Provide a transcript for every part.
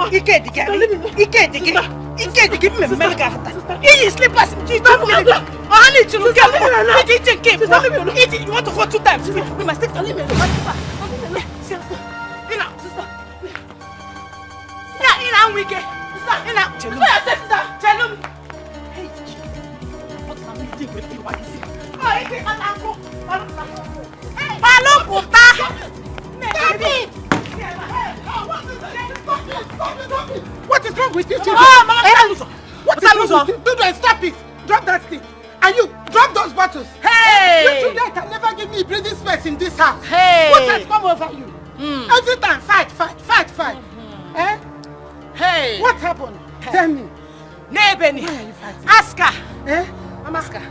Dikeh. Give me a milk after. He slippers. You don't know. Only to look at me. You want to go 2 times? We must take the limit. I'm wicked. What is wrong with you? What's that loser? Do stop it. Drop that thing. And you, drop those bottles. Hey! You children can never give me breathing space in this house. Hey! What has come over you? Every time, fight. Eh? Hey! What happened? Hey. Tell me. Nebeni. Why are you fighting? Ask her. Eh? Mama. Ask her.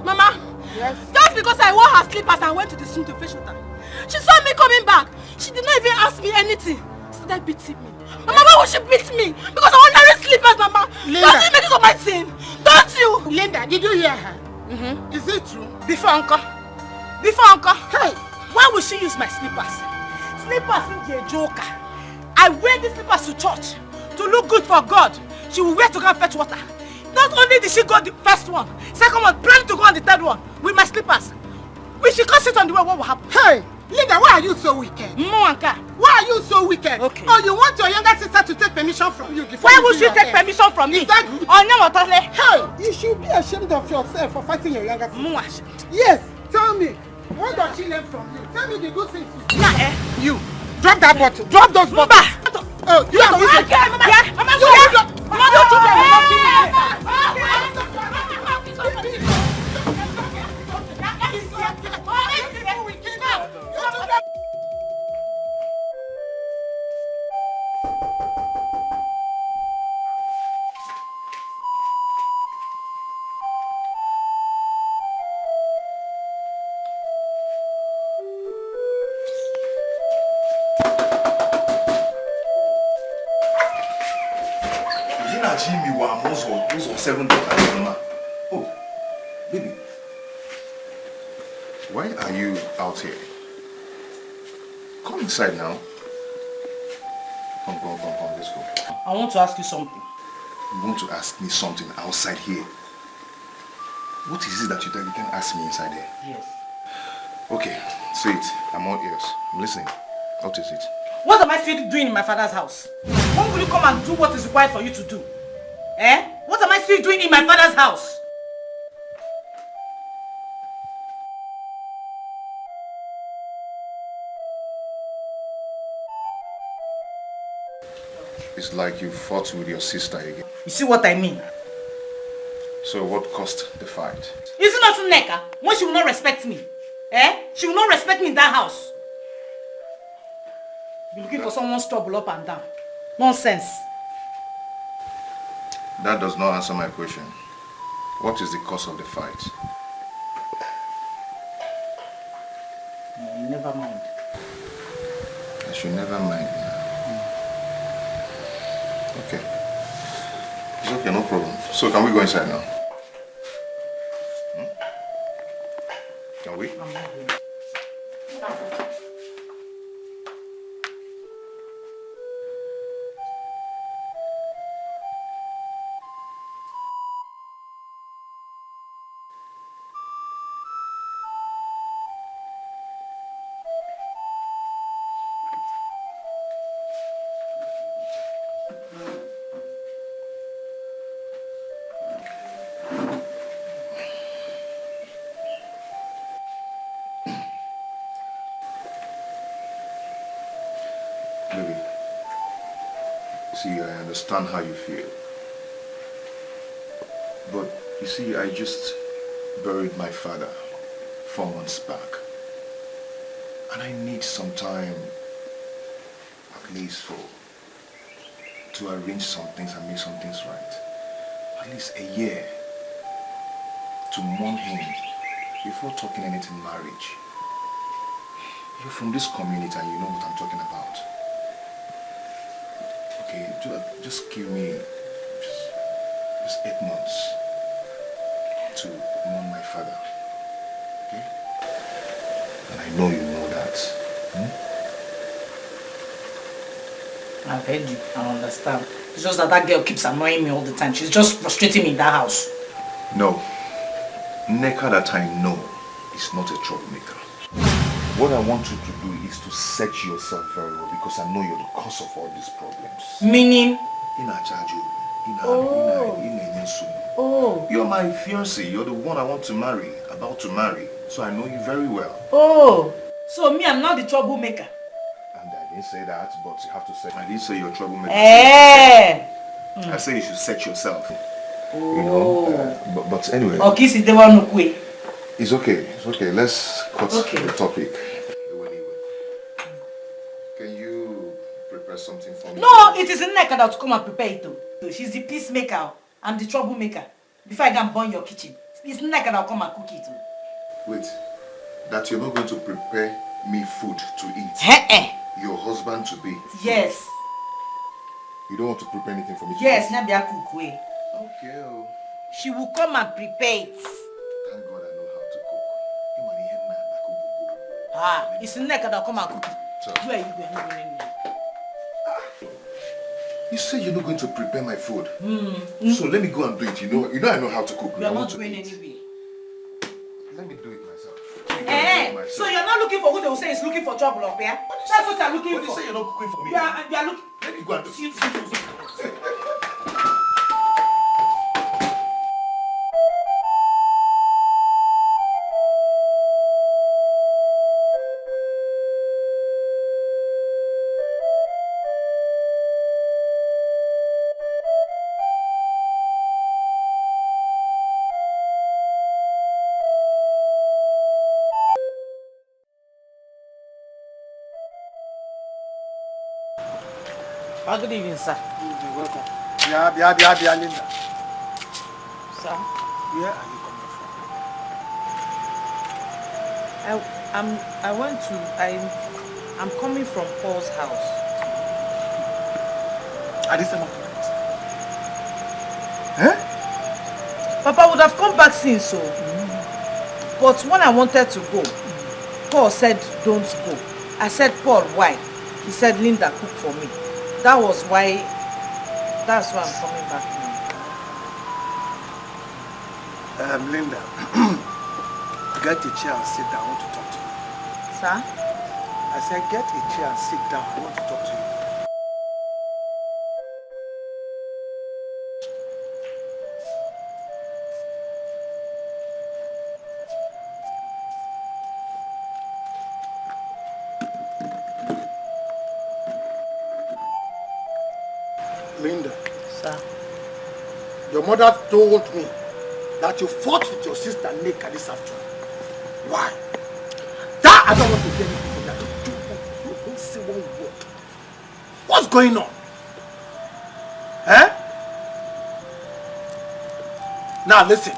Mama. Yes? Just because I wore her slippers and went to the swim to fish with her, she saw me coming back. She did not even ask me anything. She started beating me. Mama, why would she beat me? Because I want to wear slippers, Mama. Linda. Don't you make it on my sin? Don't you? Linda, did you hear her? Is it true? Before Uncle. Hey, why would she use my slippers? Slippers in the joker. I wear these slippers to church to look good for God. She will wear to go and fetch water. Not only did she go the first one, second one, planning to go on the third one with my slippers. If she can't sit on the way, what will happen? Hey, Linda, why are you so wicked? Why are you so wicked? Okay. Oh, you want your younger sister to take permission from you before Why would she take permission from me? Is that good? Hey, you should be ashamed of yourself for fighting your younger sister. Mwa. Yes, tell me. What does she learn from you? Tell me the good things you do. You. Drop that bottle. Drop those bottles. Oh, you have to listen. Oh, baby, why are you out here? Come inside now. Come, let's go. I want to ask you something. You want to ask me something outside here? What is it that you can ask me inside here? Yes. Okay, say it. I'm all ears. I'm listening. What is it? What am I still doing in my father's house? When will you come and do what is required for you to do? Eh? What am I still doing in my father's house? It's like you fought with your sister again. You see what I mean? So what caused the fight? Is it not Neka when she will not respect me? Eh? She will not respect me in that house. Be looking for someone's trouble up and down. Nonsense. That does not answer my question. What is the cause of the fight? Never mind. I should never mind now. Okay. It's okay, no problem. So can we go inside now? Can we? See, I understand how you feel. But you see, I just buried my father 4 months back. And I need some time, at least to arrange some things and make some things right. At least a year to mourn him before talking anything marriage. You're from this community and you know what I'm talking about. Okay, just give me just 8 months to mourn my father. Okay? And I know you know that. I've heard you. I understand. It's just that girl keeps annoying me all the time. She's just frustrating me in that house. No. Neka that I know is not a troublemaker. What I want you to do is to set yourself very well because I know you're the cause of all these problems. Meaning? Oh. You're my fiancé. You're the one I want to marry, about to marry. So I know you very well. Oh. So me, I'm not the troublemaker. And I didn't say that, but you have to say, I didn't say you're a troublemaker. I say you should set yourself. Oh. You know, but anyway. Okay, si they want to It's okay. It's okay. Let's cut the topic. Can you prepare something for me? No, it is Nneka that will come and prepare it too. She's the peacemaker. I'm the troublemaker. Before I can burn your kitchen, it's Nneka that will come and cook it too. Wait, that you're not going to prepare me food to eat? Your husband to be? Yes. You don't want to prepare anything for me to eat? Yes, Nabia cook way. Okay. She will come and prepare it. Thank God I know how to cook. It's Nneka that will come and cook it. So, where are you going? You say you're not going to prepare my food. So let me go and do it. You know I know how to cook. You are not going anywhere. Let me do it myself. So you're not looking for who they will say is looking for trouble up here? That's what I'm looking for. What do you say you're not cooking for me? You are looking. Let me go and do it. Good evening, sir. You're welcome. Yeah, Linda. Sir? Where are you coming from? I'm coming from Paul's house. At this time of the night? Papa would have come back since so. But when I wanted to go, Paul said, don't go. I said, Paul, why? He said, Linda, cook for me. That's why I'm coming back now. Linda, get a chair and sit down. I want to talk to you. Sir? I said, get a chair and sit down. I want to talk to you. Linda. Sir. Your mother told me that you fought with your sister Nneka this afternoon. Why? That I don't want to hear anything from that. Don't say one word. What's going on? Now listen,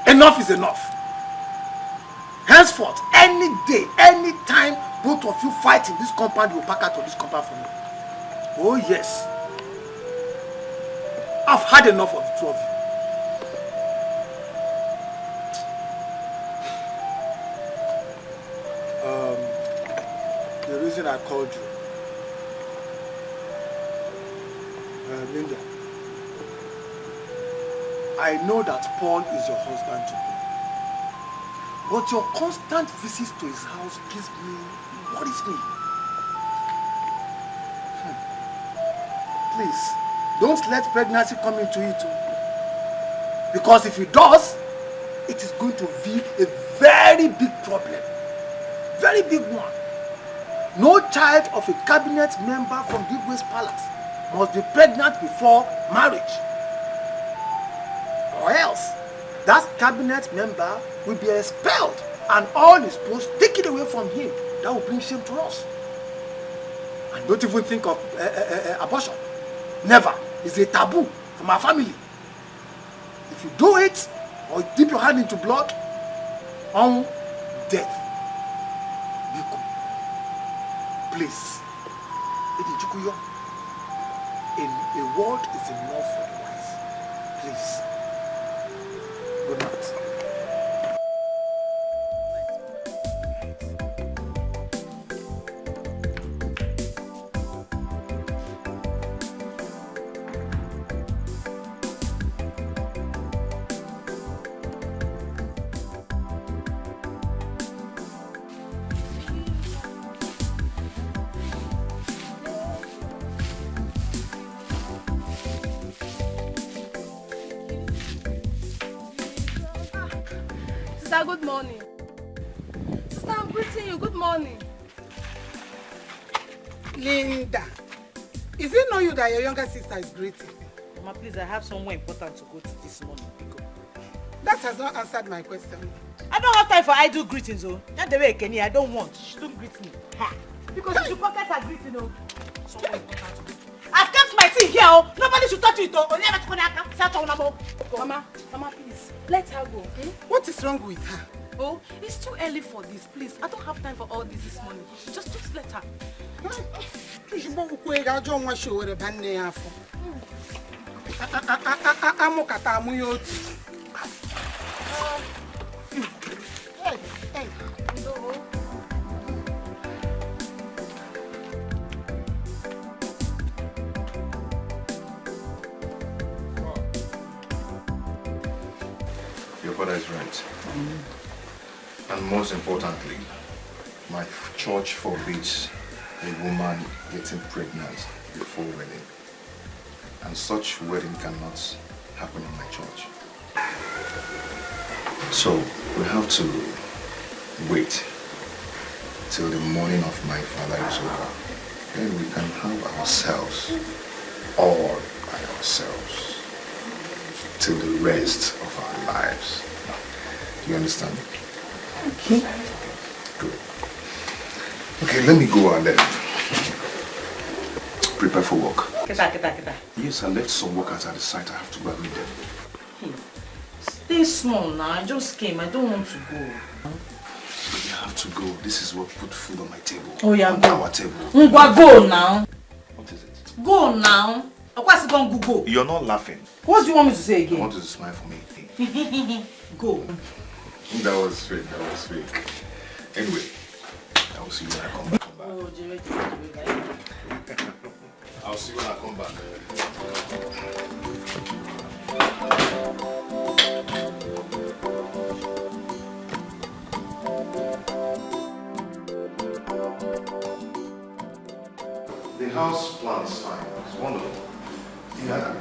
enough is enough. Henceforth, any day, any time both of you fight in this compound, you will pack out of this compound for me. Oh yes. I've had enough of the two of you. The reason I called you, Linda, I know that Paul is your husband to be, but your constant visits to his house worries me. Please, don't let pregnancy come into it. Because if it does, it is going to be a very big problem. Very big one. No child of a cabinet member from Igwe's palace must be pregnant before marriage. Or else, that cabinet member will be expelled and all his posts taken away from him. That will bring shame to us. And don't even think of abortion. Never. It's a taboo from our family. If you do it or dip your hand into blood, on death. Biko. Please. A word is enough for the wise. Please. Good night. Sister, good morning. Sister, I'm greeting you. Good morning. Linda, is it not you that your younger sister is greeting? Mama, please, I have somewhere important to go to this morning. That has not answered my question. I don't have time for idle greetings, oh. Not the way Kenny, I don't want. She shouldn't greet me. Ha. Because she should pocket her greeting, oh. Somewhere important to go to. I've kept my tea here, oh. Nobody should touch it, oh. Mama, please, let her go, okay? What is wrong with her? Oh, it's too early for this, please. I don't have time for all this morning. Just let her. Your father is right. And most importantly, my church forbids a woman getting pregnant before wedding. And such wedding cannot happen in my church. So we have to wait till the morning of my father is over. Then we can have ourselves, all by ourselves, till the rest of our lives. Do you understand? Okay. Good. Okay, let me go and prepare for work. Kita. Yes, I left some workers at the site. I have to go and meet them. Stay small now. I just came. I don't want to go. But you have to go. This is what put food on my table. Oh, yeah, on go. our table. Go now. What is it? Go now. Go. You're not laughing. What do you want me to say I again? want you to smile for me. Go. That was sweet. Anyway, I will see you when I come back. Oh, I'll see you when I come back. The house plan is fine. It's wonderful. Yeah.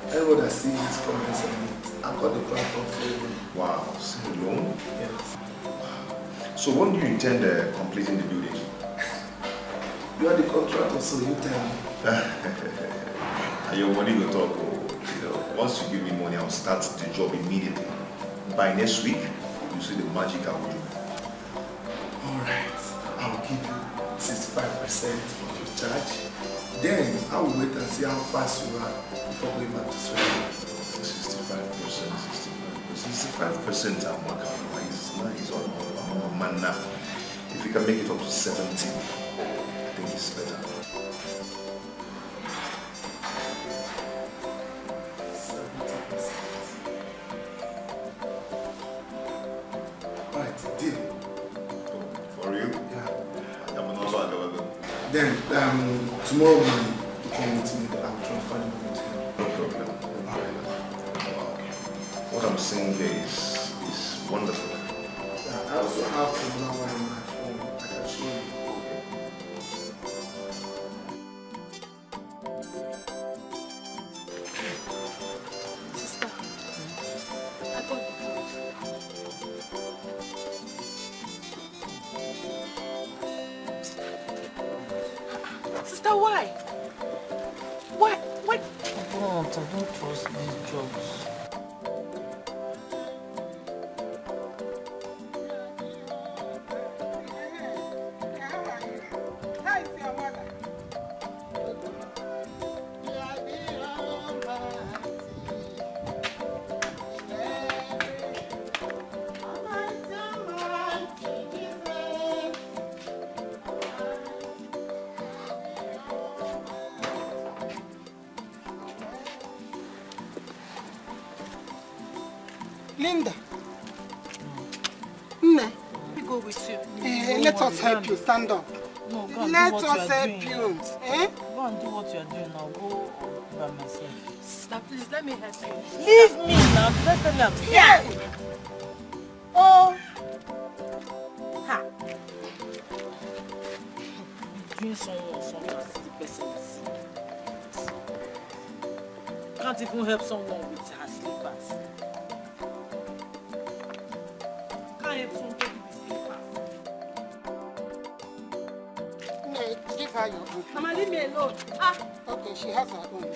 Everyone that sees this comments on it, I've got the platform for you. Wow, single loan? Yes. So when do you intend completing the building? You are the contractor, so you tell me. And your money will talk. Once you give me money, I'll start the job immediately. By next week, you see the magic I will do. Alright, I'll give you 65% of your charge. Then I will wait and see how fast you are before going back to Sweden. 65% I'm working on. It's on a man now. If you can make it up to 70, I think it's better. 70%. Alright, deal. Oh, for real? Yeah. I'm also available. Then tomorrow morning you can meet me. I will transfer the money to you. No problem. What I'm saying here is wonderful. I also have another one on my phone. I can show you. Sister, I got the truth. Sister, why? Why? I don't trust these jobs. Linda. Nne. We go with you. Let us help you. Stand up. No, go and Let do what us you are help doing. you. Eh? Go and do what you are doing now. Go by myself. Sister, please let me help you. Leave me now. Let's tell me I'm here. Oh. Ha. Doing something as the person is. Can't even help someone with her slippers. Give her your own. Mama, leave me alone. Okay, she has her own.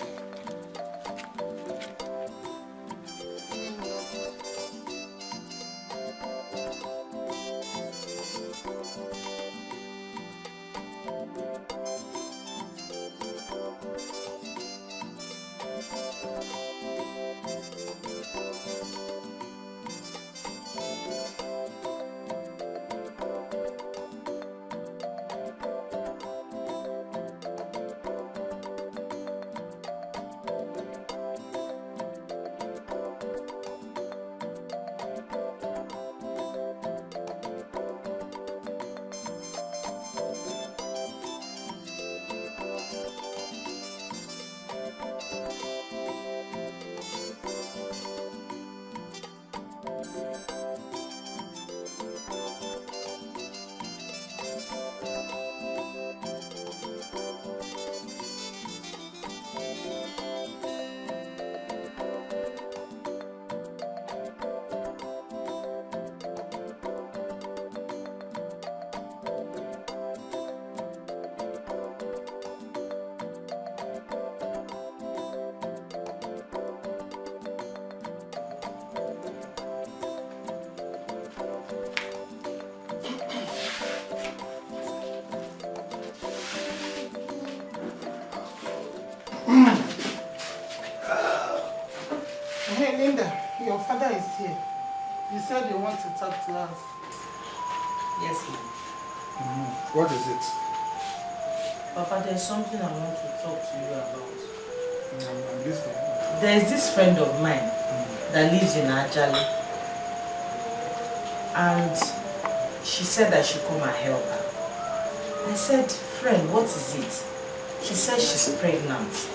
Hey, Linda, your father is here. You said you want to talk to us. Yes, ma'am. What is it? Papa, there's something I want to talk to you about. I'm listening. There's this friend of mine that lives in Ajali. And she said I should come and help her. I said, friend, what is it? She said she's pregnant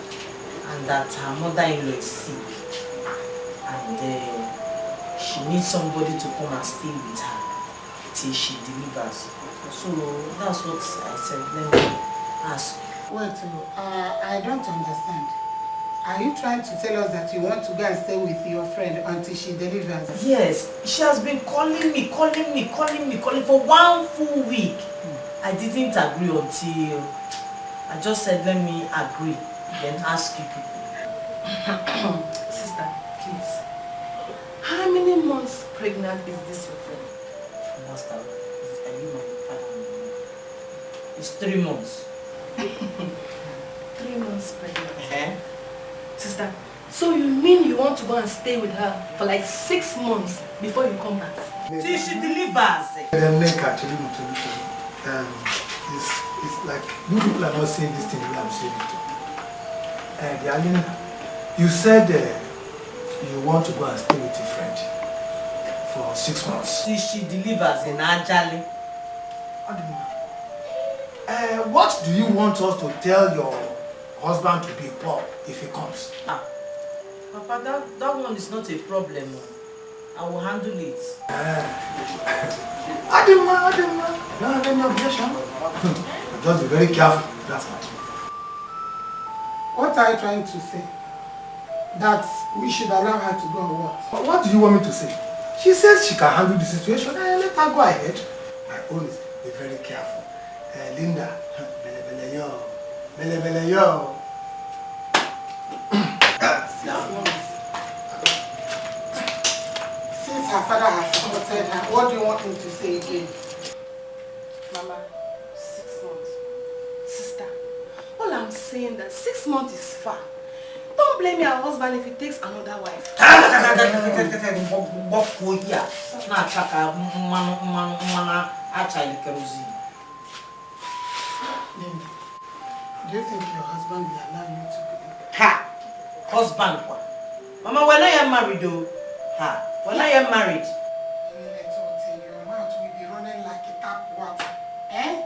and that her mother-in-law is sick. And she needs somebody to come and stay with her till she delivers. So that's what I said. Let me ask. Wait, I don't understand. Are you trying to tell us that you want to go and stay with your friend until she delivers? Yes, she has been calling me for 1 full week. I didn't agree until I just said, let me agree, then ask you people. Sister, please. How many months pregnant is this your friend? Master, are you my father? It's 3 months. 3 months pregnant. Sister, so you mean you want to go and stay with her for like 6 months before you come back? Till she delivers. It's like you people are not saying this thing the way I'm saying it. Dialina, you said you want to go and stay with a friend for 6 months. Till she delivers in Ajali. What do you want us to tell your husband to be poor if he comes? Papa, that one is not a problem. I will handle it. Adima, don't have any objection. Just be very careful, that's all. What are you trying to say? That we should allow her to go or what? What do you want me to say? She says she can handle the situation and let her go ahead. My own is be very careful. Linda, bele bele yo. Since her father has supported her, what do you want me to say again? Mama, 6 months. Sister, all I'm saying that 6 months is far. Don't blame your husband if he takes another wife. Linda, do you think your husband will allow you to believe? Ha! Husband, what? Mama, when I am married, though. Ha! When I am married. Your mouth will be running like a tap water. Eh?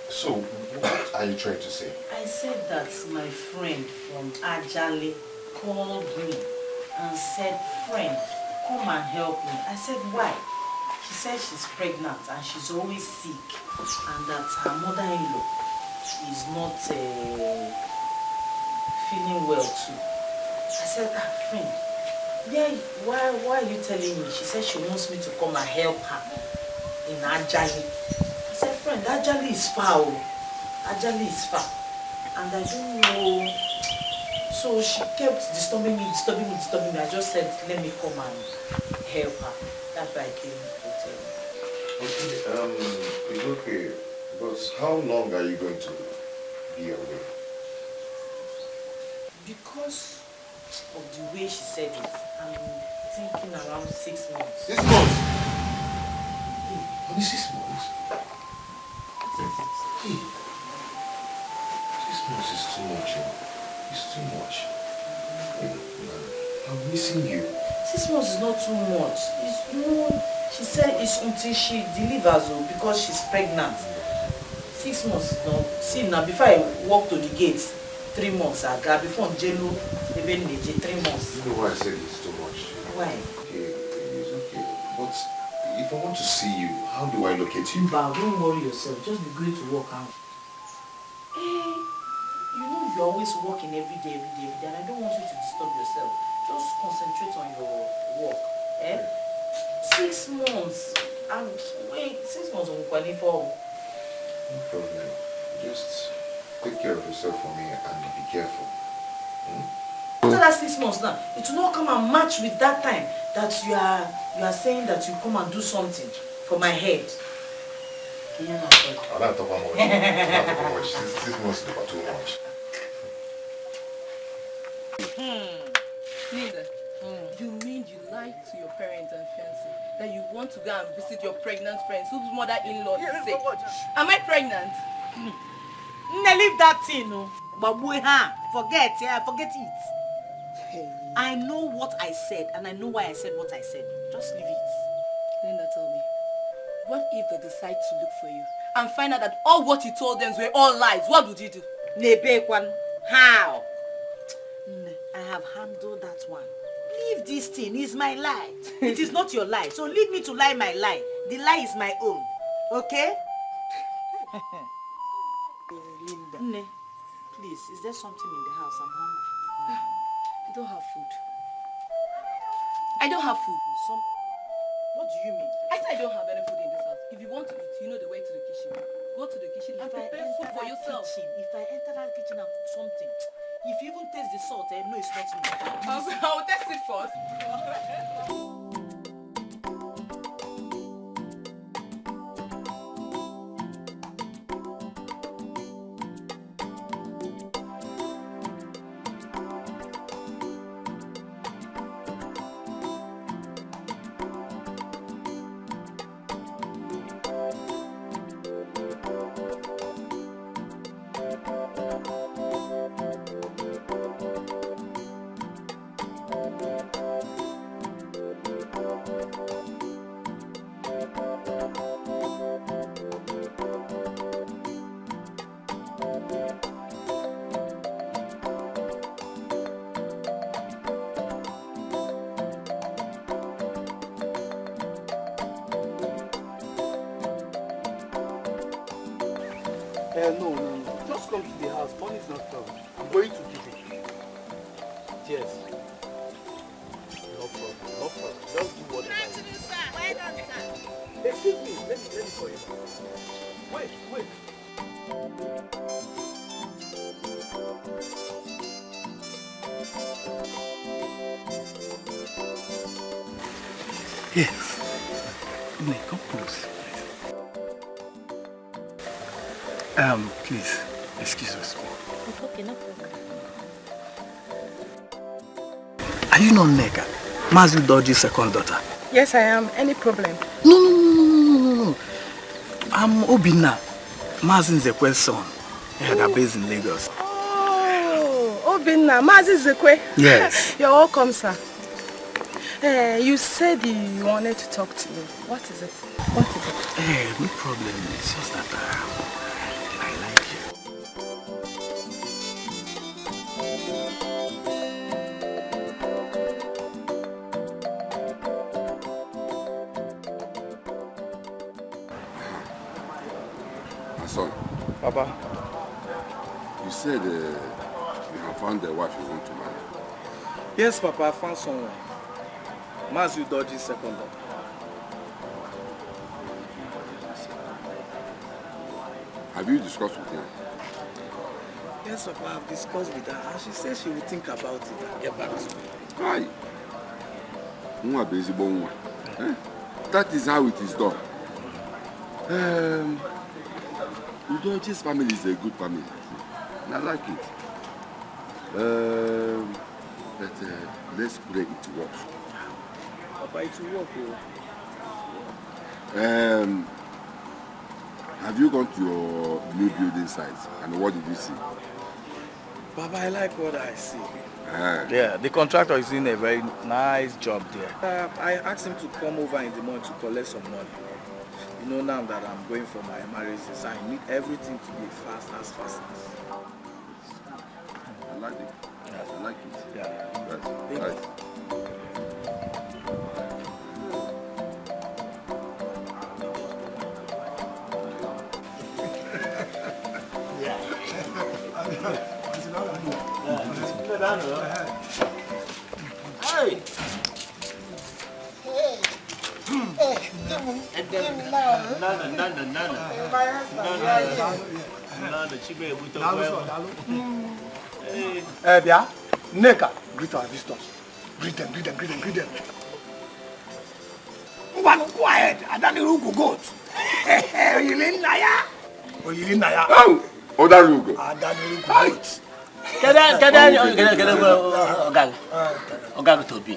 So, what are you trying to say? I said that my friend from Ajali called me and said, friend, come and help me. I said, why? She said she's pregnant and she's always sick and that her mother-in-law is not feeling well too. I said, friend, Yeah, why are you telling me? She said she wants me to come and help her in Ajali. I said, friend, Ajali is far. Ajali is far. And I don't know. So she kept disturbing me. I just said, let me come and help her. That's why I came to tell you. Okay, it's okay. But how long are you going to be away? Because of the way she said it, I'm thinking around 6 months. 6 months? Only 6 months? What is it? Hey, 6 months is too much. It's too much. Hey, man, I'm missing you. 6 months is not too much. It's, you know, she said it's until she delivers because she's pregnant. 6 months is not. See now, before I walk to the gates, 3 months ago, before Jelo, even 3 months. You know why I said it's too much? Why? Okay, it's okay. But if I want to see you, how do I locate you? But don't worry yourself. Just be going to work out. You know you're always working every day, and I don't want you to disturb yourself. Just concentrate on your work. 6 months. And wait, 6 months on Kwanifo. No problem. Just take care of yourself for me and be careful. After that 6 months now, it will not come and match with that time that you are saying that you come and do something for my head. I don't talk about much. I don't talk about much. 6 months is about too much. Linda, you mean you lied to your parents and fiancé that you want to go and visit your pregnant friends whose mother-in-law is sick? Am I pregnant? Leave that thing, no. Babu, forget it. I know what I said, and I know why I said what I said. Just leave it. Linda, tell me, what if they decide to look for you and find out that all what you told them were all lies? What would you do? Nebekwan, how? I have handled that one. Leave this thing, it's my lie. It is not your lie, so leave me to lie my lie. The lie is my own, okay? Linda. Nne, please, is there something in the house? I'm hungry. I don't have food. I don't have food. What do you mean? I said I don't have any food in this house. If you want to eat, you know the way to the kitchen. Go to the kitchen and prepare food for yourself. If I enter that kitchen and cook something, if you even taste the salt, no, it's not me. I'll test it first. No. Just come to the house. Money is not coming. I'm going to give it. Yes. No problem. Just do whatever. Why not, sir? Excuse me. Let me call you. Wait. Yes. Come close. Please, excuse us. Okay, no problem. Are you not Nega? Mazu Doji's second daughter? Yes, I am. Any problem? No. I'm Obina, Mazi Nzekwe's son. They're based in Lagos. Oh, Obina, Mazi Nzekwe. Yes. You're welcome, sir. You said you wanted to talk to me. What is it? No problem. It's just that I like you. My son. Papa. You said you have found the wife you want to marry. Yes, Papa, I found someone. Mazu Dodge's second daughter. Have you discussed with her? Yes, Papa, I've discussed with her and she says she will think about it and get back to me. Aye. That is how it is done. Udoji's family is a good family. And I like it. But let's pray it works. Papa, it will work. Have you gone to your new building site and what did you see? Papa, I like what I see. Yeah, the contractor is doing a very nice job there. I asked him to come over in the morning to collect some money. You know, now that I'm going for my marriage, I need everything to be fast as. I like it. Yes, I like it. Yeah. Right. Hey! Bia, Neka, greet our visitors. Greet them. Go ahead. I don't know who goat. Oyili Naya. Oh, other Rugo. I don't know who goat. Oga Tobi.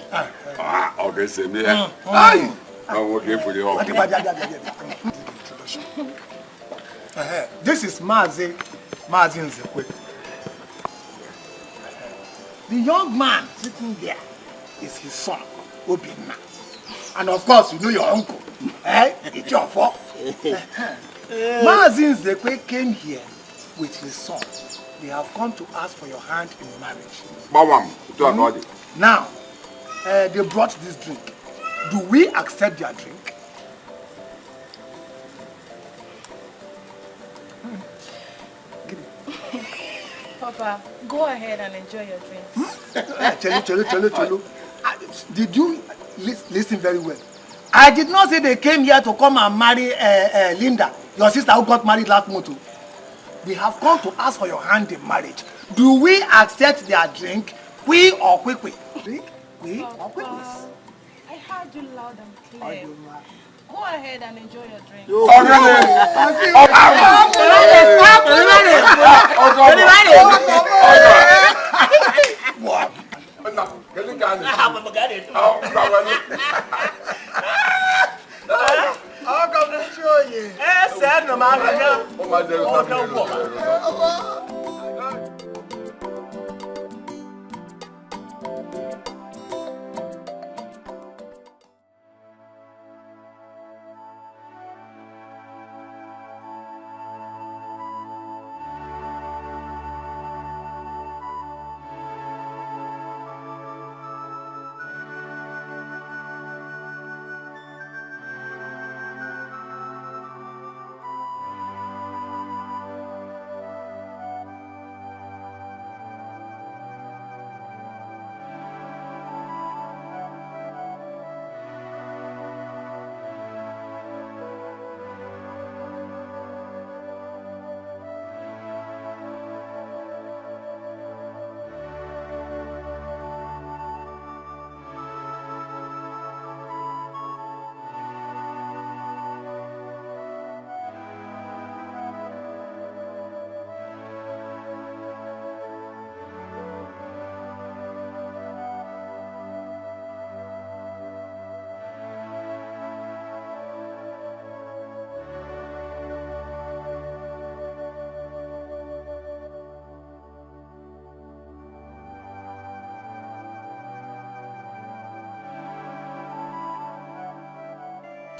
Okay, same here. Aye. I'm working for the home. This is Mazi Nzekwe. The young man sitting there is his son, Obinna. And of course, you know your uncle. It's your fault. Mazi Nzekwe came here with his son. They have come to ask for your hand in marriage. Now, they brought this drink. Do we accept their drink? Papa, go ahead and enjoy your drinks. Chelu. Did you listen very well? I did not say they came here to come and marry Linda, your sister who got married last month. We have come to ask for your hand in marriage. Do we accept their drink, qui or quickly? Drink, qui or quickly? I heard you loud and clear. Go ahead and enjoy your drink.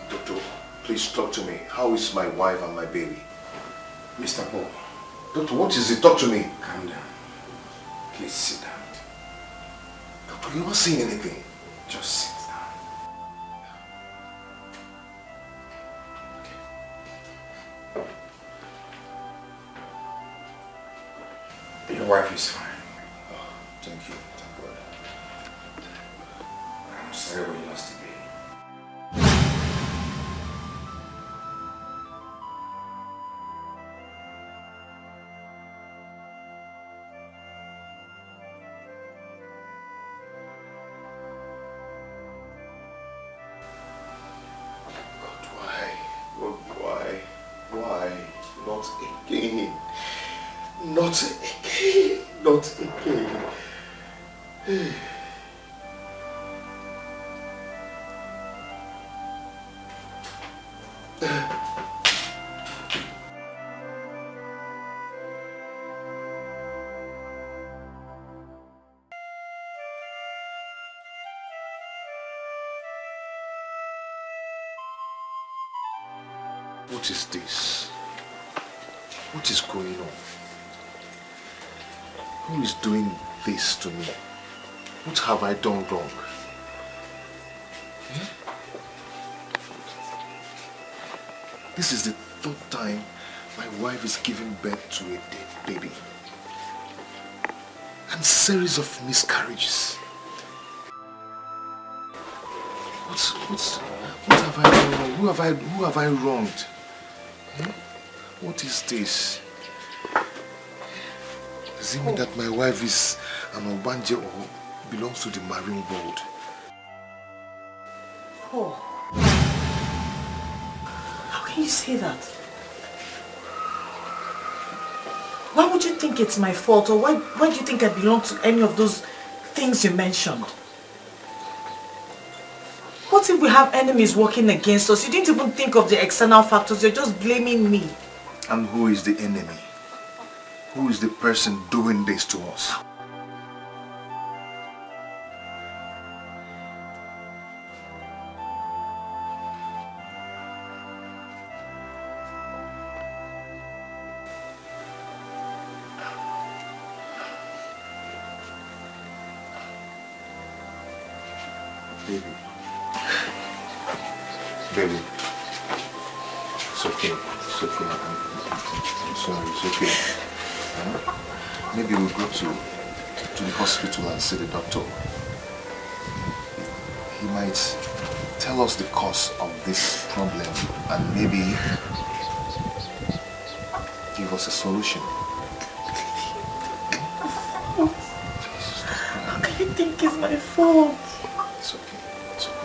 Doctor, please talk to me. How is my wife and my baby? Mr. Paul. Doctor, what is it? Talk to me. Calm down. Please sit down. Doctor, you're not saying anything. Just sit down. Okay. Your wife is fine. Oh, thank you. Thank God. I'm sorry. wherever you used to be. Not again. Not again. Not again. What is this? What is going on? Who is doing this to me? What have I done wrong? Eh? This is the third time my wife is giving birth to a dead baby. And series of miscarriages. What have I done wrong? Who have I wronged? Eh? What is this? Does it mean that my wife is an Obanje or belongs to the marine world? Oh. How can you say that? Why would you think it's my fault, or why do you think I belong to any of those things you mentioned? What if we have enemies working against us? You didn't even think of the external factors, you're just blaming me. And who is the enemy? Who is the person doing this to us? Baby. Baby. It's okay. It's okay. I'm sorry. It's okay. Maybe we'll go to the hospital and see the doctor. He might tell us the cause of this problem and maybe give us a solution. How can you think it's my fault? It's okay. It's okay.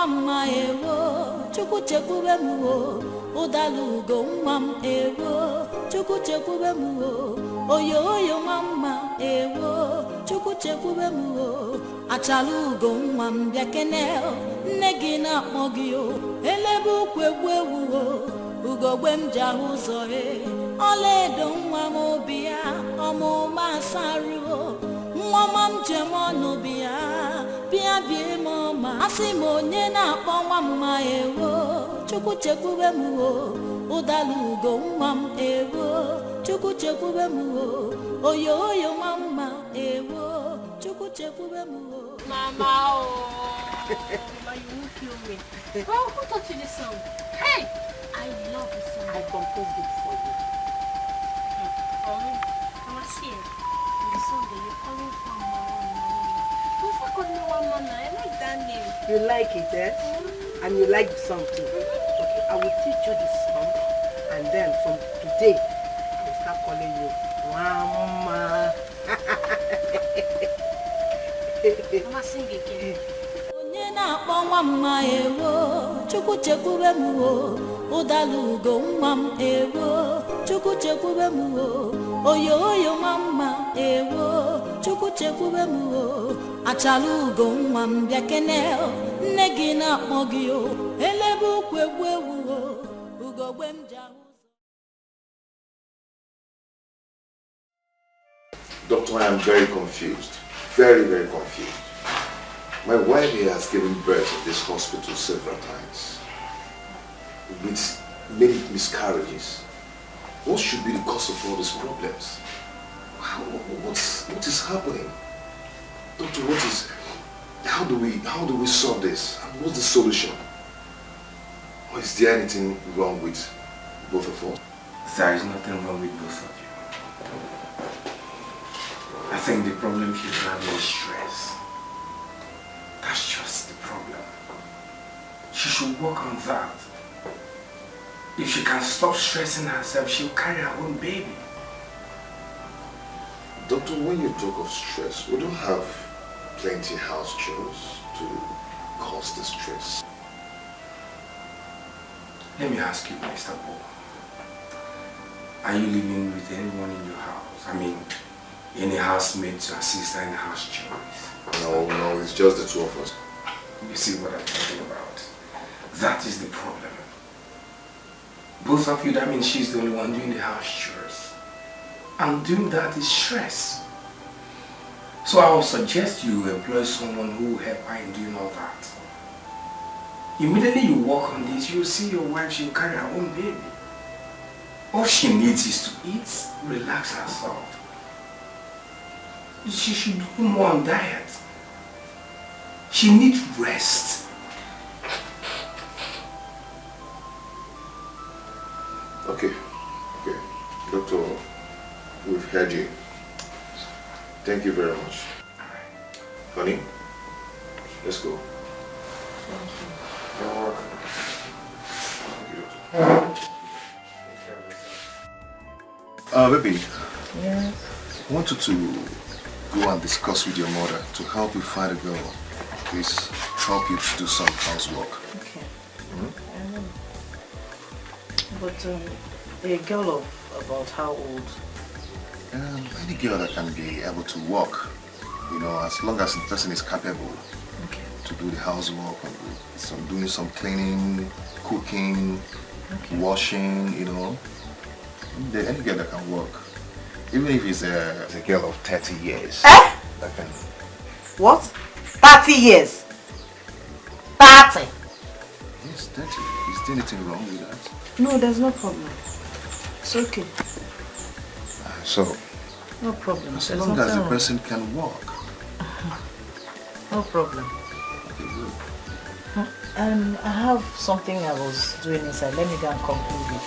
Mama ewo, Chukwu Chekwube muwo, Udalugo nwam ewo, Chukwu Chekwube muwo, Oyo oyo mama ewo, Chukwu Chekwube muwo, Achalugo nwam biakene, nne gị na-akpọ gị o, elebe ukwu egwu ewu o, ugogbe m ji ahụ ụzọ ọlaedo nwa m obi ya, ọmụma asarụ o, nwa m njem ọnụ bịa. Bia bia mama asimo onye na-akpọ nwa mma ewo Chukwu Chekwube m o Udalugo nwa m ewo Chukwu Chekwube m o oyo oyo mama ewo Chukwu Chekwube m o Mama oh Mama you won't kill me. Well, who taught you this song? Hey, I love this song. I composed it for you. Mama see it. The song that you're calling from I like that name. You like it, eh? And you like the song too. Okay, I will teach you the song, and then from today, I will start calling you Mama. Mama, sing again. Onye na-akpọ nwa mma ewo Chukwu Chekwube m o Udalugo nwa m ewo Chukwu Chekwube m o oyo oyo mama ewo Chukwu Chekwube m o Achalugo nwa m biakene nne gị na-akpọ gị o elebe ukwu egwu ewu o ugogbe m ji ahụ. Doctor, I am very confused. Very, very confused. My wife here has given birth at this hospital several times. With many miscarriages. What should be the cause of all these problems? What is happening? Doctor, how do we solve this? And what's the solution? Or is there anything wrong with both of us? There is nothing wrong with both of you. I think the problem she's having is stress. That's just the problem. She should work on that. If she can stop stressing herself, she'll carry her own baby. Doctor, when you talk of stress, we don't have plenty house chores to cause the stress. Let me ask you, Mr. Paul. Are you living with anyone in your house? I mean, any housemate to assist her in the house chores? No, it's just the two of us. You see what I'm talking about? That is the problem. Both of you, that means she's the only one doing the house chores. And doing that is stress. So I would suggest you employ someone who will help her in doing all that. Immediately you work on this, you'll see your wife, she'll carry her own baby. All she needs is to eat, relax herself. She should do more on diet. She needs rest. Okay. Doctor, we've heard you. Thank you very much. Honey, let's go. Thank you. You're welcome. Baby. Yes? I wanted to go and discuss with your mother to help you find a girl. Please help you to do some housework. Okay. But a girl of about how old? Any girl that can be able to work, as long as the person is capable to do the housework, and doing some cleaning, cooking, washing, any girl that can work. Even if it's a girl of 30 years. That can... What? 30 years? 30? Yes, 30. Is there anything wrong with that? No, there's no problem. It's okay. So, no problem. As long as the person can walk. No problem. Okay, good. I have something I was doing inside. Let me go and conclude it.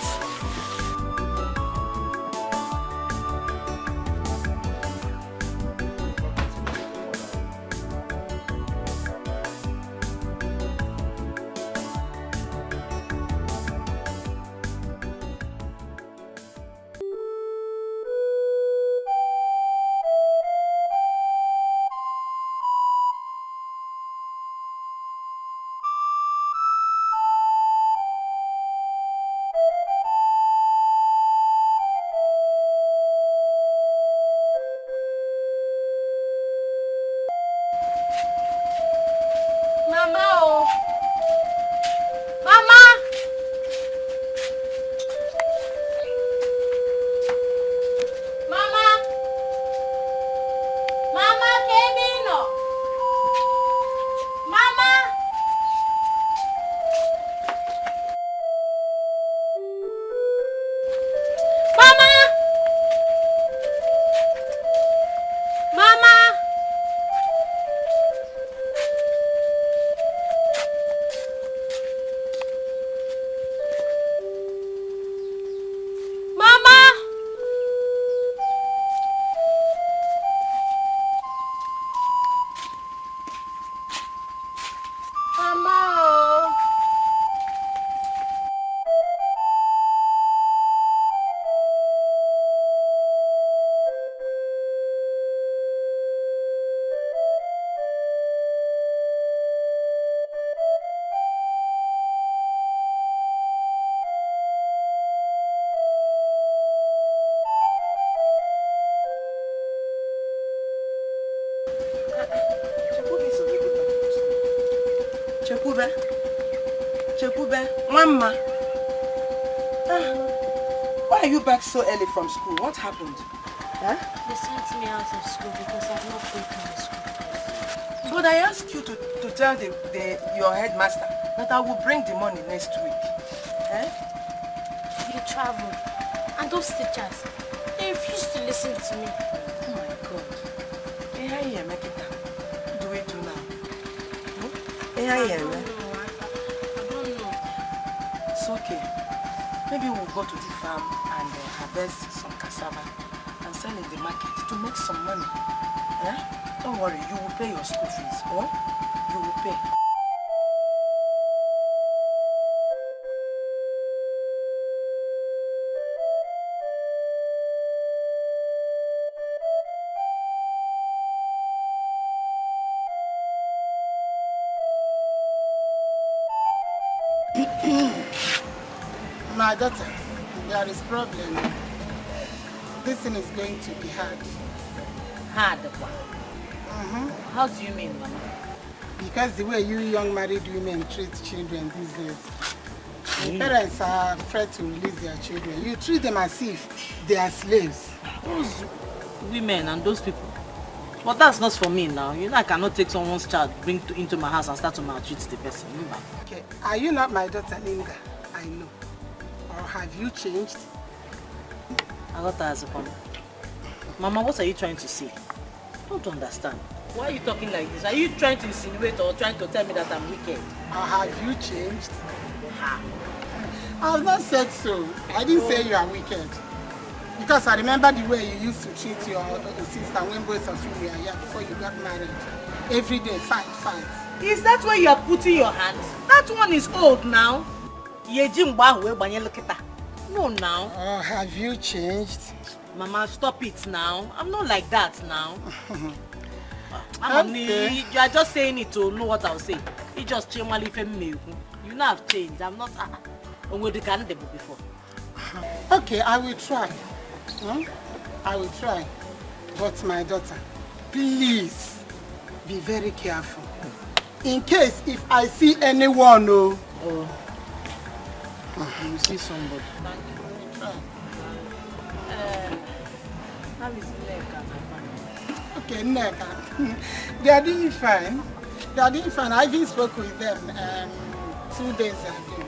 Chekwube, Mama. Why are you back so early from school? What happened? Huh? They sent me out of school because I've not paid my school fees. But I asked you to tell your headmaster that I will bring the money next week. Eh? You traveled. And those teachers, they refused to listen to me. What do we do now? I don't know. It's okay. Maybe we'll go to the farm and harvest some cassava and sell in the market to make some money. Don't worry, you will pay your school fees. Oh? You will pay. My daughter, there is problem. This thing is going to be hard. Hard one? How do you mean, Mama? Because the way you young married women treat children these days. The parents are afraid to release their children. You treat them as if they are slaves. Those women and those people. But that's not for me now. You know I cannot take someone's child, into my house and start to maltreat the person. Okay, are you not my daughter Linda? I know. Or have you changed? I got that as a comment. Mama, what are you trying to say? I don't understand. Why are you talking like this? Are you trying to insinuate or trying to tell me that I'm wicked? Or have you changed? I have not said so. I didn't say you are wicked. Because I remember the way you used to treat your sister when both of you were here before you got married. Every day, fight. Is that where you are putting your hand? That one is old now. No, now. Oh, have you changed? Mama, stop it now. I'm not like that now. Okay. You are just saying it to know what I'll say. You just change. You know I've changed. I'm not before. Okay, I will try. I will try. But my daughter, please be very careful. In case if I see anyone, you see somebody. How is Nneka? Okay, Nneka. They are doing fine. I even spoke with them 2 days ago.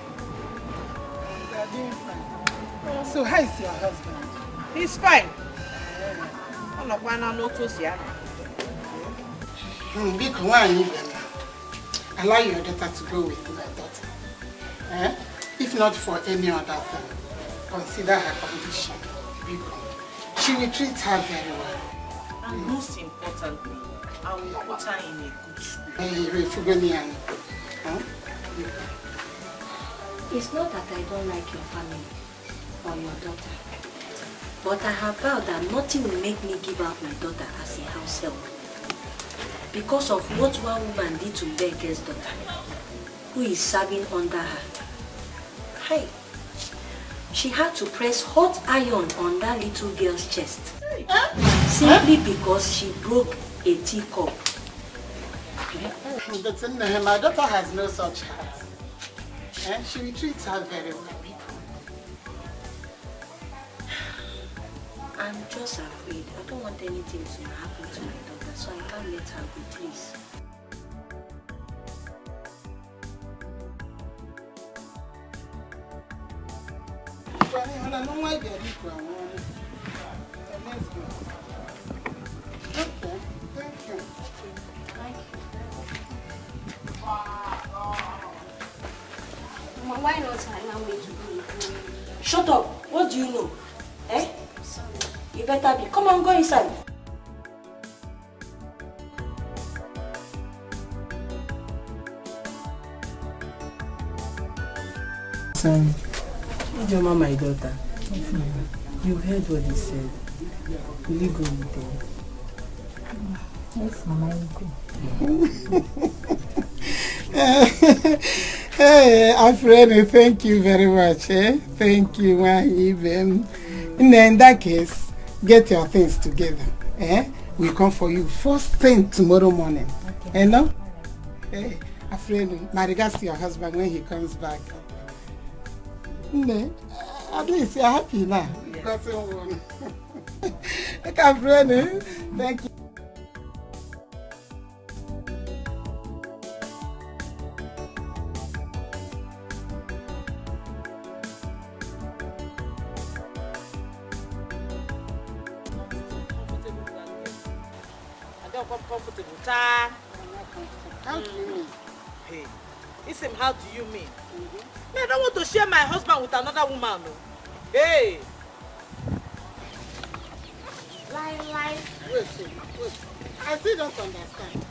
They are doing fine. So how is your husband? He's fine. Allow your daughter to go with my daughter. If not for any other thing, consider her condition. She will treat her very well. And most importantly, I will put her in a good school. It's not that I don't like your family or your daughter, but I have vowed that nothing will make me give out my daughter as a house help. Because of what one woman did to Dikeh's daughter, who is serving under her. Hey, she had to press hot iron on that little girl's chest. Simply because she broke a teacup. But my daughter has no such heart. She will treat her very well. I'm just afraid. I don't want anything to happen to my daughter, so I can't let her go, please. Let's go. Okay, thank you. Why not allow me to go? Shut up! What do you know? You better be. Come on, go inside. Son, Chioma, my daughter, you heard what he said. Will you go with him? Yes, Mama, Hey, Afreni, thank you very much. Thank you, even. In that case, get your things together. We come for you first thing tomorrow morning. Okay. You know? Hey, Afreni, my regards to your husband when he comes back. At least you're happy now. You got someone. Afreni, thank you. don't come comfortable. How do you mean? Hey, listen, how do you mean? Me, I don't want to share my husband with another woman. No. Hey! Lie. Wait. I still don't understand.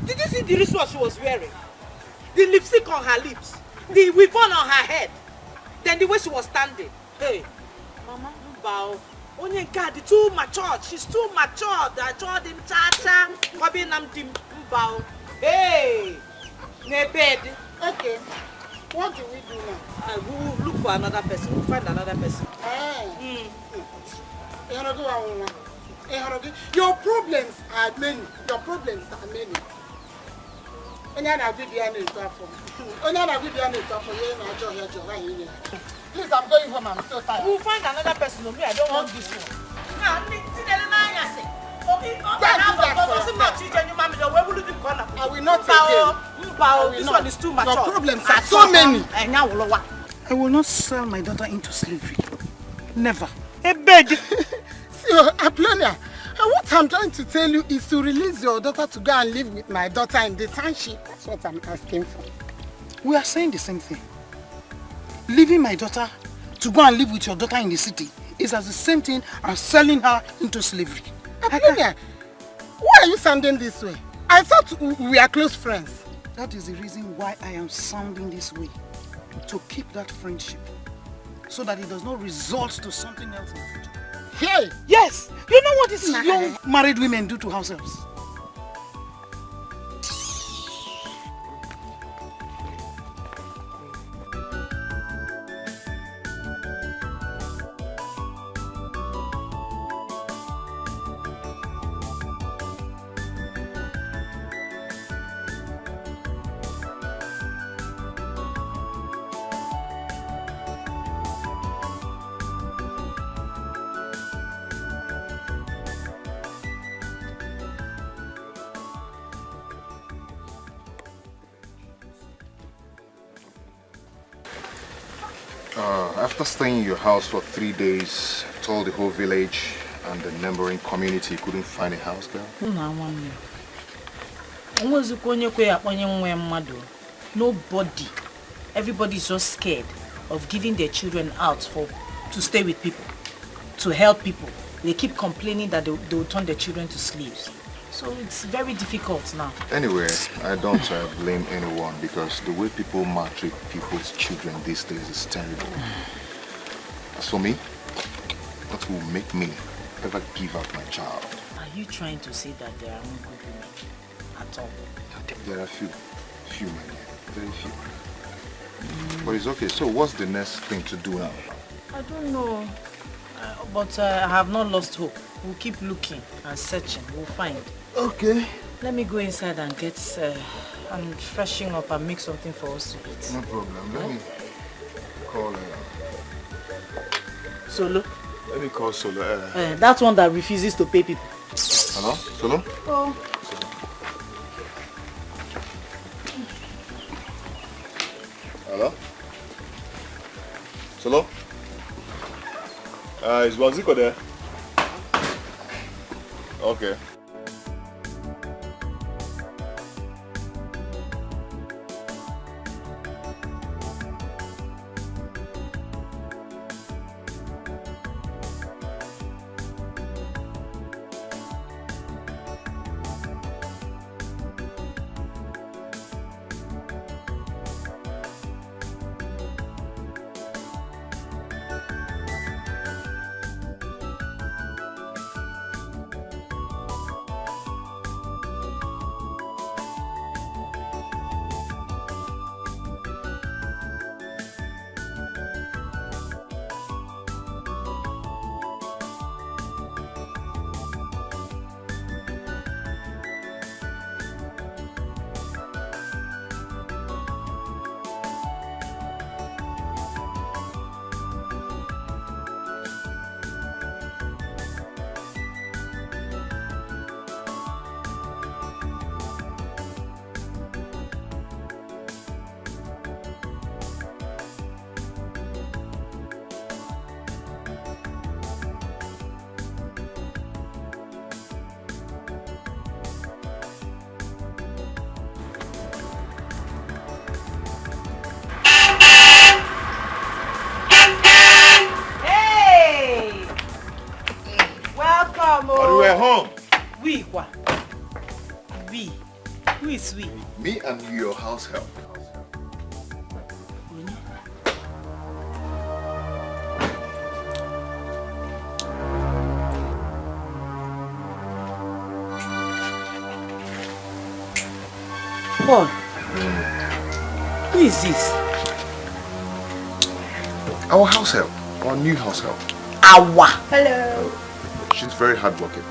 Did you see the wristwatch she was wearing? The lipstick on her lips, the ribbon on her head, then the way she was standing. Hey, Mama, bow. Onye God, too matured. She's too matured. I told him, cha-cha, wabi namdim, bow. Hey, ne bed. Okay, what do we do now? We will look for another person. We'll find another person. Your problems are many. Please, I'm going home. I'm so tired. We'll find another person. No, me, I don't want this one. I will not take it. This one is too much. Your problems are so many. I will not sell my daughter into slavery. Never. See, Apollonia, what I'm trying to tell you is to release your daughter to go and live with my daughter in the township. That's what I'm asking for. We are saying the same thing. Leaving my daughter to go and live with your daughter in the city is as the same thing as selling her into slavery. Apollonia, why are you sounding this way? I thought we are close friends. That is the reason why I am sounding this way. To keep that friendship. So that it does not result to something else in the future. Hey! Yes! You know what these young married women do to ourselves? After staying in your house for 3 days, told the whole village and the neighboring community you couldn't find a house girl? Nobody. Everybody is just scared of giving their children out to stay with people, to help people. They keep complaining that they will turn their children to slaves. So it's very difficult now. Anyway, I don't blame anyone because the way people maltreat people's children these days is terrible. As for me, what will make me ever give up my child? Are you trying to say that there are no good women at all? There are few my dear, very few. But it's okay. So what's the next thing to do now? I don't know. But I have not lost hope. We'll keep looking and searching. We'll find. Okay. Let me go inside and get and freshen up and make something for us to eat. No problem. Let me call Solo. Let me call Solo. That one that refuses to pay people. Hello? Solo? Oh. Hello? Solo? Is Waziko there? Okay. We? Who is we? Me and your house help. Paul, who is this? Our house help. Our new house help. Awa. Hello. She's very hardworking.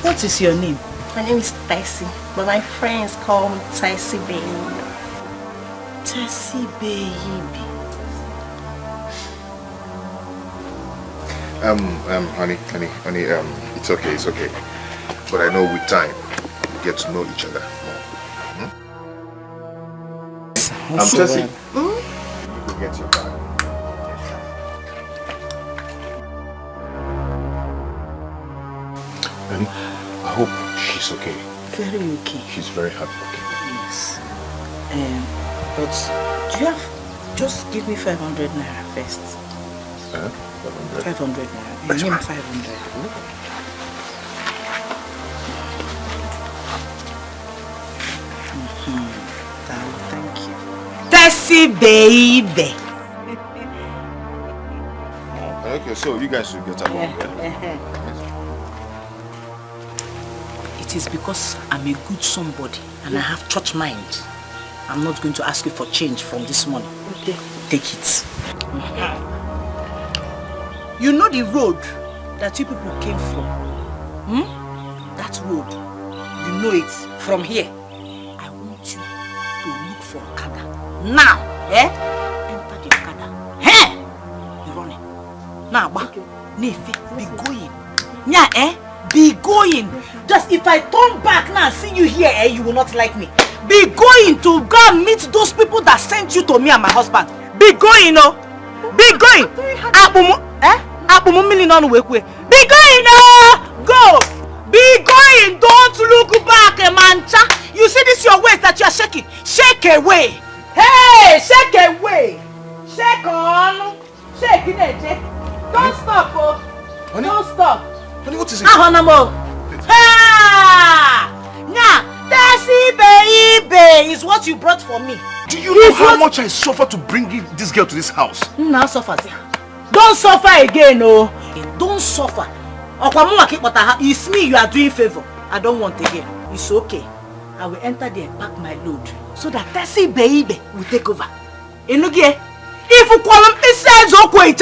What is your name? My name is Tessie, but my friends call me Tessie Baby. Tessie Baby. Honey, it's okay. But I know with time, we get to know each other more. I'm Tessie. You go get your bag. And I hope she's okay. Very okay. She's very hardworking. Yes. But do you have, just give me 500 naira first. 500? 500 naira. That's Name right. 500. Thank you. Tessie baby. Okay, so you guys should get along. It is because I'm a good somebody and I have church mind. I'm not going to ask you for change from this money. Okay. Take it. You know the road that you people came from? That road. You know it from here. I want you to look for Okada. Now, enter the Okada. You're running. Now, Nefe, be going. Yeah, be going. Just if I turn back now and see you here, you will not like me. Be going to go and meet those people that sent you to me and my husband. Be going, oh. Be going. Be going, oh. Go. Be going. Don't look back, mancha. You see this your waist that you are shaking. Shake away. Hey, shake away. Shake on. Shake in it. Don't stop, oh. Honey? Don't stop. Honey, what is it? Tessie baby is what you brought for me. Do you know how much I suffer to bring this girl to this house? Now suffer. Don't suffer again, oh. Don't suffer. It's me you are doing favor. I don't want again. It's okay. I will enter there and pack my load so that Tessie baby will take over. If you call him, it says okay,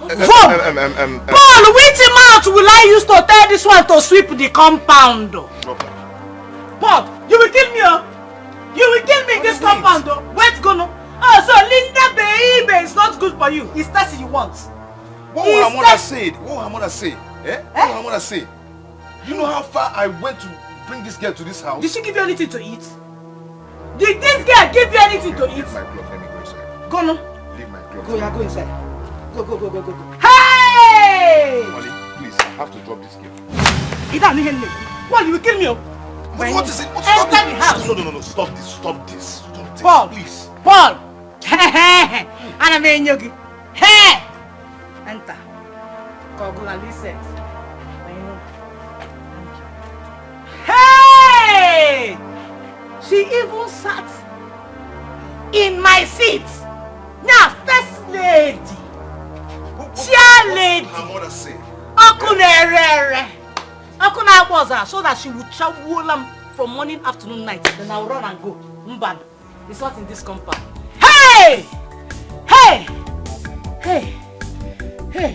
Paul, which mouth will I use to tell this one to sweep the compound? Paul, you will kill me, oh. You will kill me in this compound, oh. Where's gonna? Oh, so Linda baby is not good for you. It's Tessie you want. What will her mother say? What will her mother say? What will her mother say? You know how far I went to bring this girl to this house? Did she give you anything to eat? Did this girl give you anything to eat? Leave my clothes, let me go inside. Go no. Leave my clothes. Go, yeah, go inside. Go. Hey! Molly, please, I have to drop this girl. What, you will kill me? What is it? Stop Enter the house. No. Stop this. Paul, please. Paul. Hey! Enter. Kogula, listen. Hey! She even sat in my seat. Now, first lady. Chair lady. Her mother say. So that she would travel from morning, afternoon, night. Then I'll run and go. Mbad. It's not in this compound. Hey!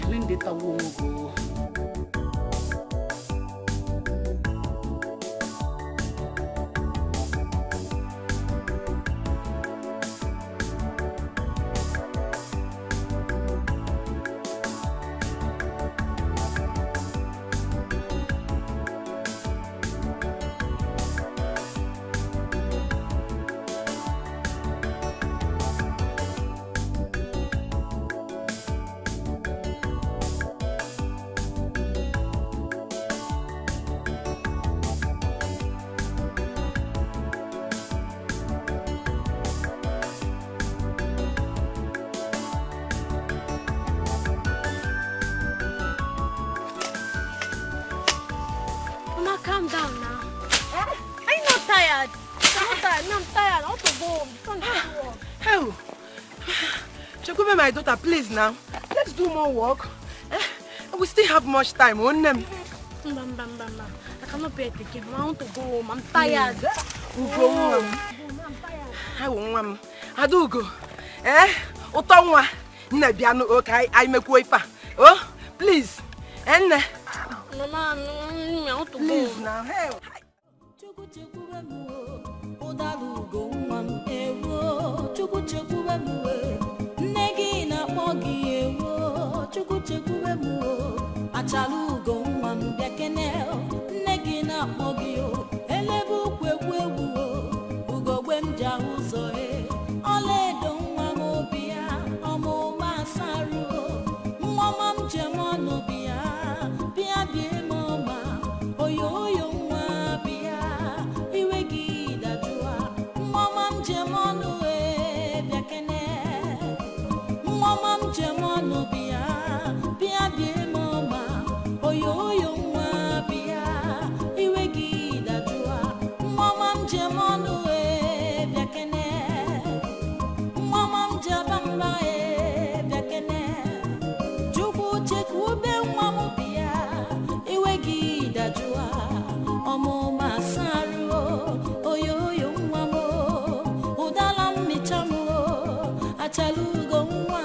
Linda won't go. calm down now. Are you not tired? I'm not tired. No, I'm tired. I want to go home. Hell. Chekwube, my daughter, please now. Let's do more work. We still have much time on them. I cannot bear it again. I want to go home. I'm tired. We'll go home. I won't. I do go. Otongwa. Nebiano, okay. I make way for. Oh, please. Mama, I want to go home now. Hey. Chukwu Chekwube muwe, negi na mogi ewo. Chukwu Chekwube muwe, achalugo nwa mbiakene. Negi na mogi o, elebu kwekwe wo. Ugogwe mja uzo e, oledo nwa mobia. Omo masaru, mama mjemono bia. Bia bie mama, oyo oyo nwa bia. Iwe gida jua, mama mjemono e. Mama mjemono bia, bia bia mama, oyo oyo nwa bia, iwe gida jua. Mama mjemono e biakene, mama mjabamba e biakene. Chukwu Chekwube nwa bia, iwe gida jua. Omo masaru, oyo oyo nwa mo, udala michamo, achalugo nwa.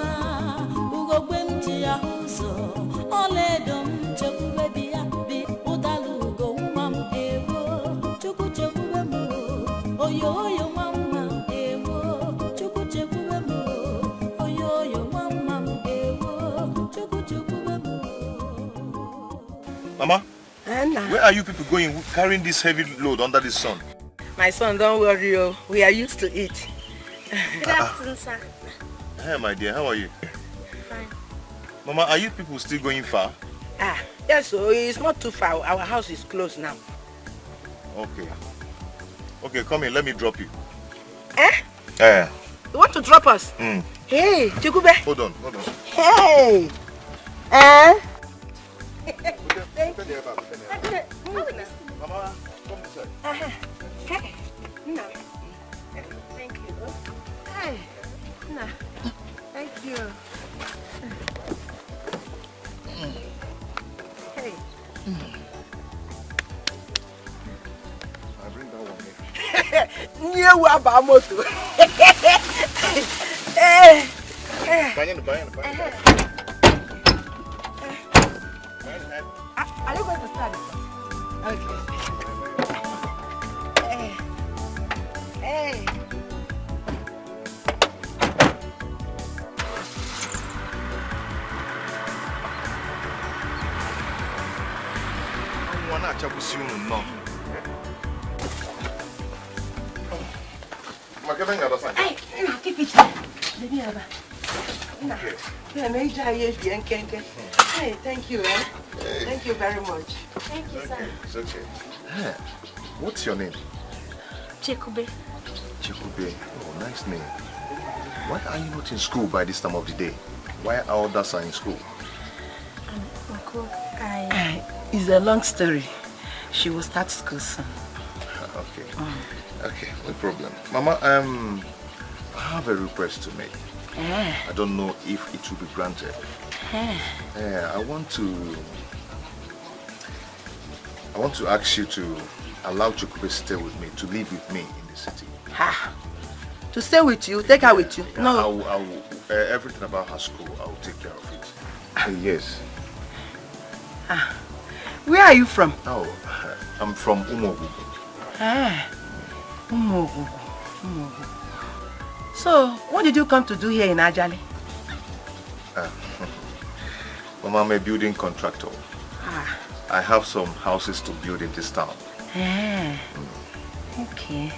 Oledom Chekwube bia bi udalugo nwa m ewo. Chukwu Chekwube mu oyo oyo mama ewo. Chukwu Chekwube mu oyo oyo mama ewo. Chukwu Chekwube mu. Mama, where are you people going carrying this heavy load under the sun? My son, don't worry, oh. We are used to it. Good afternoon, sir. Hey, my dear, how are you? Fine. Mama, are you people still going far? Yes, so it's not too far. Our house is close now. Okay. Okay, come in. Let me drop you. You want to drop us? Hey, Chekwube. Hold on. Hey. Thank you. Mama, come inside. Hey. No. Thank you. Hey. No. Thank you. Hey. I bring that one here. New Abamoto. Are you going to start it? Okay. Hey. No. Keep it. Hey, thank you, Thank you very much. Thank you, sir. It's okay. Hey, what's your name? Chekwube. Chekwube. Oh, nice name. Why are you not in school by this time of the day? Why are others in school? Uncle, it's a long story. She will start school soon. Okay. Okay, no problem. Mama, I have a request to make. I don't know if it will be granted. I want to ask you to allow Chekwube to stay with me, to live with me in the city. To stay with you? Take her with you? No. I will everything about her school, I will take care of it. Yes. Where are you from? Oh, I'm from Umogugu. Umogugu. So, what did you come to do here in Ajali? Mama, I'm a building contractor. I have some houses to build in this town. Okay.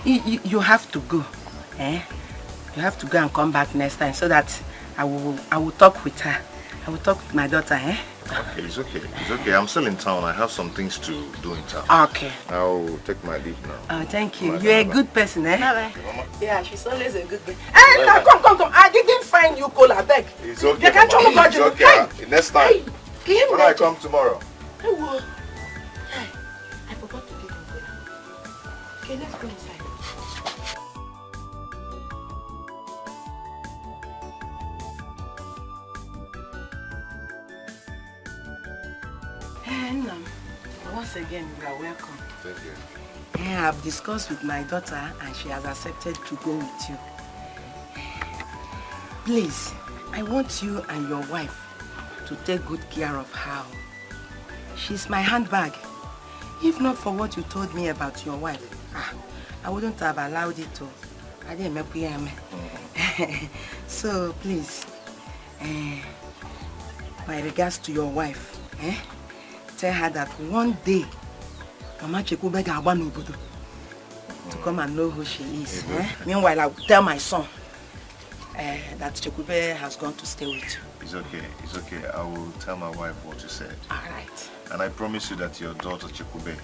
You have to go. You have to go and come back next time so that I will talk with her. I will talk with my daughter. Okay, it's okay. It's okay. I'm still in town. I have some things to do in town. Okay. I'll take my leave now. Oh, thank you. You're a good person, Bye-bye. Yeah, she's always a good person. Hey, now, come. I didn't find you, Cola, beg. It's okay. You can't It's okay. Next time. When I come tomorrow. Okay, let's go inside. Nam, once again, you are welcome. Thank you. I've discussed with my daughter and she has accepted to go with you. Please, I want you and your wife to take good care of her. She's my handbag. If not for what you told me about your wife, I wouldn't have allowed it to. I didn't make you. So please, my regards to your wife. Tell her that one day, Mama Chekwube ga-agba n'obodo to come and know who she is. Meanwhile, I will tell my son that Chekwube has gone to stay with you. It's okay. It's okay. I will tell my wife what you said. All right. And I promise you that your daughter Chekwube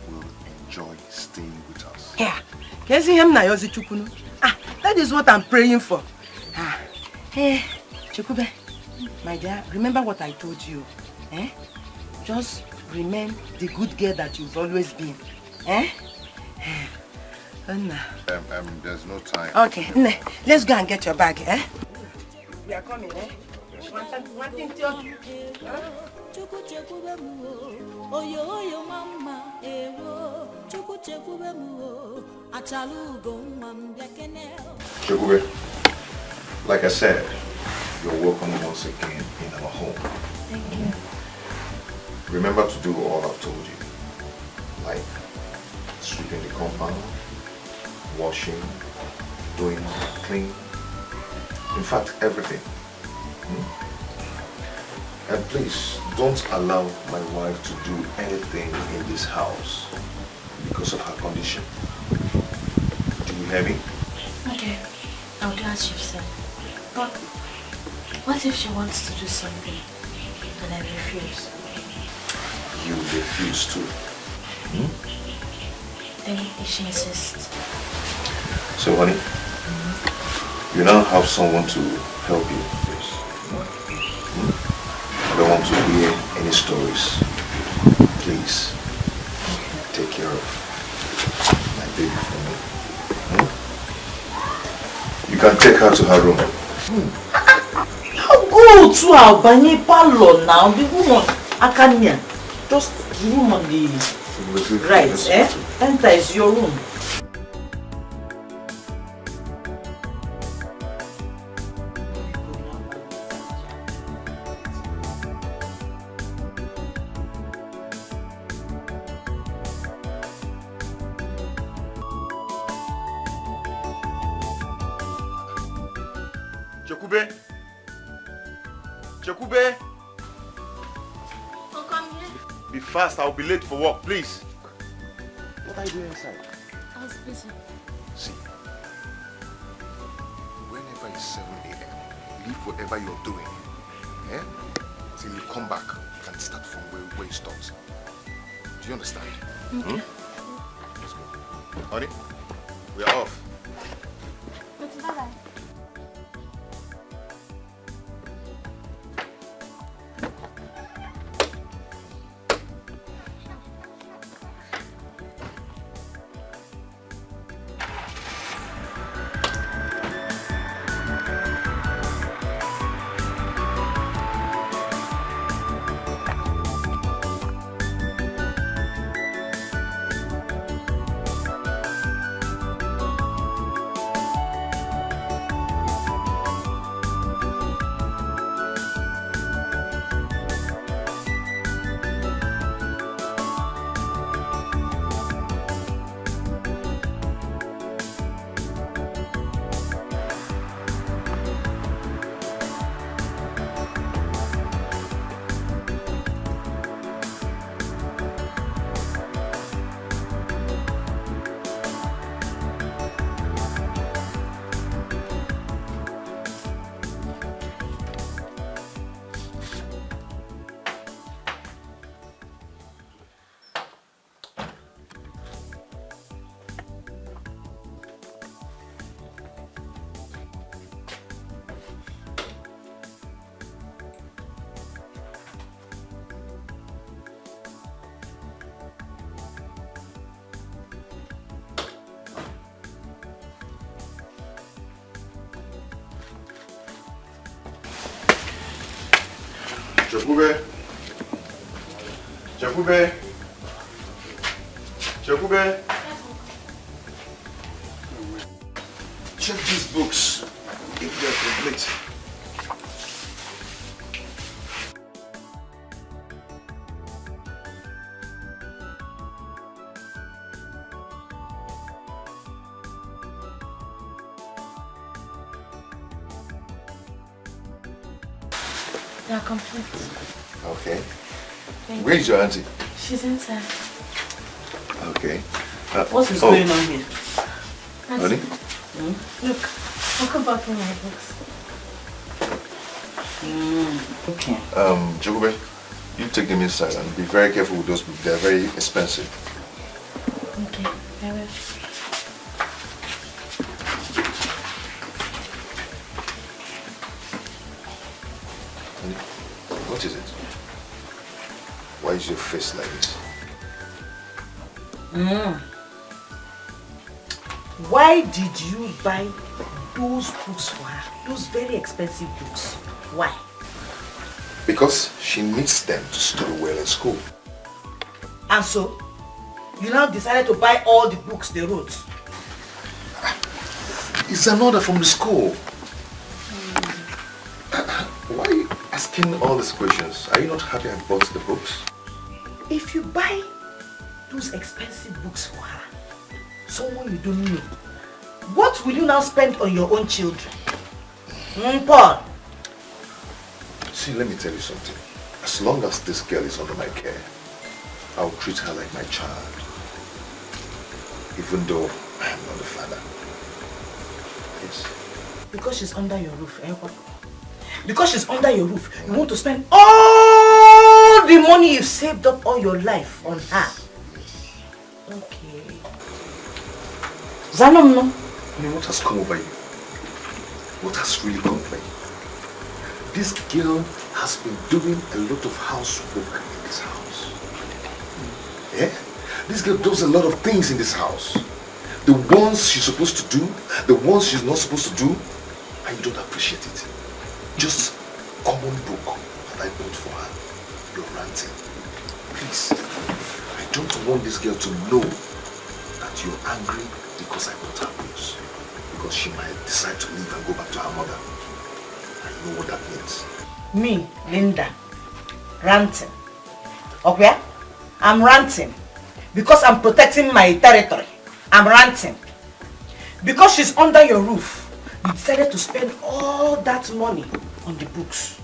will enjoy staying with us. Yeah. Can you see him now, Chukwu? That is what I'm praying for. Hey, Chekwube, my dear, remember what I told you. Just remain the good girl that you've always been. There's no time. Okay, let's go and get your bag. We are coming, One thing to you. Chukwu Chekwube mu oyo mama ewo Chukwu Chekwube mu achalugo nwam bekene. Chekwube, like I said, you're welcome once again in our home. Thank you. Remember to do all I've told you, like sweeping the compound, washing, doing clean, in fact everything. And please don't allow my wife to do anything in this house because of her condition. Do you hear me? Okay, I'll do as you've said. But what if she wants to do something and I refuse? You refuse to. Then if she insists. So honey, you now have someone to help you. I don't want to hear any stories. Please, take care of my baby for me. You can take her to her room. Go to our banye parlor now. The woman, I can't hear. Just the room on the right, Enter is your room. Chekwube! Chekwube! Oh, come here. Be fast, I'll be late for work, please. What are you doing inside? I was busy. See, whenever it's 7 a.m., leave whatever you're doing, till you come back and start from where you stopped. Do you understand? Okay. Let's go. Honey, we are off. Bye-bye. Chekwube. Chekwube. Chekwube. Check these books if they're complete. They are complete. Okay. Thank Where's your auntie? She's inside. Okay. What is going on here? Honey? Look, look about in my books. Okay. Chekwube, you take them inside and be very careful with those books. They're very expensive. Okay, I will. What is it? Why is your face like this? Why did you buy those books for her? Those very expensive books. Why? Because she needs them to study well in school. And so, you now decided to buy all the books they wrote? It's an order from the school. Why are you asking all these questions? Are you not happy I bought the books? If you buy those expensive books for her, someone you don't know, what will you now spend on your own children? Paul? See, let me tell you something. As long as this girl is under my care, I'll treat her like my child. Even though I am not the father. Yes. Because she's under your roof, eh? Because she's under your roof, you want to spend all the money you've saved up all your life on her. Okay. Zanom, no? I mean, what has come over you? What has really complained? This girl has been doing a lot of housework in this house. Yeah? This girl does a lot of things in this house. The ones she's supposed to do, the ones she's not supposed to do, and you don't appreciate it. Just common book that I bought for her. You're ranting. Please, I don't want this girl to know that you're angry because I bought her books. Because she might decide to leave and go back to her mother. I know what that means. Me, Linda, ranting. Okay? I'm ranting because I'm protecting my territory. I'm ranting because she's under your roof. You decided to spend all that money on the books.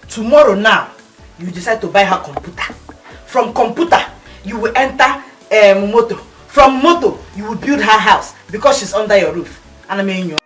Tomorrow now, you decide to buy her computer. From computer, you will enter motor. From motor, you will build her house because she's under your roof. And I mean you.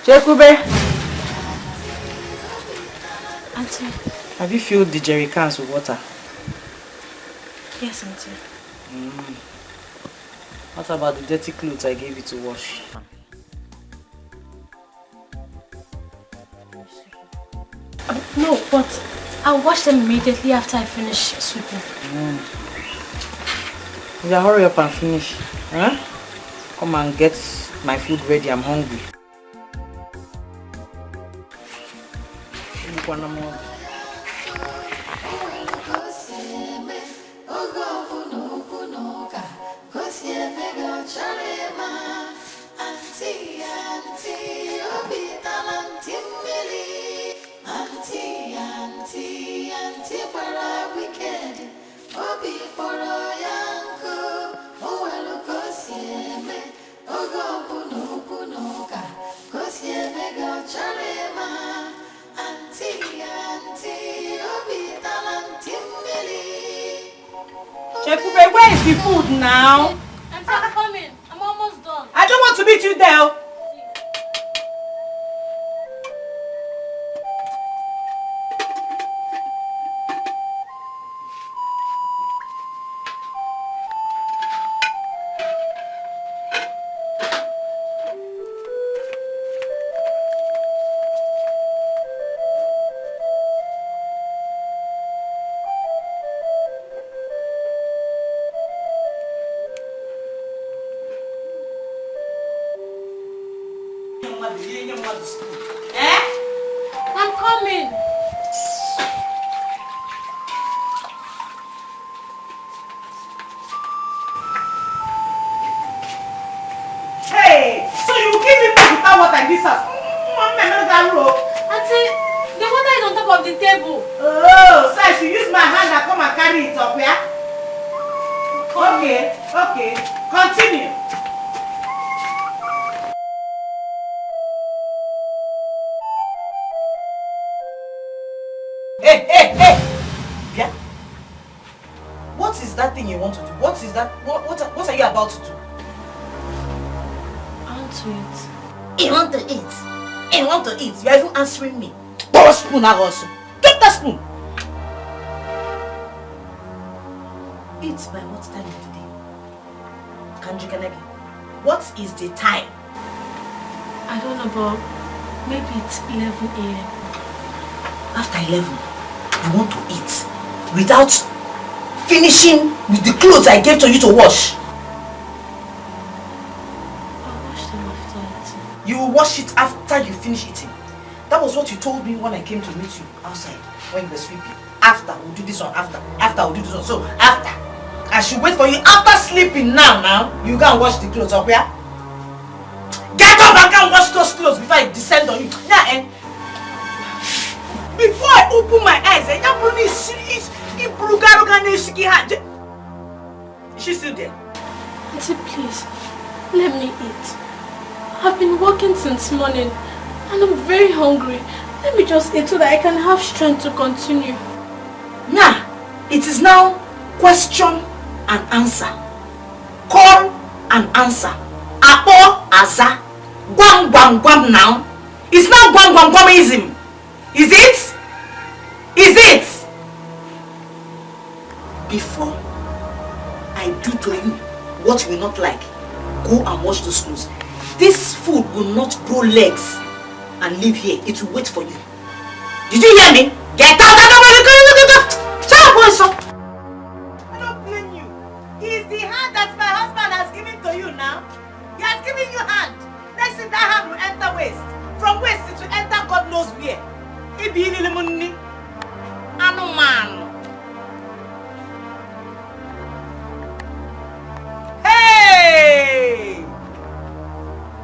Chekwube! Auntie. Have you filled the jerry cans with water? Yes, Auntie. What about the dirty clothes I gave you to wash? No, but I'll wash them immediately after I finish sweeping. Yeah, hurry up and finish. Huh? Come and get my food ready. I'm hungry. Chekwube, where is the food now? I'm coming. I'm almost done. I don't want to meet you there. I'm coming. Hey, so you give me food without water in this house? Auntie, the water is on top of the table. Oh, so I should use my hand and come and carry it up, yeah? Okay, okay. Continue. Hey! Yeah? What is that thing you want to do? What is that? What are you about to do? I want to eat. You want to eat? You want to eat? You're even answering me. Borrow spoon also. Take that spoon. Eat by what time of the day? Kanjikanegi, what is the time? I don't know, but maybe it's 11 a.m. After 11, you want to eat without finishing with the clothes I gave to you to wash. I'll wash them after eating. You will wash it after you finish eating. That was what you told me when I came to meet you outside when you were sweeping. After, we'll do this one. After, we'll do this one. So, after. I should wait for you after sleeping now. You go and wash the clothes up here. Get up and go and wash those clothes before I descend on you. Now, before I open my eyes, she's still there. Auntie, please, let me eat. I've been working since morning and I'm very hungry. Let me just eat so that I can have strength to continue. Now, it is now question and answer. Call and answer. Apo, aza. Guam, guam, guam now. It's now guam, guam, guamism. Is it? Is it? Before I do to you what you will not like, go and wash those clothes. This food will not grow legs and live here. It will wait for you. Did you hear me? Get out! Shut up, boy, son. I don't blame you. It's the hand that my husband has given to you now. He has given you hand. Next thing that hand will enter waist. From waist it will enter God knows where. It be in the money. Man. Hey!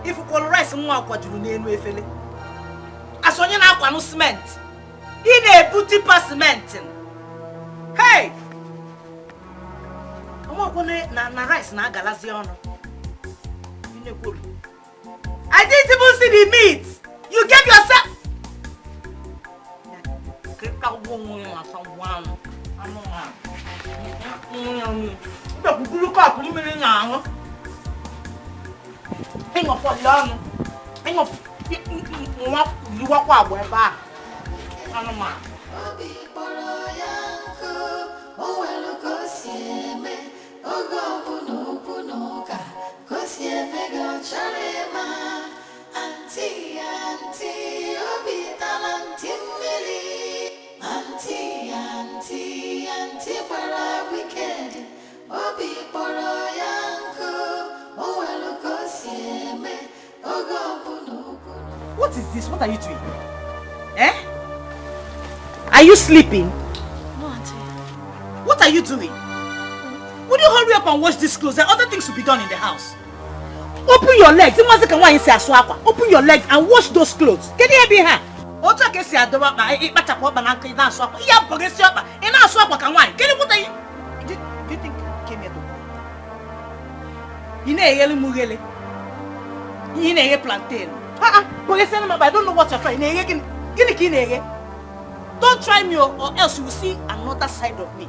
If you call rice and walk what you need with Philip. As on your now cement. In a booty pass cement. Hey! I'm not going to rice na galaziano. I didn't even see the meat. You gave yourself. Auntie, obi talanti mmiri. What is this? What are you doing? Eh? Are you sleeping? No, Auntie. What are you doing? Would you hurry up and wash these clothes? There are other things to be done in the house. Open your legs. Open your legs and wash those clothes. Can you hear me? Do you think you came here to plantain? I don't know what you're trying. Don't try me or else you will see another side of me.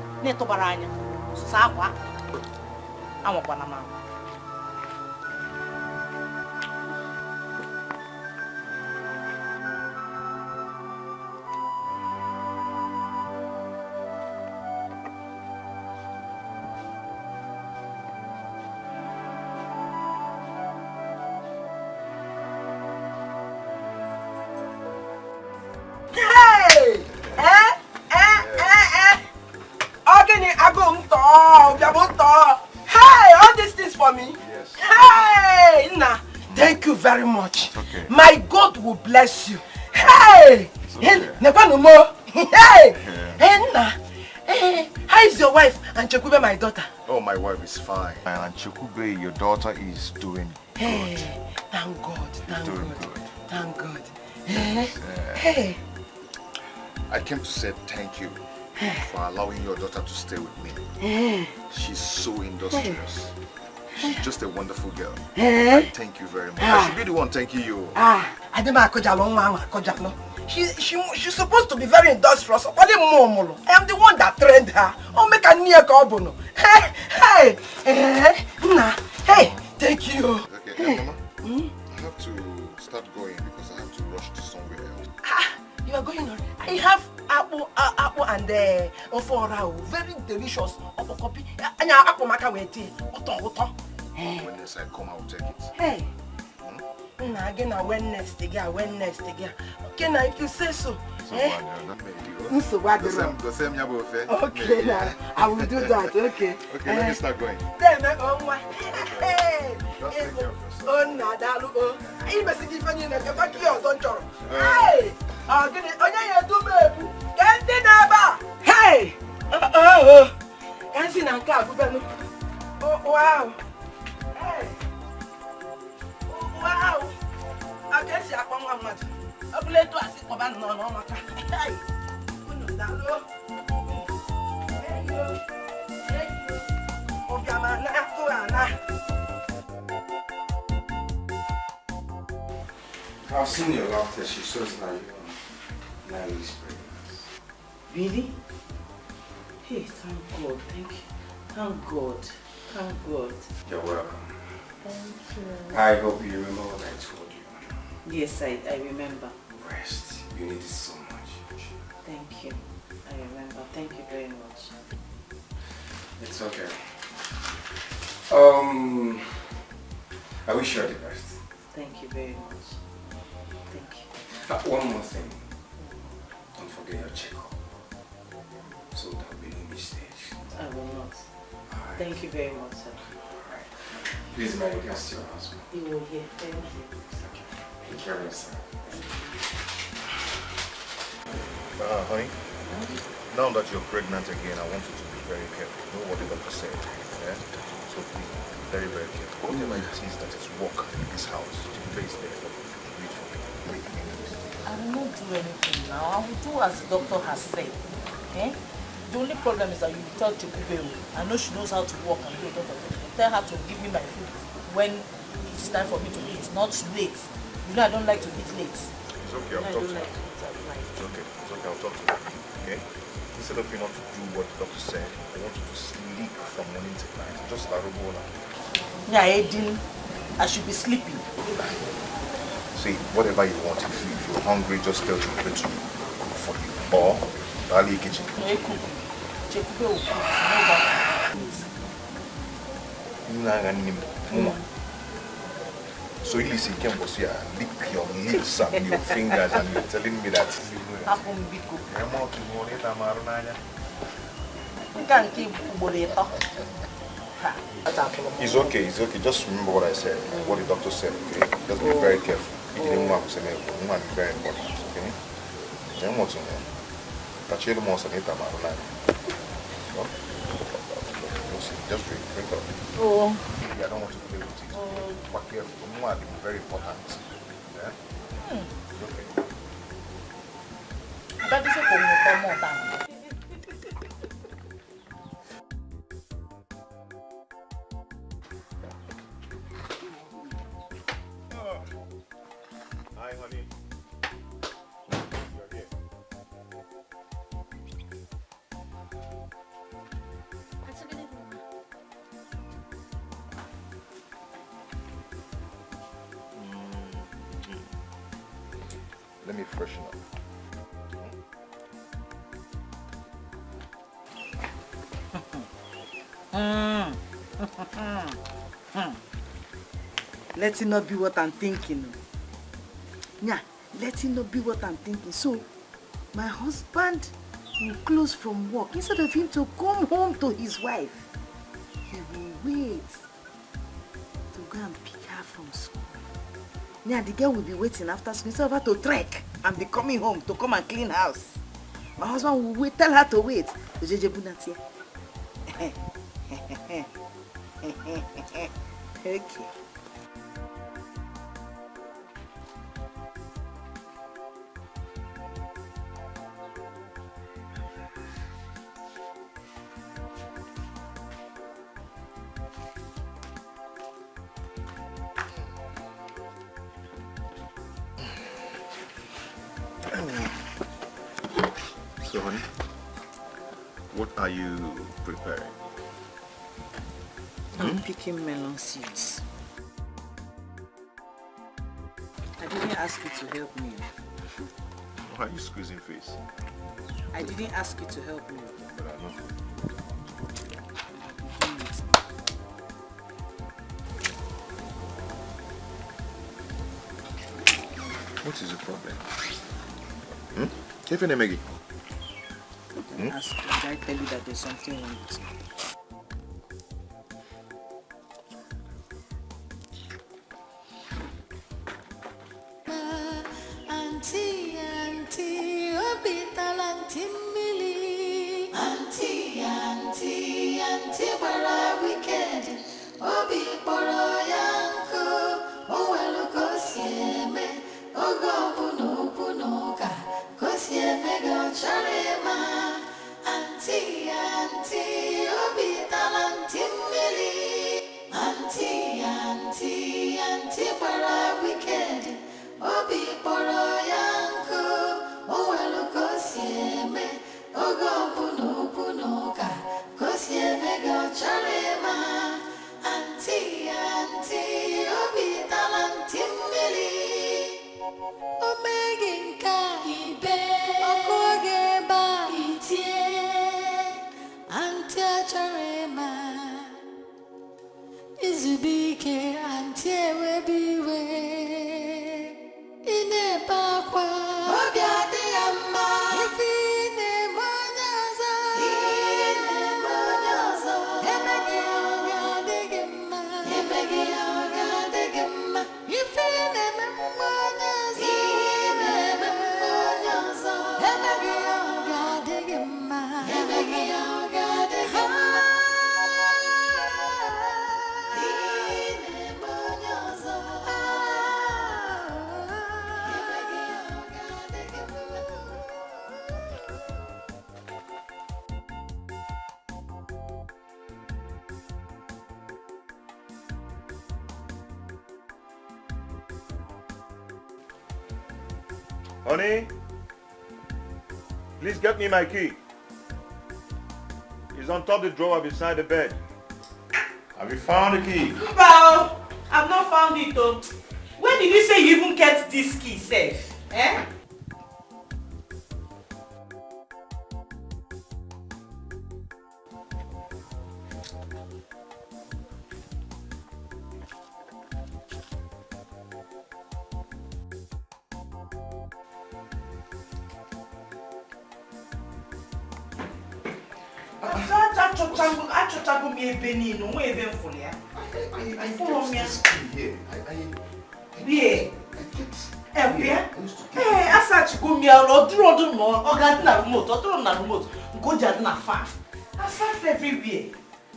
Hey, all these things for me? Yes. Hey, Nna, thank you very much. Okay. My God will bless you. Hey, never no more. Hey, Nna, how is your wife and Chekwube, my daughter? Oh, my wife is fine. And Chekwube, your daughter, is doing good. Hey, thank God, thank God, thank God. Hey. I came to say thank you for allowing your daughter to stay with me. She's so industrious. She's just a wonderful girl. I thank you very much. I should be the one thanking you. She's supposed to be very industrious. I am the one that trained her. Oh, make a near carbono. Hey, thank you. Okay, Mama, I have to start going because I have to rush to somewhere else. You are going on. I have apple and ofora, very delicious. Copy. And apple maca with tea. When yes, I come, I will take it. Hey. Again, I went next again. Okay, now if you say so. Okay, now I will do that. Okay. Okay, let me start going. Then hey. Oh, Nadalu. I must give you a back here, don't you? Hey. I'm going to do baby. Can't hey. Can't see now, oh, wow. Hey. Wow! I guess you are one much. I play to us for no. Hey! I've seen your laughter. She shows that you're nice pregnant. Really? Hey, thank God. Thank you. Thank God. You're welcome. Thank you. I hope you remember what I told you. Yes, I remember. Rest. You need it so much. Thank you. I remember. Thank you very much. It's okay. I wish you all the best. Thank you very much. Thank you. One more thing. Don't forget your checkup. So there will be no mistakes. I will not. Thank you very much, sir. Please, my regards to your husband. You will hear. Thank you. Take care of yourself. Honey, now that you're pregnant again, I want you to be very careful. Know what the doctor said. Yeah? So please, very, very careful. Whatever it is that is work in this house, place there for me. I will not do anything now. I will do as the doctor has said. Okay? The only problem is that you tell Chekwube. I know she knows how to walk and do it. Tell her to give me my food when it's time for me to eat, not late. You know I don't like to eat late. It's okay, I'll talk to her. It's okay, I'll talk to her. Okay? Instead of you not to do what the doctor said, I want you to sleep from morning till night. Just like Robola. Yeah, Edin, I should be sleeping. See, whatever you want, if you're hungry, just tell Chekwube to cook for you. Or Dali kitchen. No, cook. Chekwube will cook. You know that. So you listen, you lick your lips and your fingers and you're telling me that It's okay, it's okay. Just remember what I said, what the doctor said, okay? Just be very careful. It didn't want to say woman is very important, okay? Then what's in there? But you don't want to get a man. Just drink up. Oh. I don't want to play with it. But careful, woman is very important. Yeah? It's okay. That is okay, one more time. Hi, honey. You're here. Let me freshen up. Let it not be what I'm thinking. Yeah, let it not be what I'm thinking. So, my husband will close from work instead of him to come home to his wife. He will wait to go and pick her from school. Yeah, the girl will be waiting after school instead of her to trek and be coming home to come and clean house. My husband will wait, tell her to wait. Okay. So, honey, what are you preparing? I'm picking melon seeds. I didn't ask you to help me. Why are you squeezing face? I didn't ask you to help me. But I know. What is the problem? Keep in Maggie. Ask you, did I tell you that there's something wrong with you? Honey, please get me my key. It's on top of the drawer beside the bed. Have you found the key? Well, I've not found it though. When did you say you even kept this key safe? Eh? Achọchago m ebe niile, onwe ebe m fụrụ ya. I follow me here. Here. Here? Hey, asachigo mi ọdụrụ no, ọ ga-adị na remote, ọdụrụ na remote, nke o ji adị na fan. Asach everywhere.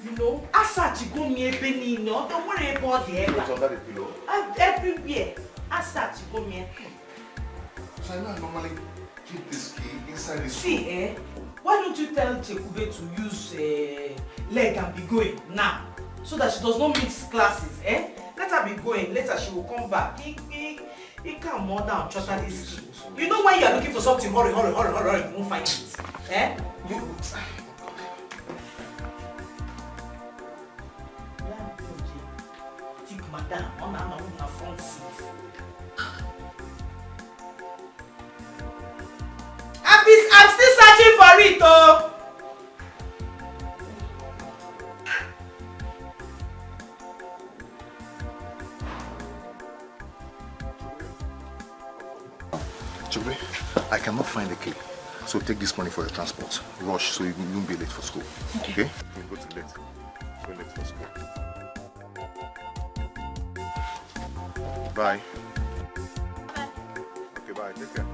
You know, asachigo mi ebe niile, ọ nwere ebe ọ dị ebe. It's under the pillow. Everywhere. Asachigo mi. So I normally keep this key inside this. See, why don't you tell Chekwube to use leg and be going now, so that she does not miss classes, Let her be going, later she will come back. He can't more down, trust this key. You know when you are looking for something, hurry, you won't find it. You... Take madam on her front seat. I'm still searching for it, oh. Chukwu, I cannot find the key. So take this money for your transport. Rush so you won't be late for school. Okay? You go to late. Go late for school. Bye. Okay, bye. Take care.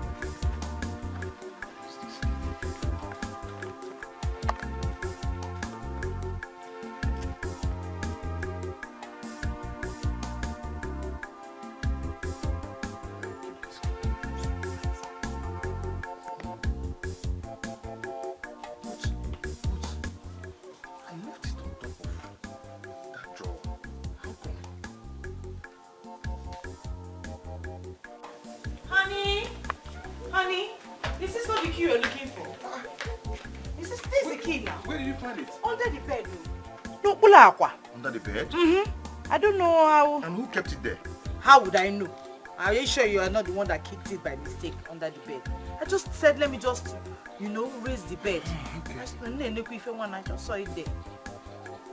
Honey, this is not the key you're looking for. This is the key now. Where did you find it? Under the bed. No, Ulaqua. Under the bed? I don't know how. And who kept it there? How would I know? Are you sure you are not the one that kicked it by mistake under the bed? I just said, let me just, raise the bed. Okay. I just saw it there.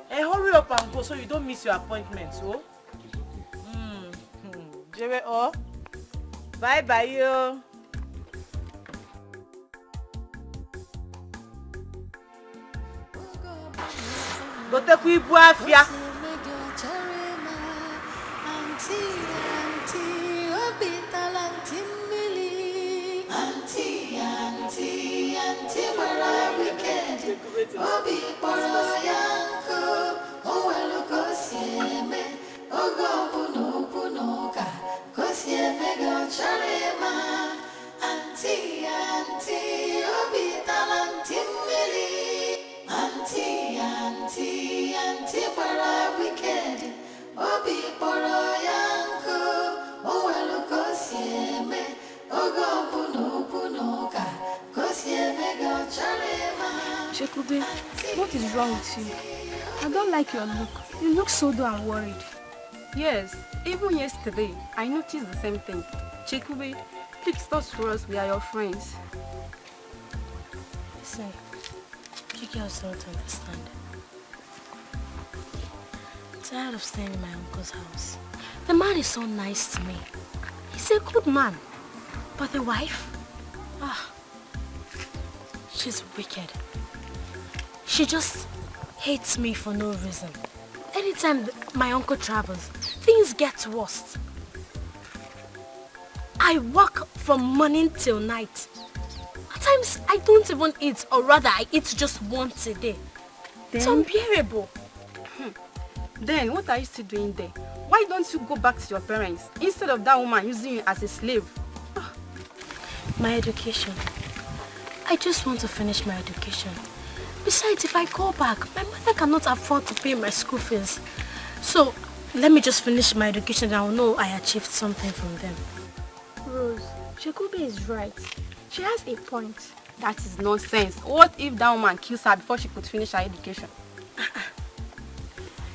Hey, hurry up and go so you don't miss your appointment, so. Bye, yo. Gotekwa ibu afia. Chekwube, what is wrong with you? I don't like your look. You look so dull and worried. Yes, even yesterday, I noticed the same thing. Chekwube, please talk to us. We are your friends. Listen, Kiki also don't understand. I'm tired of staying in my uncle's house. The man is so nice to me. He's a good man. But the wife? She's wicked. She just hates me for no reason. Anytime my uncle travels, things get worse. I work from morning till night. At times, I don't even eat, or rather, I eat just once a day. It's unbearable. Then, what are you still doing there? Why don't you go back to your parents, instead of that woman using you as a slave? My education. I just want to finish my education. Besides, if I go back, my mother cannot afford to pay my school fees. So, let me just finish my education and I'll know I achieved something from them. Rose, Chekwube is right. She has a point. That is nonsense. What if that woman kills her before she could finish her education?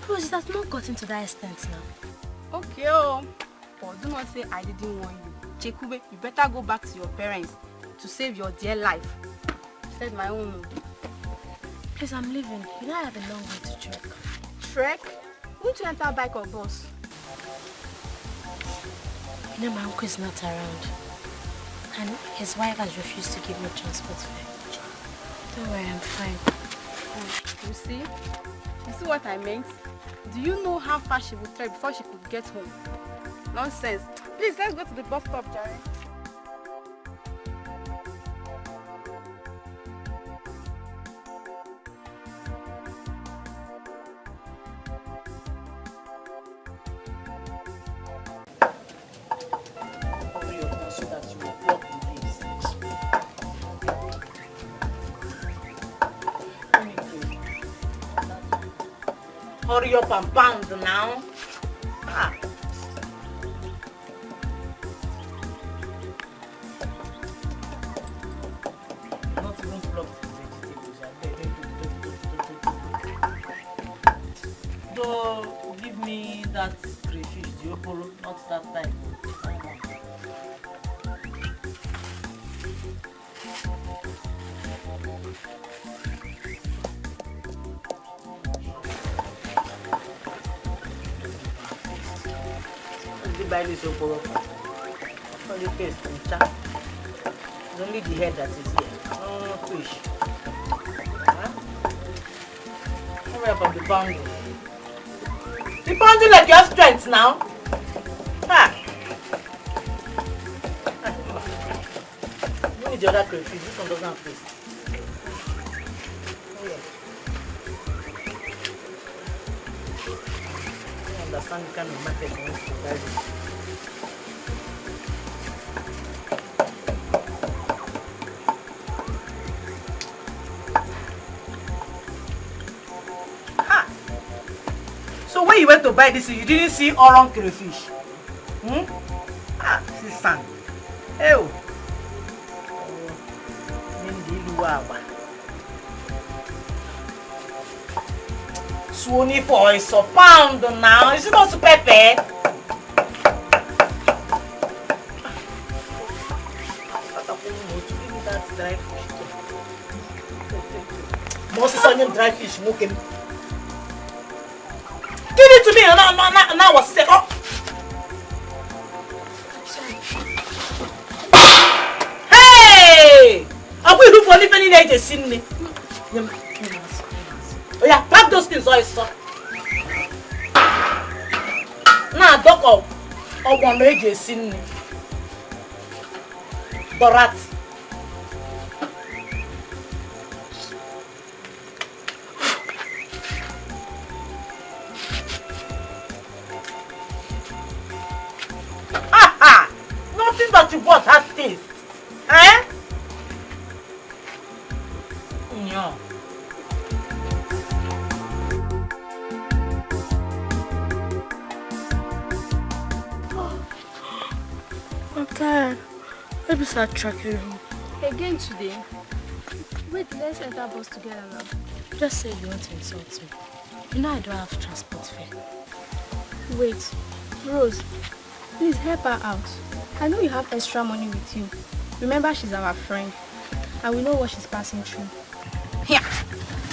Rose, it has not gotten to that extent now. Okay, but do not say I didn't warn you. Chekwube, you better go back to your parents to save your dear life. I said my own. Please, I'm leaving. You know I have a long way to trek. Trek? Won't you enter a bike or bus? You know my uncle is not around. And his wife has refused to give me transport fare. Don't worry, I'm fine. You see? You see what I meant? Do you know how far she would trek before she could get home? Nonsense. Please, let's go to the bus stop, Jerry. Hurry up and pound now. Ah. Not even plucked vegetables. Though, give me that crayfish, Diopolo, not that type. Buy this oporo. Only paste and chap. It's only the head that is here. No fish. Huh? Hurry up on the pounding. The pounding like your strength now. Ah. You need the other crayfish. This one doesn't have paste. I understand the kind of market you want to buy this. So when you went to buy this, you didn't see orange crayfish? Ah, this is sand. Ew. Swony for is a pound now. Is it not pepper? Moses onion dry fish smoking. Give it to me and now was set up. Hey! Are we looking for living in age seen me? Oh yeah, pack those things all so. Now dog of one age seen me. Borat. That you bought has taste. Eh? Yeah. I'm tired. Maybe start tracking home. Again today? Wait, let's enter bus together now. Just say you want to insult me. You know I don't have transport fare. Wait, Rose, please help her out. I know you have extra money with you. Remember, she's our friend. And we know what she's passing through. Here.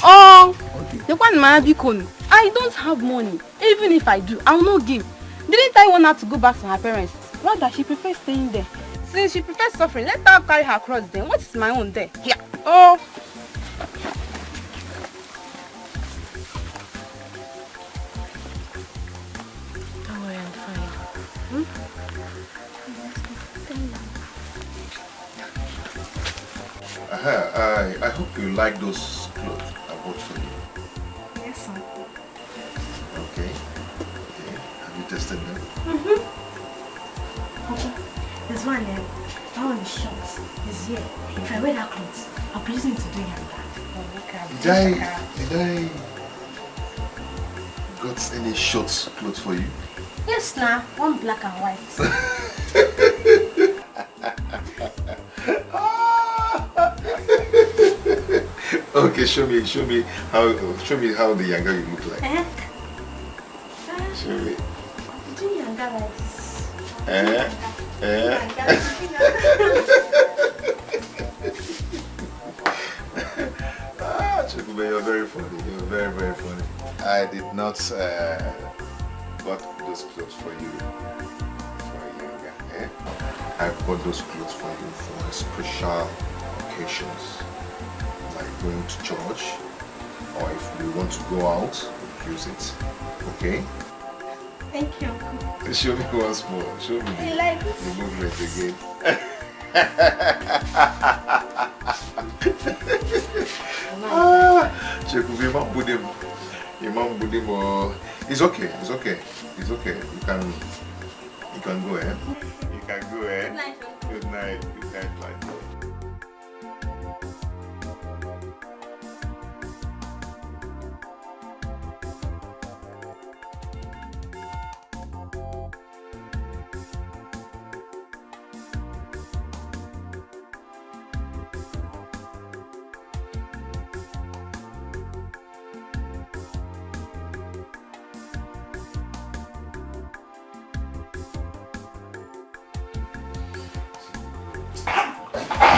Oh, okay. The one Marabikon. I don't have money. Even if I do, I will not give. Didn't I want her to go back to her parents? Rather, she prefers staying there. Since she prefers suffering, let her carry her cross then. What is my own there? Here. Oh. Don't worry, I'm fine. I hope you like those clothes I bought for you. Yes, sir. Okay. Have you tested them? Okay. There's one there. That one is short. It's here. If I wear that clothes, I'll be using it to do yanga. Did I got any short clothes for you? Yes, now. One black and white. Okay, show me how the younger you look like. Show me. Do younger like this? Chekwube, you're very funny. You're very, very funny. I did not bought those clothes for you for a younger. I bought those clothes for you for special occasions, like going to church or if we want to go out, use it. Okay? Thank you, Uncle. Show me once more. Show me the movement again. Chekwube, Imam Budim. It's okay. It's okay. It's okay. You can go, eh? You can go, eh? Good night. Good night. Good night, bye.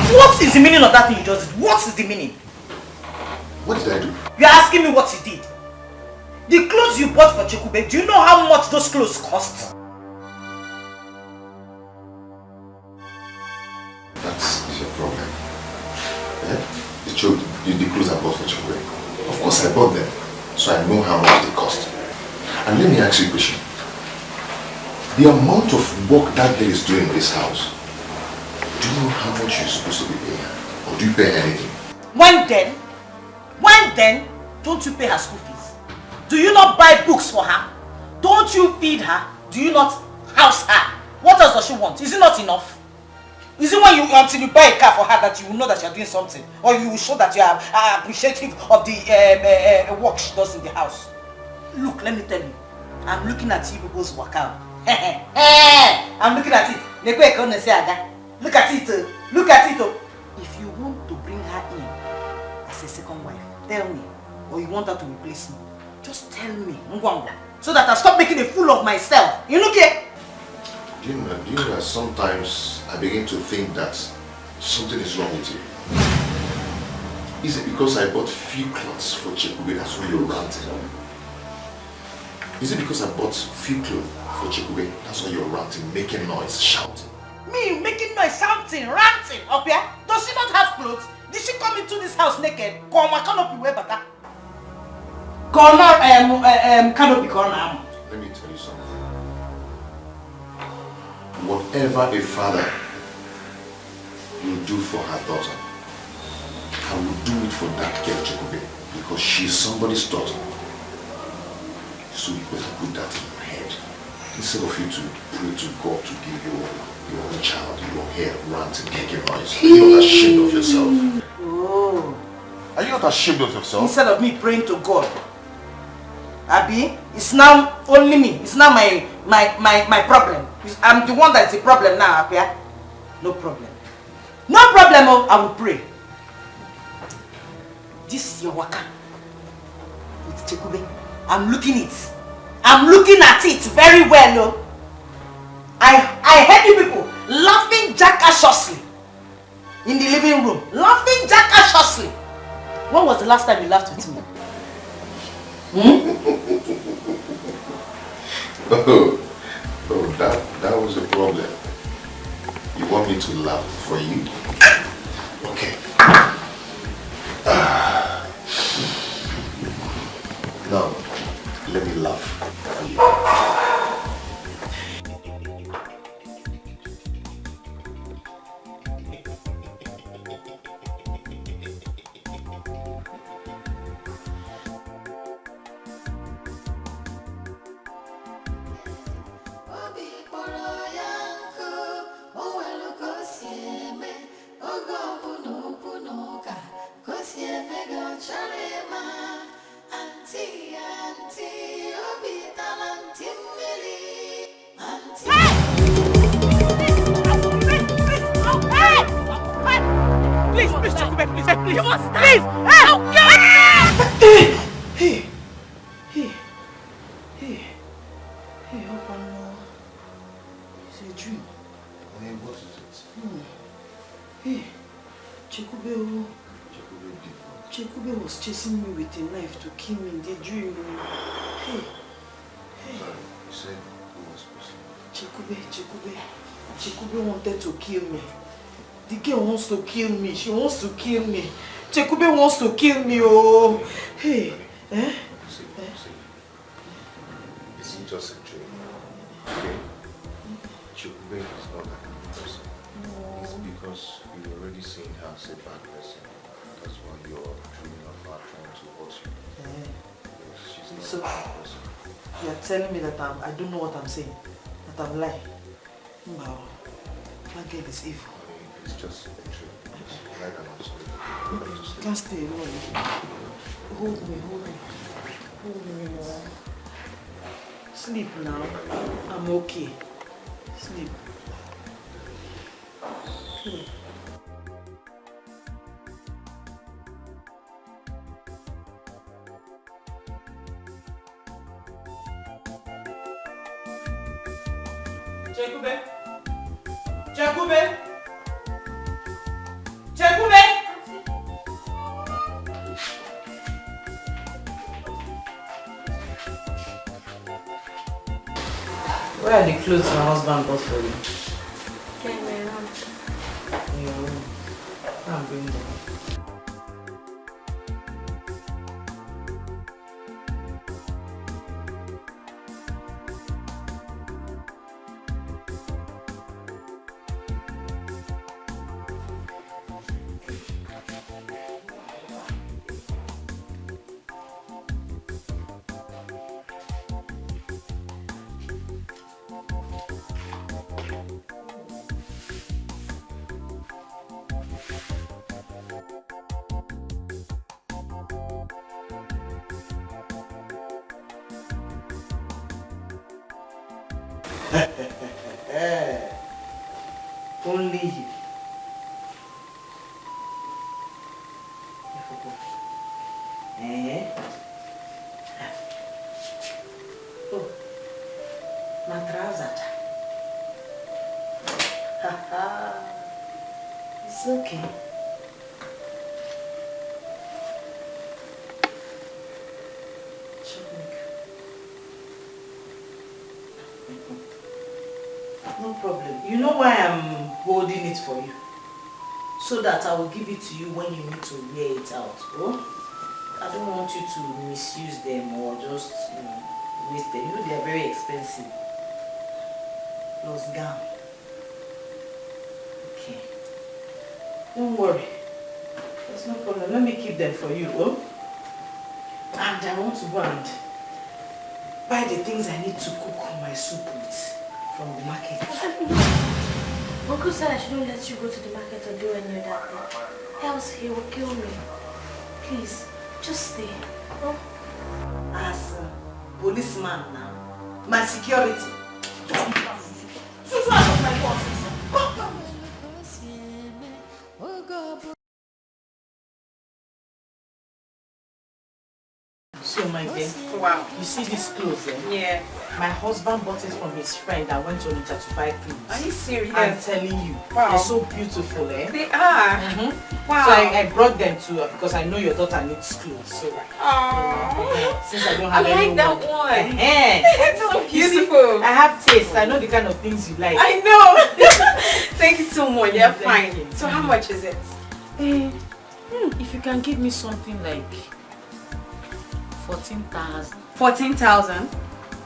What is the meaning of that thing you just did? What is the meaning? What did I do? You're asking me what you did. The clothes you bought for Chekwube, do you know how much those clothes cost? That's your problem. Eh? The clothes I bought for Chekwube. Of course I bought them, so I know how much they cost. And let me ask you a question. The amount of work that girl is doing in this house, do you know how much you're supposed to be paying her? Or do you pay anything? When then, don't you pay her school fees? Do you not buy books for her? Don't you feed her? Do you not house her? What else does she want? Is it not enough? Is it until you buy a car for her that you will know that you are doing something? Or you will show that you are appreciative of the work she does in the house? Look, let me tell you. I'm looking at you people's work out. I'm looking at it. Look at it. Look at it. If you want to bring her in as a second wife, tell me. Or you want her to replace me, just tell me. So that I stop making a fool of myself. You look here. Do you know that sometimes I begin to think that something is wrong with you? Is it because I bought few clothes for Chekwube, that's why you're ranting? Is it because I bought few clothes for Chekwube, that's why you're ranting, making noise, shouting? Me making noise, shouting, ranting up here? Does she not have clothes? Did she come into this house naked? Canopy wear better. Canopy corner. Let me tell you something. Whatever a father will do for her daughter, I will do it for that girl Chekwube, because she's somebody's daughter. So you better put that in your head. Instead of you to pray to God to give you your own child, you are here ranting, making noise. Are you not ashamed of yourself? Oh. Are you not ashamed of yourself? Instead of me praying to God, Abi, it's now only me. It's now my problem. I'm the one that's the problem now, Abi. No problem. No problem, oh, I will pray. This is your waka. It's Chekwube. I'm looking at it very well, oh. I heard you people laughing jackassly in the living room. Laughing jackassly. When was the last time you laughed with me? That was a problem. You want me to laugh for you? Okay. Now, let me laugh for you. Please, you must stop. Please, help! Hey, help on. It's a dream. Hey, what is it? Hey, Chekwube was chasing me with a knife to kill me in the dream. Hey. Sorry, you said who was possible? Chekwube wanted to kill me. The girl wants to kill me. She wants to kill me. Chekwube wants to kill me, oh. Hey, eh? See. It's just a dream. Okay? Chekwube is not that kind of person. No. It's because you've already seen her as a bad person. That's why you're dreaming of her trying to hurt you. Yeah. Yes, she's not So, a bad person. you're telling me that I don't know what I'm saying? That I'm lying? Wow. That girl is evil. It's just a dream. Like I'm asleep. You can't stay alone. Hold me. Sleep now. I'm okay. Sleep. Chekwube! Where are the clothes my husband bought for you? Okay, ma'am. In your room. I'm bringing them. Only you. Oh, my trousers. It's okay. No problem. You know why I'm holding it for you? So that I will give it to you when you need to wear it out. Oh? I don't want you to misuse them or just waste them. You know they are very expensive. Plus gown. Okay. Don't worry. There's no problem. Let me keep them for you. Oh? And I want to go and buy the things I need to cook my soup with from the market. Uncle said I shouldn't let you go to the market or do any other thing. Else he will kill me. Please, just stay. Oh? As a policeman now, my security. Susu out of my boss. So my dear, wow, you see these clothes, eh? Yeah. My husband bought it from his friend that went to Onitsha to buy clothes. Are you serious? I'm telling you. Wow. They're so beautiful, eh? They are. Wow. So I brought them to her because I know your daughter needs clothes. So since I don't have I like that one. It's so beautiful. I have taste. I know the kind of things you like. I know. Thank you so much. You're fine. You. So how much is it? If you can give me something like 14,000. 14,000?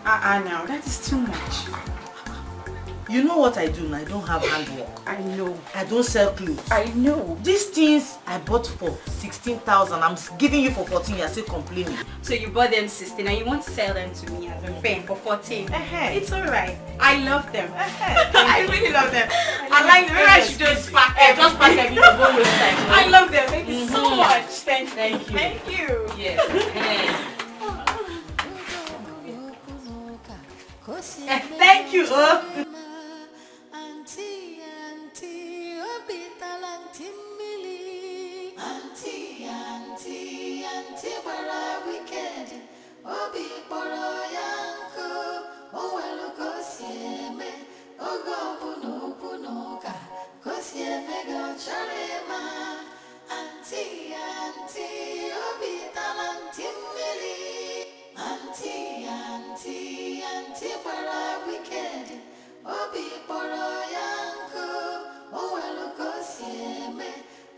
No, that is too much. You know what I do now? I don't have handwork. I know. I don't sell clothes. I know. These things I bought for 16,000. I'm giving you for 14. You're still complaining. So you bought them 16 and you want to sell them to me as a friend for 14. It's alright. I love them. I really love them. I like them. Maybe I should just pack them. Just pack them. You don't waste time. I love them. Thank you so much. Thank you. Thank you. Yes. Thank you.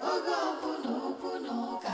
Ogo bu n'okwu n'ụka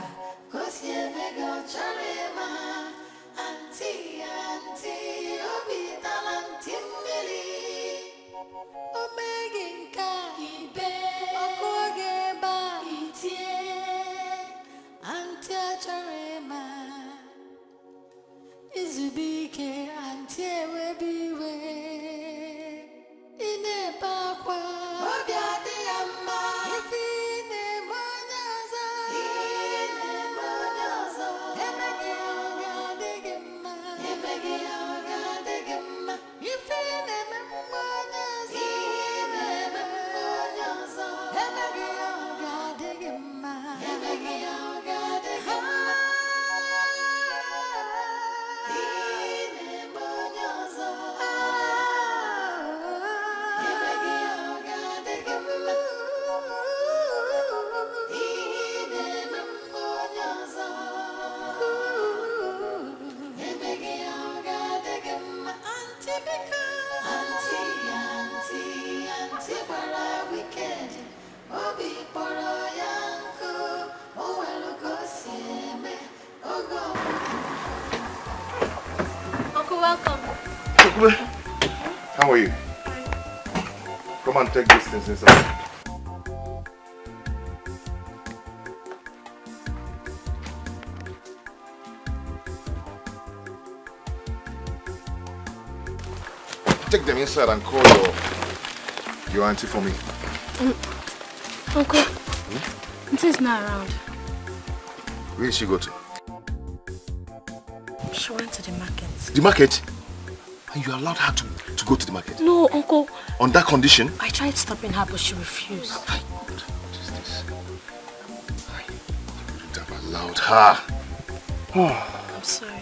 Chukwu, how are you? Come and take these things inside. Take them inside and call your auntie for me. Uncle, Auntie's not around. Where did she go to? She went to the market. The market? And you allowed her to go to the market? No, Uncle. On that condition? I tried stopping her, but she refused. What is this? I wouldn't have allowed her. I'm sorry.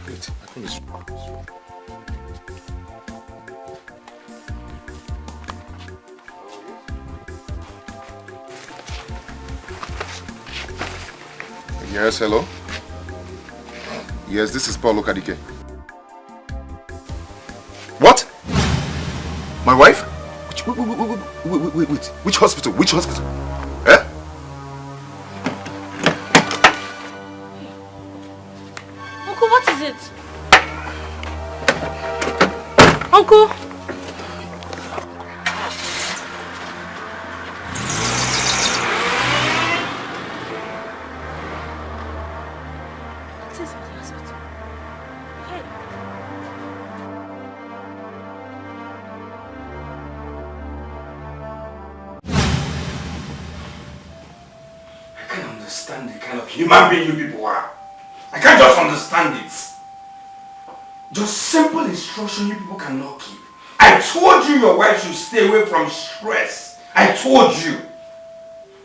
Wait, I think it's... Yes, hello? Yes, this is Paulo Dikeh. What? My wife? Wait. Which hospital? Which hospital? Eh? Uncle, what is it? Uncle? Human being you people are. I can't just understand it. Just simple instruction you people cannot keep. I told you your wife should stay away from stress. I told you.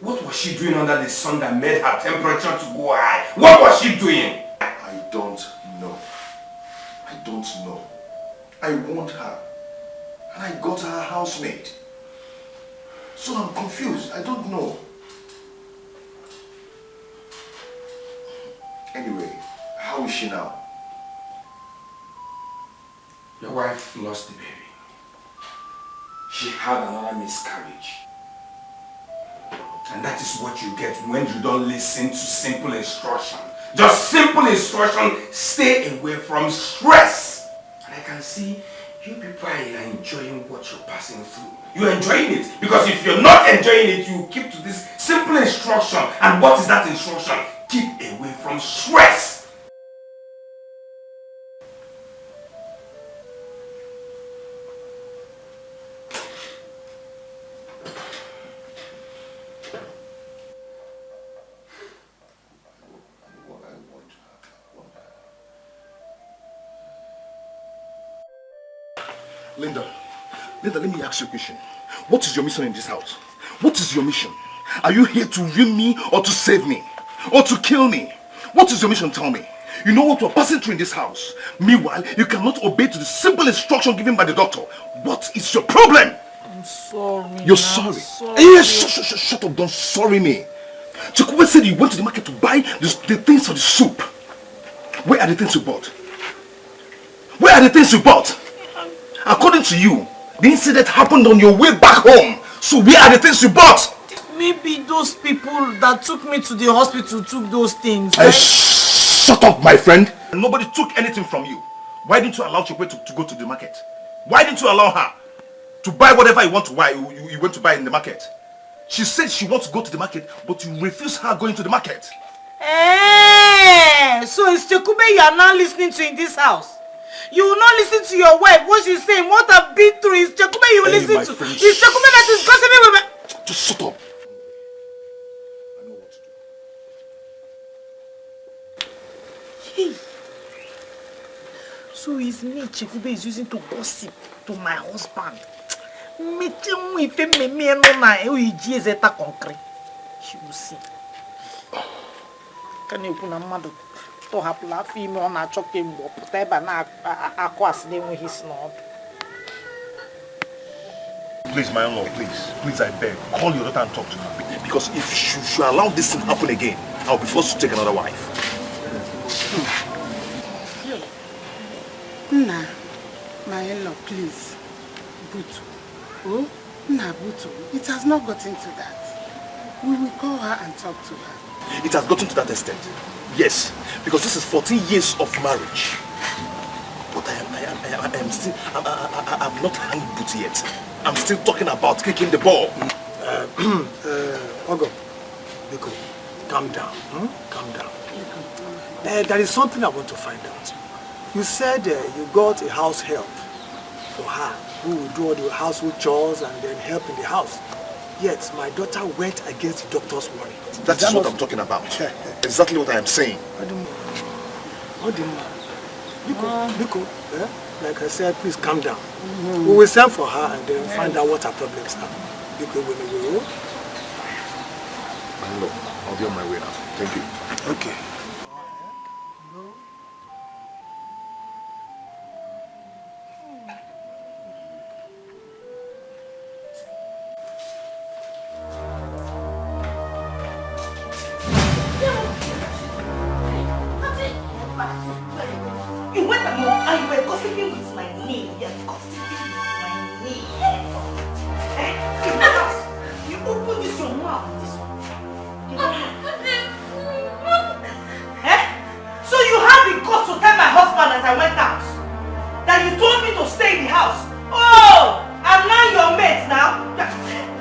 What was she doing under the sun that made her temperature to go high? What was she doing? I don't know. I don't know. I want her. And I got her housemaid. So I'm confused. I don't know. Anyway, how is she now? Your wife lost the baby. She had another miscarriage. And that is what you get when you don't listen to simple instruction. Just simple instruction, stay away from stress. And I can see you people are enjoying what you're passing through. You're enjoying it. Because if you're not enjoying it, you keep to this simple instruction. And what is that instruction? Keep away from stress. Linda, let me ask you a question. What is your mission in this house? What is your mission? Are you here to ruin me or to save me? Or to kill me? What is your mission? Tell me. You know what we're passing through in this house. Meanwhile, you cannot obey to the simple instruction given by the doctor. What is your problem? I'm sorry. You're sorry. Yes, shut up. Don't sorry me. Chekwube said you went to the market to buy the things for the soup. Where are the things you bought? Where are the things you bought? According to you, the incident happened on your way back home. So where are the things you bought? Maybe those people that took me to the hospital took those things. Right? Shut up, my friend. Nobody took anything from you. Why didn't you allow Chukwu to go to the market? Why didn't you allow her to buy whatever you want to buy? You went to buy in the market. She said she wants to go to the market, but you refuse her going to the market. Hey, so it's Chekwube you are now listening to in this house. You will not listen to your wife. What she's saying, what I've been through is Chekwube you will listen to. Friend, it's Chekwube that is gossiping with me. Just shut up. I know what to do. Hey. So it's me Chekwube is using to gossip to my husband. She will see. Can you put a mother to have laughing on a choking Please, my in-law, please, I beg, call your daughter and talk to her. Because if she allow this thing to happen again, I'll be forced to take another wife. Nah, my in-law, please. Butu. Oh, nah, Butu. It has not gotten to that. We will call her and talk to her. It has gotten to that extent. Yes, because this is 14 years of marriage. But I I've not hung boot yet. I'm still talking about kicking the ball. Ogo, Biko, calm down. Calm down. There is something I want to find out. You said you got a house help for her who will do all the household chores and then help in the house. Yet my daughter went against the doctor's warning. That is what I'm talking about. Exactly what I am saying. Biko, like I said, please calm down. We will send for her and then find out what her problems are. Biko, we will. I'll be on my way now. Thank you. Okay. You went and you were gossiping with my knee. You are gossiping with my knee. In the house, you open this your mouth. So you had the guts to tell my husband as I went out that you told me to stay in the house. Oh, I'm now your mate now.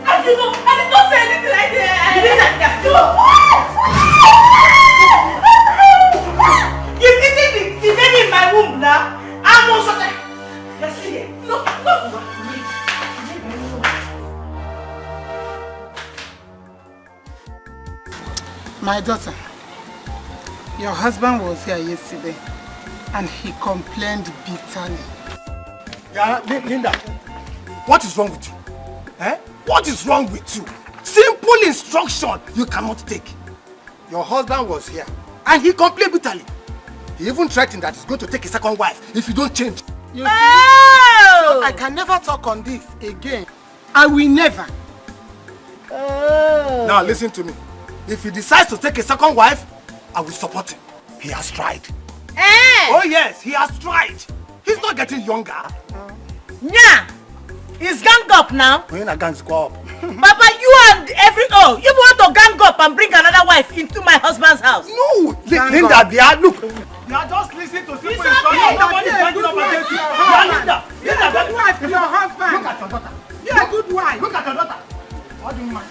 I did not say anything like that. You didn't say that. You've eaten the baby in my womb now. I'm also there. Let's see it. No. My daughter, your husband was here yesterday and he complained bitterly. Yeah, Linda, what is wrong with you? What is wrong with you? Simple instruction you cannot take. Your husband was here and he complained bitterly. He even threatened that he's going to take a second wife if you don't change. You see, so I can never talk on this again. I will never. Now listen to me. If he decides to take a second wife, I will support him. He has tried. Oh yes, he has tried. He's not getting younger. Yeah, he's gang up now. When a gang go up. Papa, you and you want to gang up and bring another wife into my husband's house? No, Linda, look. You are just listening to simple instructions. Nobody's ganging up against you. Linda, good wife to your husband. Look at your daughter. You're a good wife. Look at your daughter. What do you mean?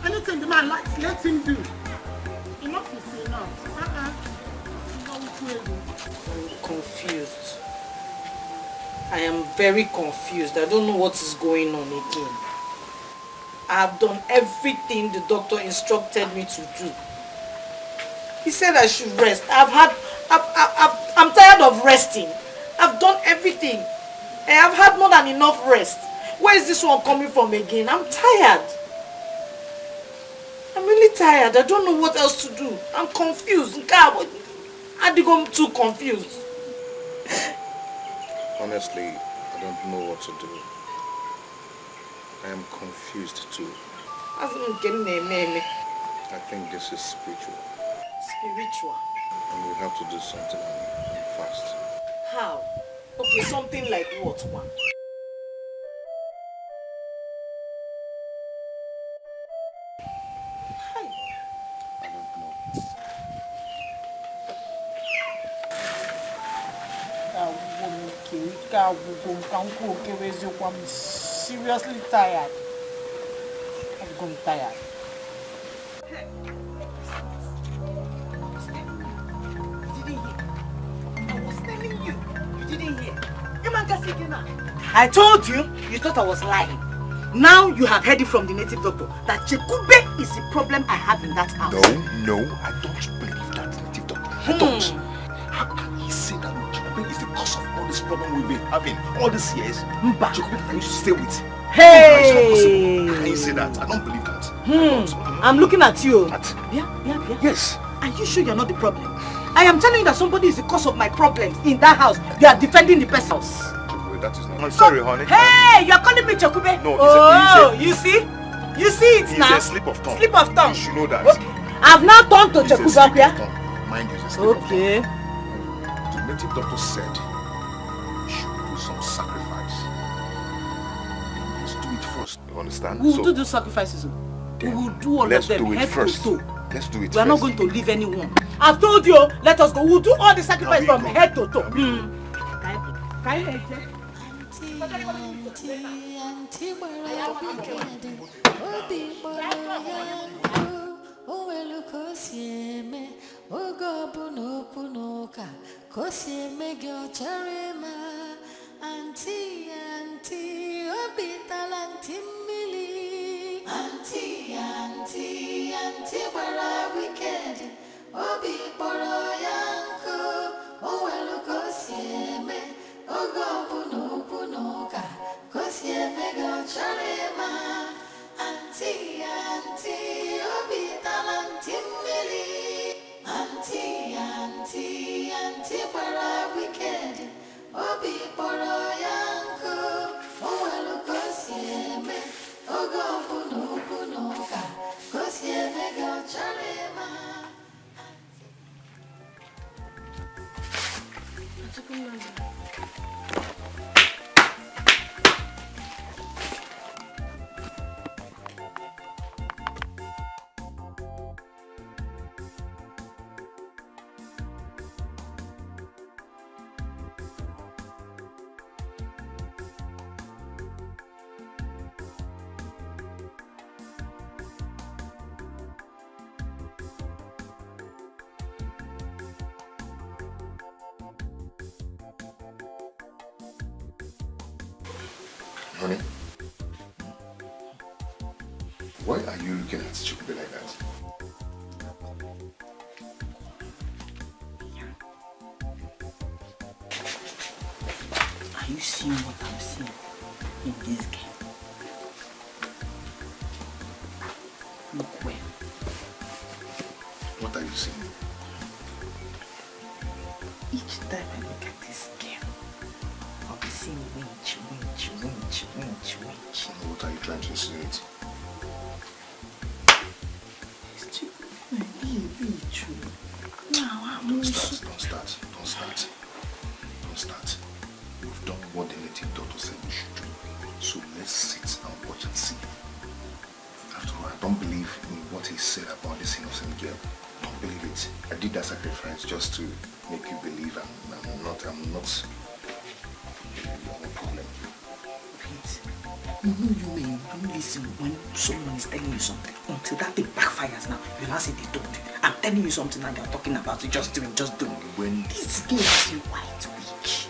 Anything the man likes, let him do. Enough is enough. I'm confused. I am very confused. I don't know what is going on again. I have done everything the doctor instructed me to do. He said I should rest. I'm tired of resting. I've done everything. I have had more than enough rest. Where is this one coming from again? I'm tired. I'm really tired. I don't know what else to do. I'm confused. I'm too confused. Honestly, I don't know what to do. I am confused too. I think this is spiritual. Spiritual? And we have to do something and fast. How? Okay, something like what one? I'm seriously tired. I'm tired. I was telling you. You didn't hear. I told you, you thought I was lying. Now you have heard it from the native doctor that Chekwube is the problem I have in that house. No, I don't believe that native doctor. I don't. How can he say that Chekwube is the cause of all this problem we've been having all these years? Chekwube that I used to stay with. Hey! How can you say that? I don't believe that. I'm looking at you. Yeah. Yes. Are you sure you're not the problem? I am telling you that somebody is the cause of my problems in that house. They are defending the person's house. That is not. I'm sorry, honey. Hey, you're calling me Chekwube? No, you see? You see it now? It's a slip of tongue. Slip of tongue. You should know that. Okay. I've now turned to Chekwube. Mind you, it's a slip of tongue. The native doctor said we should do some sacrifice. Let's do it first. You understand? We will do sacrifices. We will do all of them. Let's do it first. Let's do it. We are not going to leave anyone. I've told you, let us go. We'll do all the sacrifice from head to toe. Honey, why are you looking at Chekwube like that? Are you seeing what I'm seeing in this game? Look well. What are you seeing? Each time I look at this game, I'll be seeing winch. What are you trying to insinuate? It's too true. Don't start. We've done what the native doctor said we should do. So let's sit and watch and see. After all, I don't believe in what he said about this innocent girl. Don't believe it. I did that sacrifice just to make you believe I'm not no problem. Please, you may don't listen when someone is telling you something. Until that thing backfires now, you'll not say they don't. I'm telling you something and you're talking about it. Just doing. When this girl is a white witch,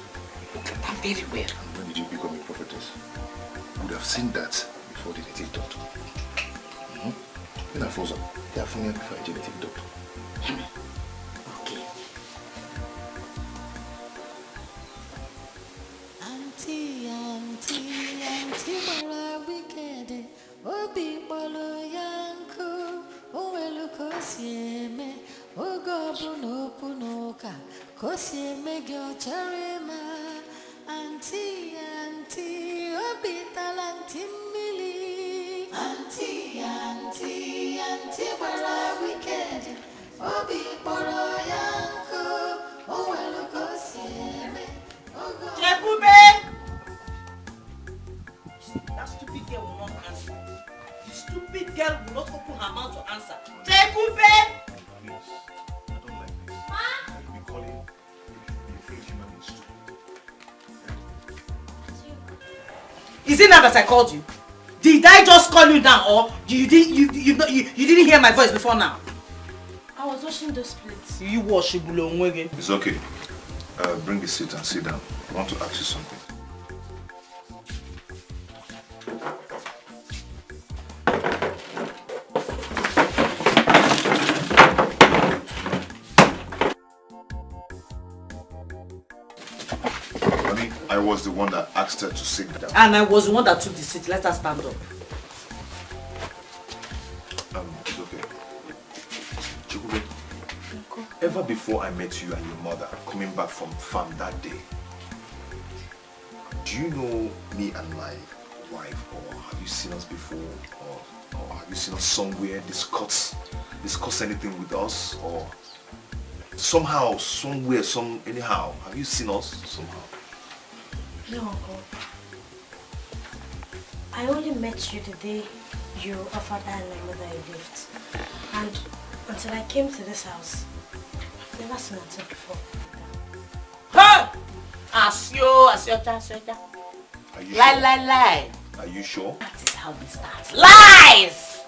look at that very well. And when did you become a prophetess? You would have seen that before the native doctor. When I froze up, they have found me before a native doctor. Okay. Auntie, mara wicked. Obi bolo yanku. Owelu kosieme. Ogobu no kunoka. Kosieme gyo charema. Auntie, obi talanti mili. Auntie, mara wicked. Obi bolo yanku. Owelu kosieme. Chekwube! That stupid girl will not answer. The stupid girl will not open her mouth to answer. Chekwube! Please, I don't like this. Ma? You'll be calling your fellow human beings stupid. Is it now that I called you? Did I just call you now, or you didn't hear my voice before now? I was washing those plates. You wash it, It's okay. Bring the seat and sit down. I want to ask you something. I was the one that asked her to sit down. And I was the one that took the seat. Let her stand up. It's okay. Chukwu, ever before I met you and your mother coming back from farm that day, do you know me and my wife, or have you seen us before, or have you seen us somewhere discuss anything with us, or somehow, somewhere, anyhow? Have you seen us somehow? No, Uncle. I only met you the day your father and my mother lived. And until I came to this house, I've never seen until before. Hey! Asyo. Are you Lie. Are you sure? That is how they start. Lies!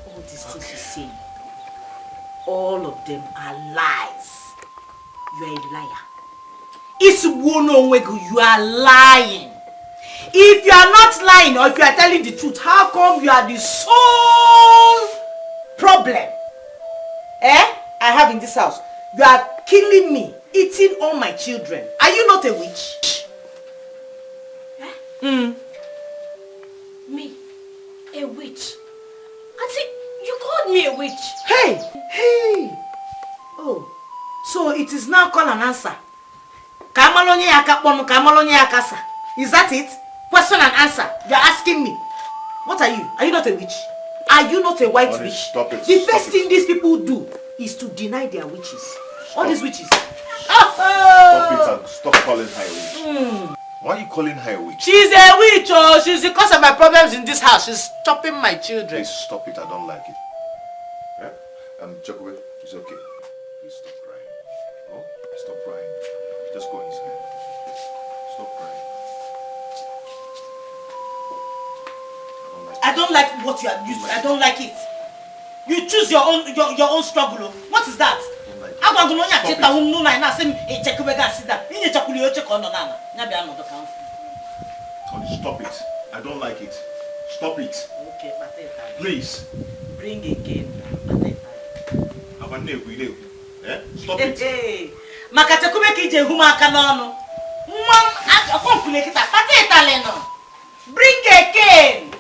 All these things you say, all of them are lies. You are a liar. It's you are lying. If you are not lying or if you are telling the truth, how come you are the sole problem I have in this house? You are killing me, eating all my children. Are you not a witch? Me? A witch? Auntie, you called me a witch. Hey! Oh, so it is now call and answer. Is that it? Question and answer. You are asking me. What are you? Are you not a witch? Are you not a white witch? Stop it. The first thing these people do is to deny their witches. All these witches. Stop it and stop calling her a witch. Why are you calling her a witch? She's a witch, oh. She's the cause of my problems in this house. She's chopping my children. Please stop it. I don't like it. Yeah? Chekwube, it's okay. Please stop crying. Oh, stop crying. Just go inside. Stop crying. I don't like what you are using. I don't like it. You choose your own struggle. What is that? Stop it. I don't like it. Stop it. Okay, please. Bring again. Stop it. Hey. Maka Chekwube ki je huma aka n'onu. Nwa akompule kita pata italeno. Bring again.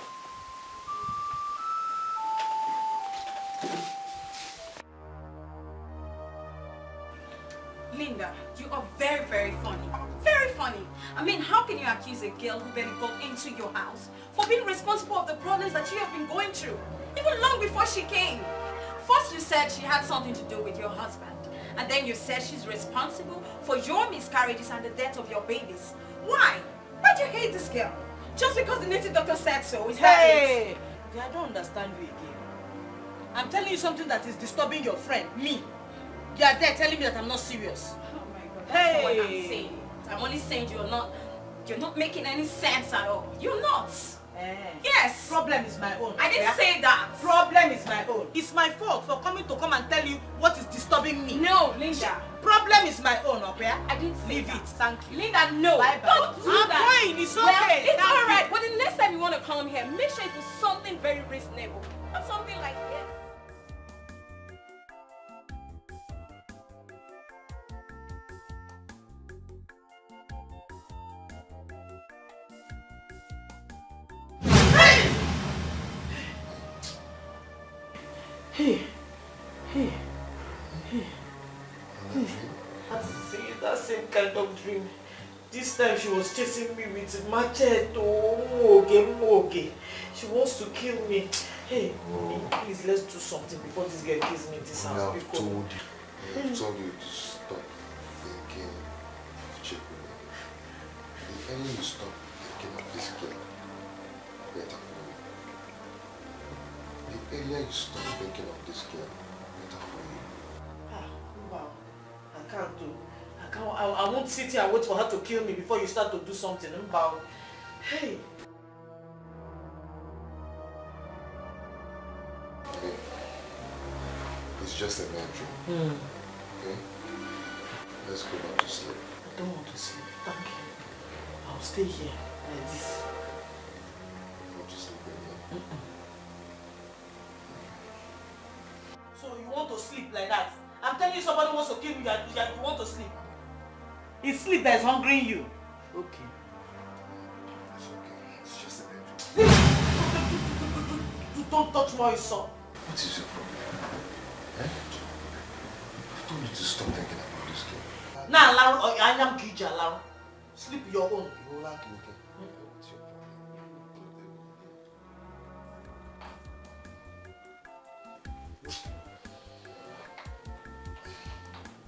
Linda, you are very, very funny. Very funny. I mean, how can you accuse a girl who barely got into your house for being responsible of the problems that you have been going through, even long before she came? First you said she had something to do with your husband, and then you said she's responsible for your miscarriages and the death of your babies. Why? Why do you hate this girl? Just because the native doctor said so, is that it? I don't understand you again. I'm telling you something that is disturbing your friend, me. You are there telling me that I'm not serious. Oh my God, that's not what I'm saying. I'm only saying you're not making any sense at all. You're not. Yes. Problem is my own. I didn't say that. Problem is my own. It's my fault for coming to come and tell you what is disturbing me. No, Linda. Problem is my own, okay? I didn't say Leave that. it. Thank you. Linda, no. Bye-bye. Don't do I'm that. going. It's well, okay. It's all right. But the next time you want to come here, make sure it is something very reasonable. Not something like this. Hey. That same kind of dream. This time she was chasing me with machete. Moge. She wants to kill me. Hey, please let's do something before this girl kills me in this house. I've told you to stop thinking of Chekwube. The earlier you stop thinking of this girl, better for you. The earlier you stop thinking of this girl, better for you. Wow. I can't do. I won't sit here and wait for her to kill me before you start to do something. Wow. Hey. Okay. It's just a bad dream. Okay? Let's go back to sleep. I don't want to sleep. Thank you. I'll stay here like this. You want to sleep again? So you want to sleep like that? I'm telling you somebody wants to kill you, you want to sleep. It's sleep that is hungering you. Okay. It's okay. It's just a bad dream. Don't touch my son. What is your problem? I've told you to stop thinking about this girl. Nah, Laro, I am Gija, Laro. Sleep your own. You like it, okay? What's your problem?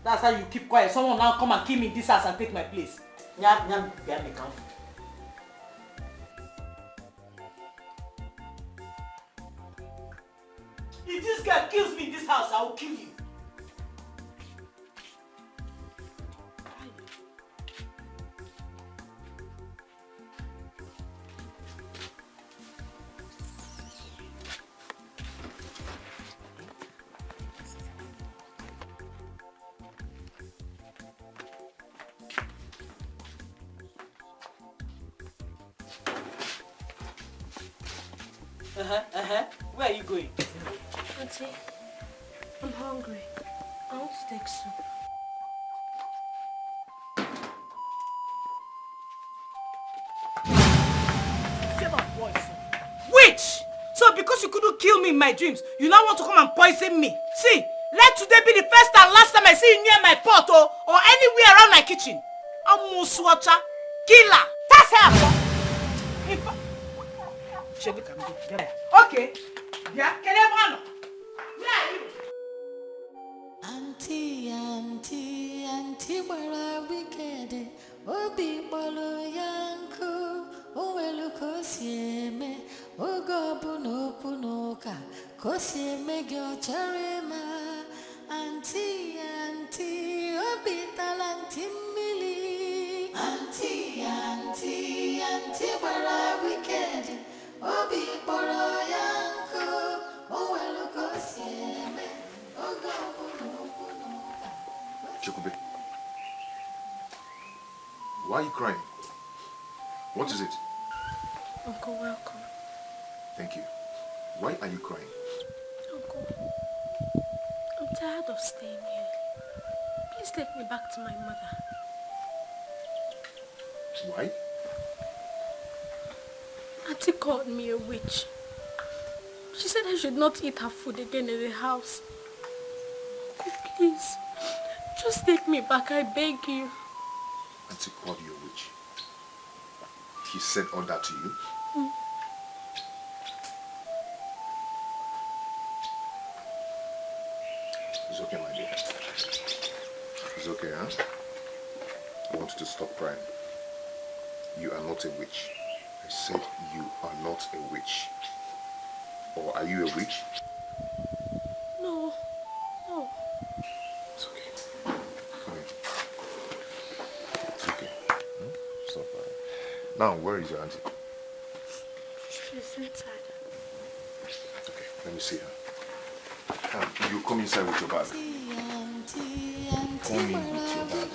That's how you keep quiet. Someone now come and kill me in this house and take my place. If this guy kills me in this house, I will kill you. Where are you going? Auntie, I'm hungry. I want to take soup. Witch! So because you couldn't kill me in my dreams, you now want to come and poison me? See, let today be the first and last time I see you near my pot or anywhere around my kitchen. I'm Muswacha, killer. That's her. Okay. Yeah, can I run? Where are you? Auntie, where wicked? Obi bolo yanku, owelu kosieme, ogobu no kunoka, kosieme gyo charema. Auntie, obi talanti mili. Auntie, where wicked? Obi bolo yanku, owelu kosieme, ogobu no kunoka. Chekwube, why are you crying? What is it? Uncle, welcome. Thank you. Why are you crying? Uncle, I'm tired of staying here. Please take me back to my mother. Why? Auntie called me a witch. She said I should not eat her food again in the house. Uncle, please, just take me back, I beg you. Auntie called you a witch. He said all that to you? It's okay, my dear. It's okay, huh? I want you to stop crying. You are not a witch. I said you are not a witch. Or are you a witch? No. It's okay. Come here. It's okay. Stop crying. Now, where is your auntie? She's inside. Okay, let me see her. You come inside with your bag. Come in with your bag.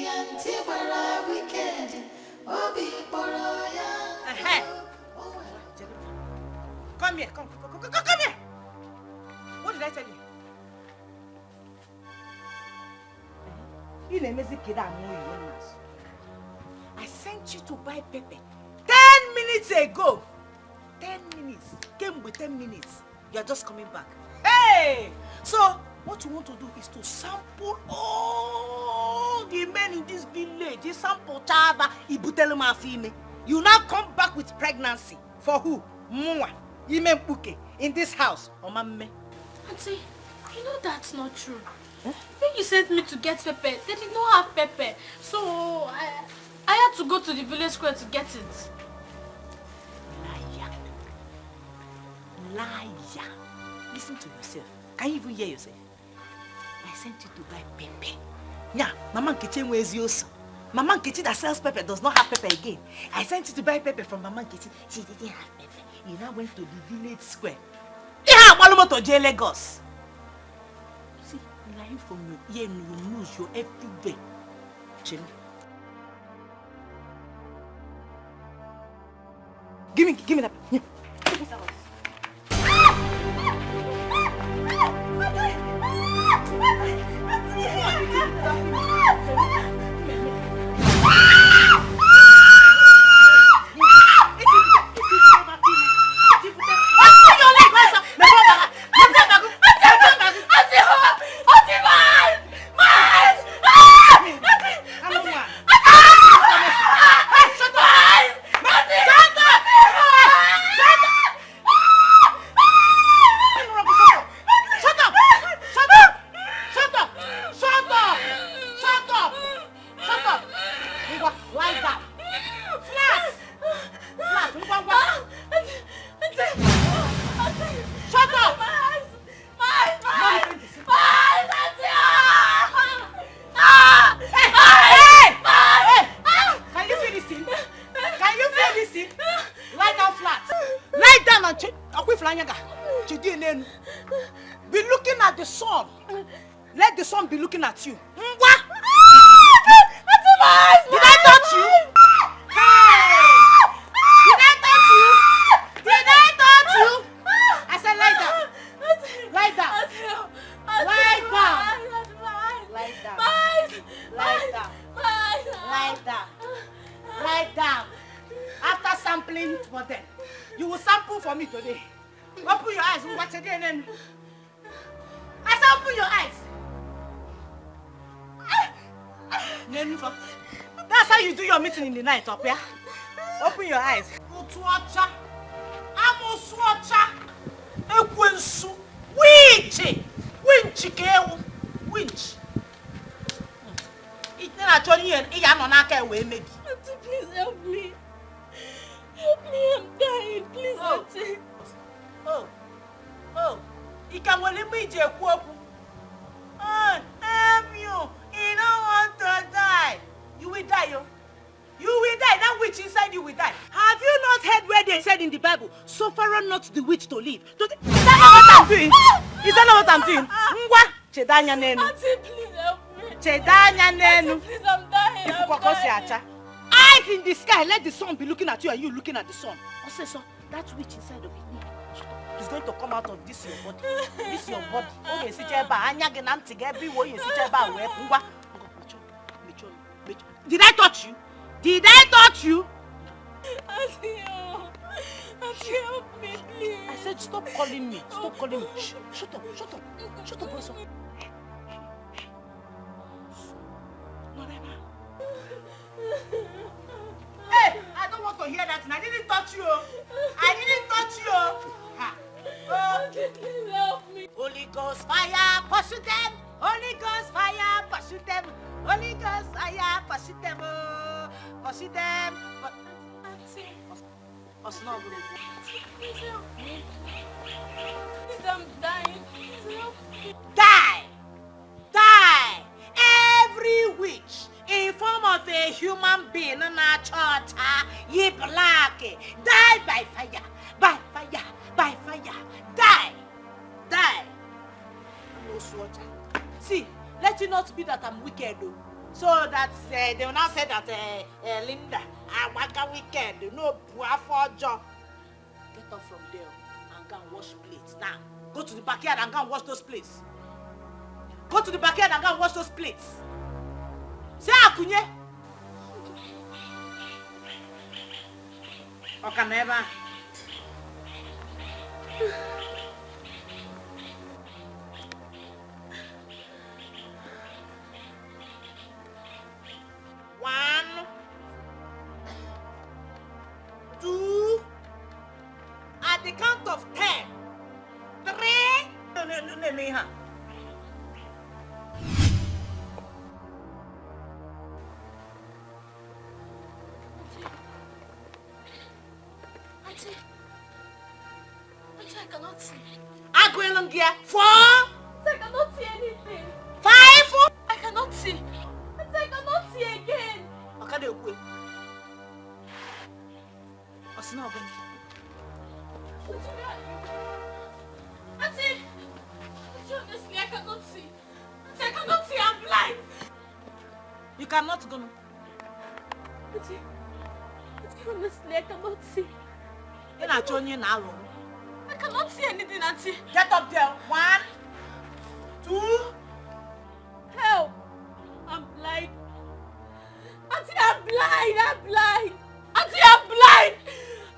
Auntie, where are wicked? Obi boroya. Come here, come here. What did I tell you? I sent you to buy pepper 10 minutes ago. 10 minutes. Came with 10 minutes. You're just coming back. Hey! So, what you want to do is to sample all the men in this village. You sample Chava, Ibutelema Fime. You now come back with pregnancy. For who? Mwa. In this house. Auntie, you know that's not true. When you sent me to get pepper, they did not have pepper. So I had to go to the village square to get it. Liar. Listen to yourself. Can you even hear yourself? I sent you to buy pepper. Yeah, Mama Nkechi wears yours. Mama Nkechi that sells pepper does not have pepper again. I sent you to buy pepper from Mama Nkechi. She didn't have pepper. You now went to the village square. Yeah, Malumo to J Lagos. See, lying from your ear and your nose, you're everywhere. Chill. Give me that. Yeah. Give me that one. on, be looking at the sun. Let the sun be looking at you. Did I touch you? Hey! Did I touch you? Did I touch you? I said lie down. Lie down. Lie down. Lie down. Lie down. Lie down. Lie down. After sampling for them, you will sample for me today. Open your eyes. Watch again. I said open your eyes. That's how you do your meeting in the night, up here. Open your eyes. Winch! Auntie, please help me. Help me, I'm dying. Please, Auntie. Oh. You can only be Chekwube. Oh, damn you. You don't want to die. You will die, yo. You will die. That witch inside you will die. Have you not heard where they said in the Bible, suffer not the witch to live? Is that not what I'm doing? Is that not what I'm doing? Chedanya nenu. Auntie, please help me. Chedanya nenu. Auntie, please, I'm dying. Eyes in the sky, let the sun be looking at you and you looking at the sun. Also, so that witch inside of you is going to come out of this your body. This your body. Oh, you see, everywhere you see, did I touch you? Did I touch you? Auntie, help me, please. I said stop calling me. Stop calling me. Shut up. Shut up, also. Hey, I don't want to hear that. I didn't touch you. Ha. Oh, please help me. Holy Ghost fire, pursue them. Holy Ghost fire, pursue them. Holy Ghost fire, pursue them. Pursue them. Auntie. Please help me. Please, I'm dying. Please help me. Die! Every witch in form of a human being in a church, ye black, die by fire. Die. No slaughter. See, let it not be that I'm wicked, though. So that they will not say that Linda, I'm wicked. No, for job. Get up from there and go and wash plates. Now, go to the backyard and go and wash those plates. Say Akunye. Okaneba. One, two, at the count of 10, 3. No, me. Auntie, I cannot see. I'm going on here. 4. I cannot see anything. 5. I cannot see. I cannot see again. Okay, okay. What's not going? Auntie, honestly, I cannot see. Auntie, I cannot see. I'm blind. You cannot go. Auntie, honestly, I cannot see. You're not showing you now. I cannot see anything, Auntie. Get up there. 1, 2. Help! I'm blind. Auntie, I'm blind. Auntie, I'm blind.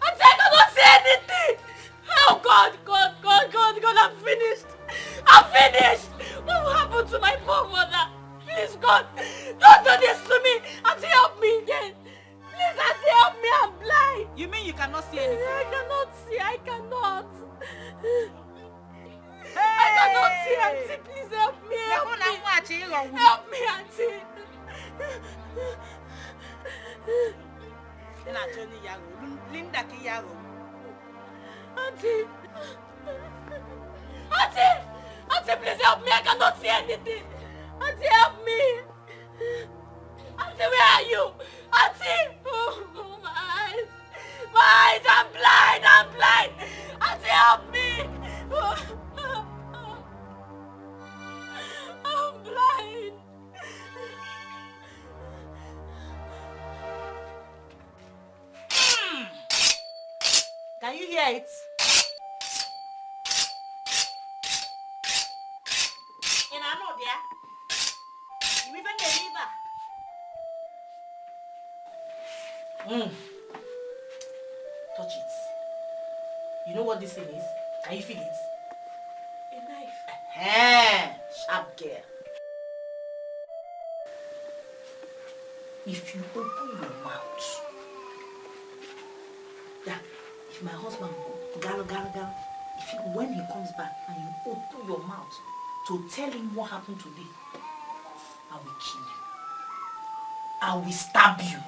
Auntie, I cannot see anything. Oh, God, I'm finished. What will happen to my poor mother? Please, God, don't do this to me. Auntie, help me again. Please, Auntie, help me. I'm blind. You mean you cannot see anything? I cannot see. I cannot. Hey! I cannot see, Auntie. Please help me. Help me, Auntie. Linda Kiyago. Auntie, please help me. I cannot see anything. Auntie, help me. Auntie, where are you? Auntie, oh, my eyes. I'm blind. Auntie, hear it? And I know there. You even the river. Touch it. You know what this thing is? Can you feel it? A knife. Sharp girl. If you open your mouth, yeah, if my husband go, when he comes back and you open your mouth to tell him what happened today, I will kill you. I will stab you.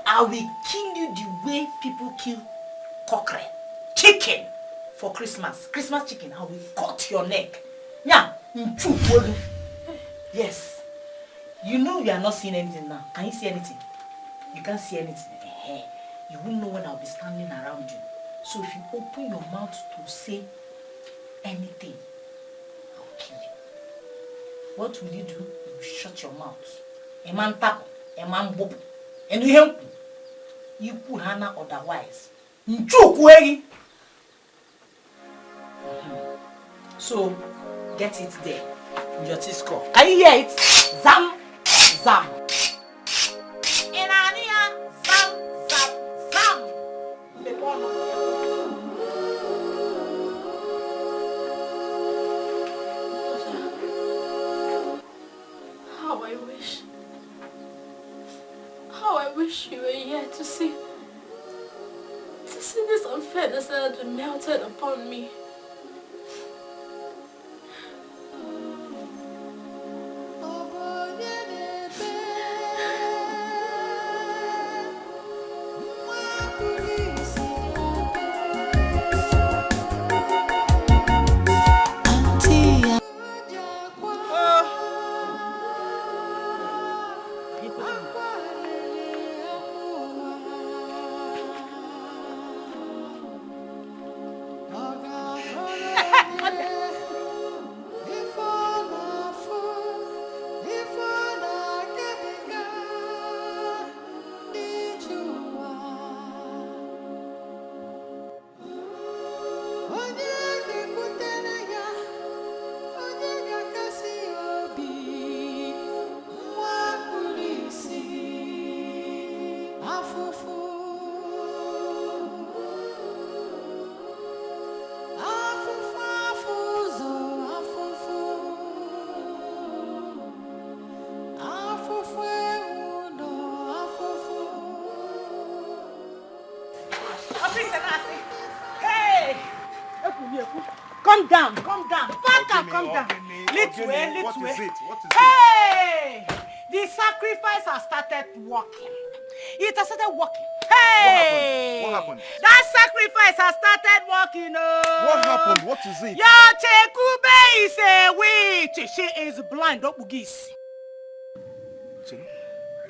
I will kill you the way people kill cockerel, chicken for Christmas. Christmas chicken, I will cut your neck. Yeah, yes. You know you are not seeing anything now. Can you see anything? You can't see anything. You won't know when I'll be standing around you. So if you open your mouth to say anything, I'll kill you. What will you do? You will shut your mouth. A man tap, a man bob. And you help you put Hannah otherwise. So get it there. Your T-score. Can you hear it? Zam, zam. Inania, zam, zam, zam. How I wish you were here to see this unfairness that had been melted upon me. Calm down. Calm down. Little way. What is it? Hey! The sacrifice has started working. It has started working. Hey! What happened? That sacrifice has started working. What happened? What is it? Your Chekwube is a witch. She is blind. Don't bugis.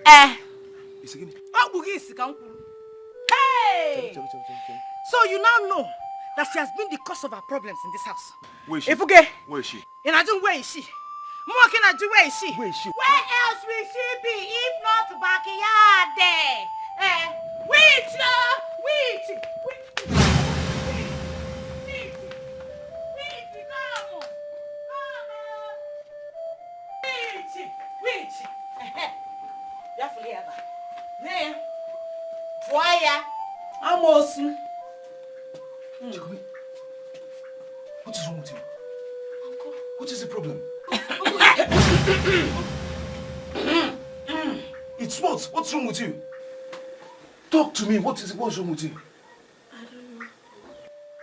Hey! So you now know that she has been the cause of our problems in this house. Where is she? Where is she? In Ajun, where is she? Where is she? Where is she? Where else will she be if not backyard there? Witch! Chukwu, what is wrong with you? Uncle. What is the problem? It's what? What's wrong with you? Talk to me. What's wrong with you? I don't know.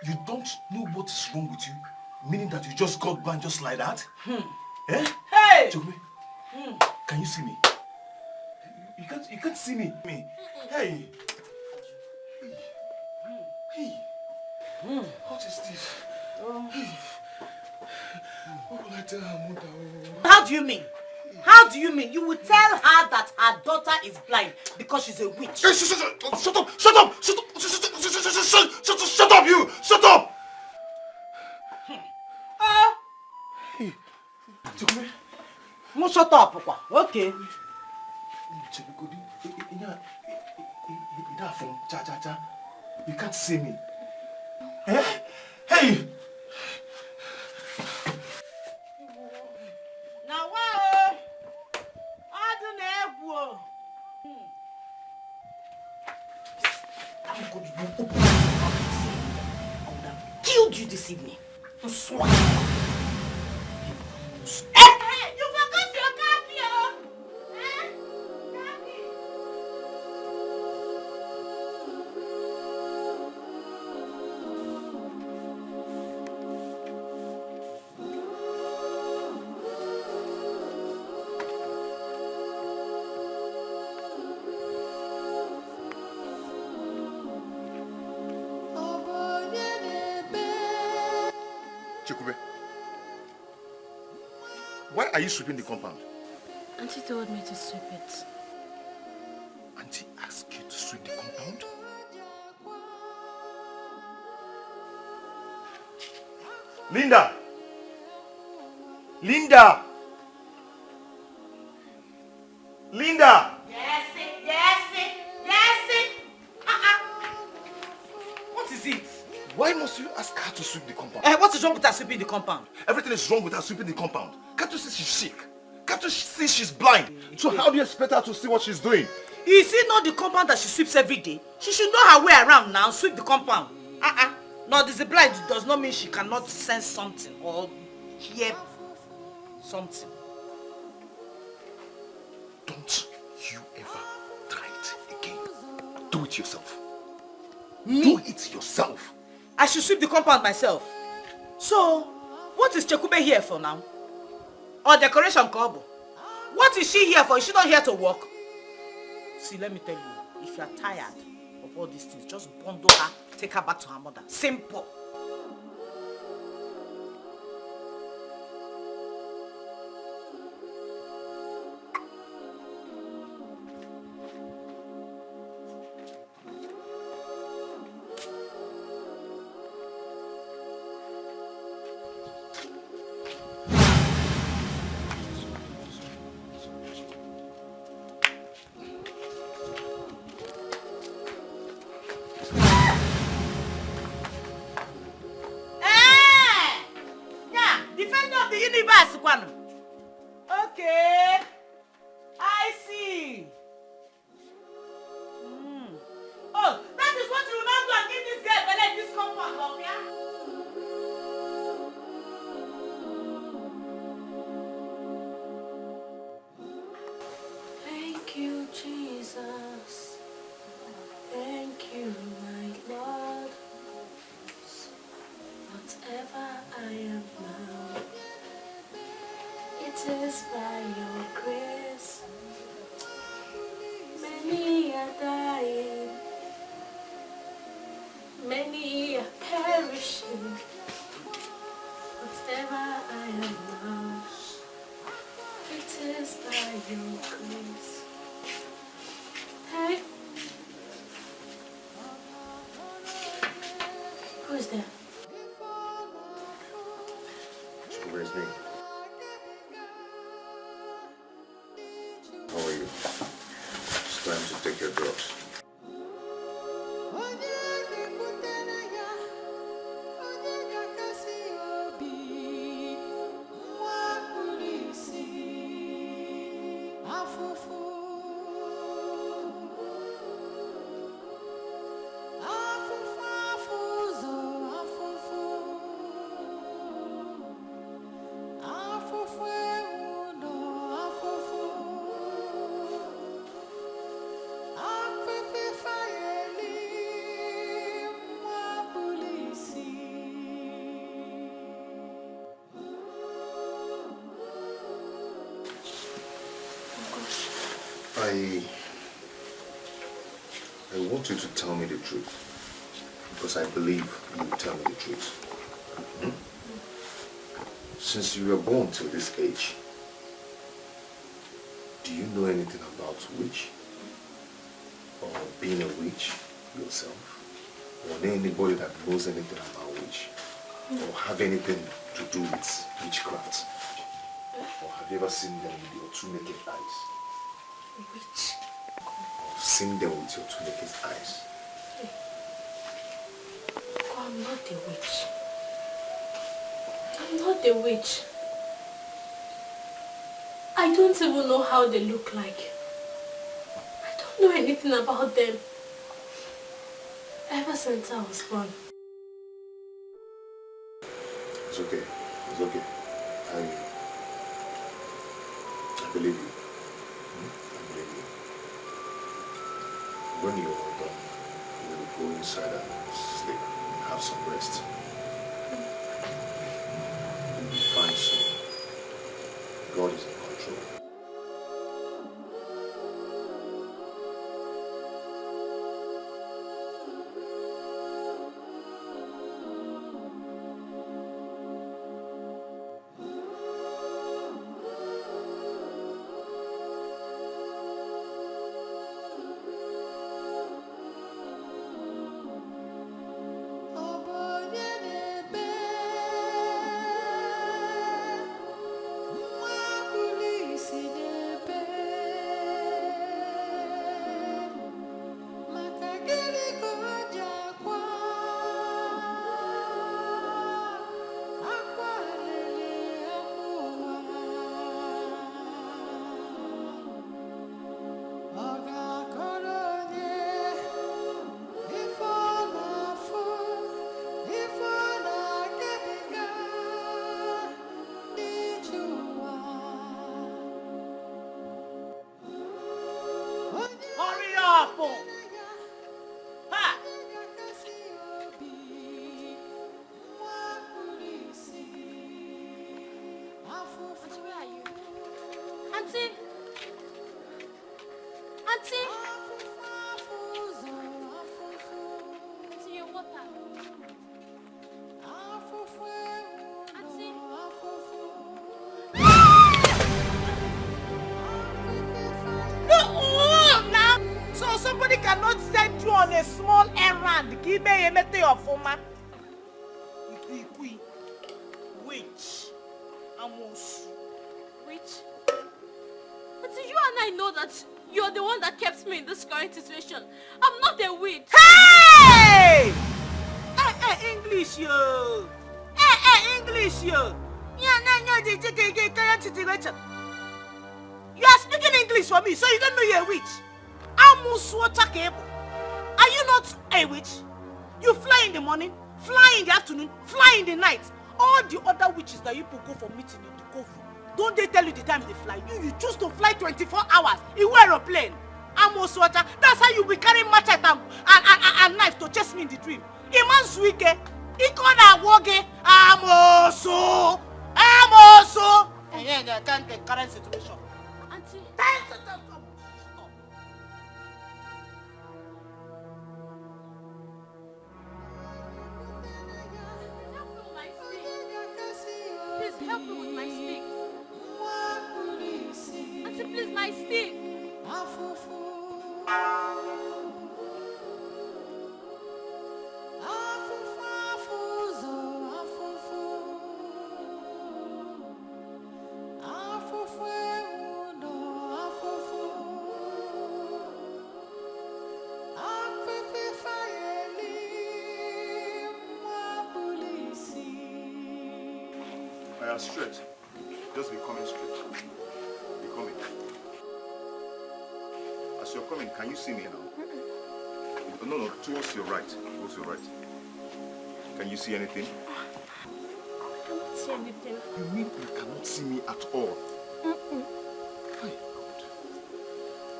You don't know what is wrong with you? Meaning that you just got banned just like that? Eh? Hey! Chukwu, can you see me? You can't see me. Hey! Hey! What is this? What will I tell her mother? How do you mean? How do you mean? You will tell her that her daughter is blind because she's a witch. Hey, shut up! Shut up! Shut up! Shut up, you! Shut up! Hey, Chukwu. No, shut up, Papa. Okay. You can't see me. Hey! Now what? I don't know. I'm going to open my mouth and say, I would have killed you this evening. I swear. Hey, you forgot your copy, oh! Chekwube, why are you sweeping the compound? Auntie told me to sweep it. Auntie asked you to sweep the compound? Linda! Linda! Linda! Yes, it. What is it? Why must you ask her to sweep the compound? What is wrong with her sweeping the compound? Everything is wrong with her sweeping the compound. Can't you see she's sick? Can't you see she's blind? So how do you expect her to see what she's doing? Is it not the compound that she sweeps every day? She should know her way around now, sweep the compound. No, this blind does not mean she cannot sense something or hear something. Don't you ever try it again. Do it yourself. Me? Do it yourself. I should sweep the compound myself. So, what is Chekwube here for now? Or decoration Kobo? What is she here for? Is she not here to work? See, let me tell you, if you are tired of all these things, just bundle her, take her back to her mother. Simple. Okay, I see. Oh, that is what you will not do and give this girl belly this compound, okay? Thank you, Jesus. Thank you, my Lord. Whatever I am now, it is by your grace. Many are dying, many are perishing. Whatever I am now, it is by your grace. Hey, who is there? Where's me? How are you? It's time to take your drugs. I want you to tell me the truth, because I believe you will tell me the truth. Since you were born till this age, do you know anything about witch? Or being a witch yourself? Or know anybody that knows anything about witch? Or have anything to do with witchcraft? Or have you ever seen them with your two naked eyes? Witch? Or seen them with your two naked eyes? I'm not a witch. I'm not a witch. I don't even know how they look like. I don't know anything about them. Ever since I was born. It's okay. It's okay. I believe you. I believe you. When you're done, you will go inside and sleep and have some rest. You'll be fine soon. God is in control. Situation. I'm not a witch. Hey! English yo. English yo. You are speaking English for me, so you don't know you're a witch. Are you not a witch? You fly in the morning, fly in the afternoon, fly in the night. All the other witches that you people go for meeting in the Kofu, don't they tell you the time they fly? You choose to fly 24 hours in an aeroplane. That's how you be carrying machete and knife to chase me in the dream. Iman Swike, Ikona Woge, I'm also. And yeah, they can't take current situation. Auntie. Please help me with my stick. Auntie, please, my stick. Straight. Just be coming straight. Be coming. As you're coming, can you see me now? No, towards your right. Towards your right. Can you see anything? I cannot see anything. You mean you cannot see me at all? My God.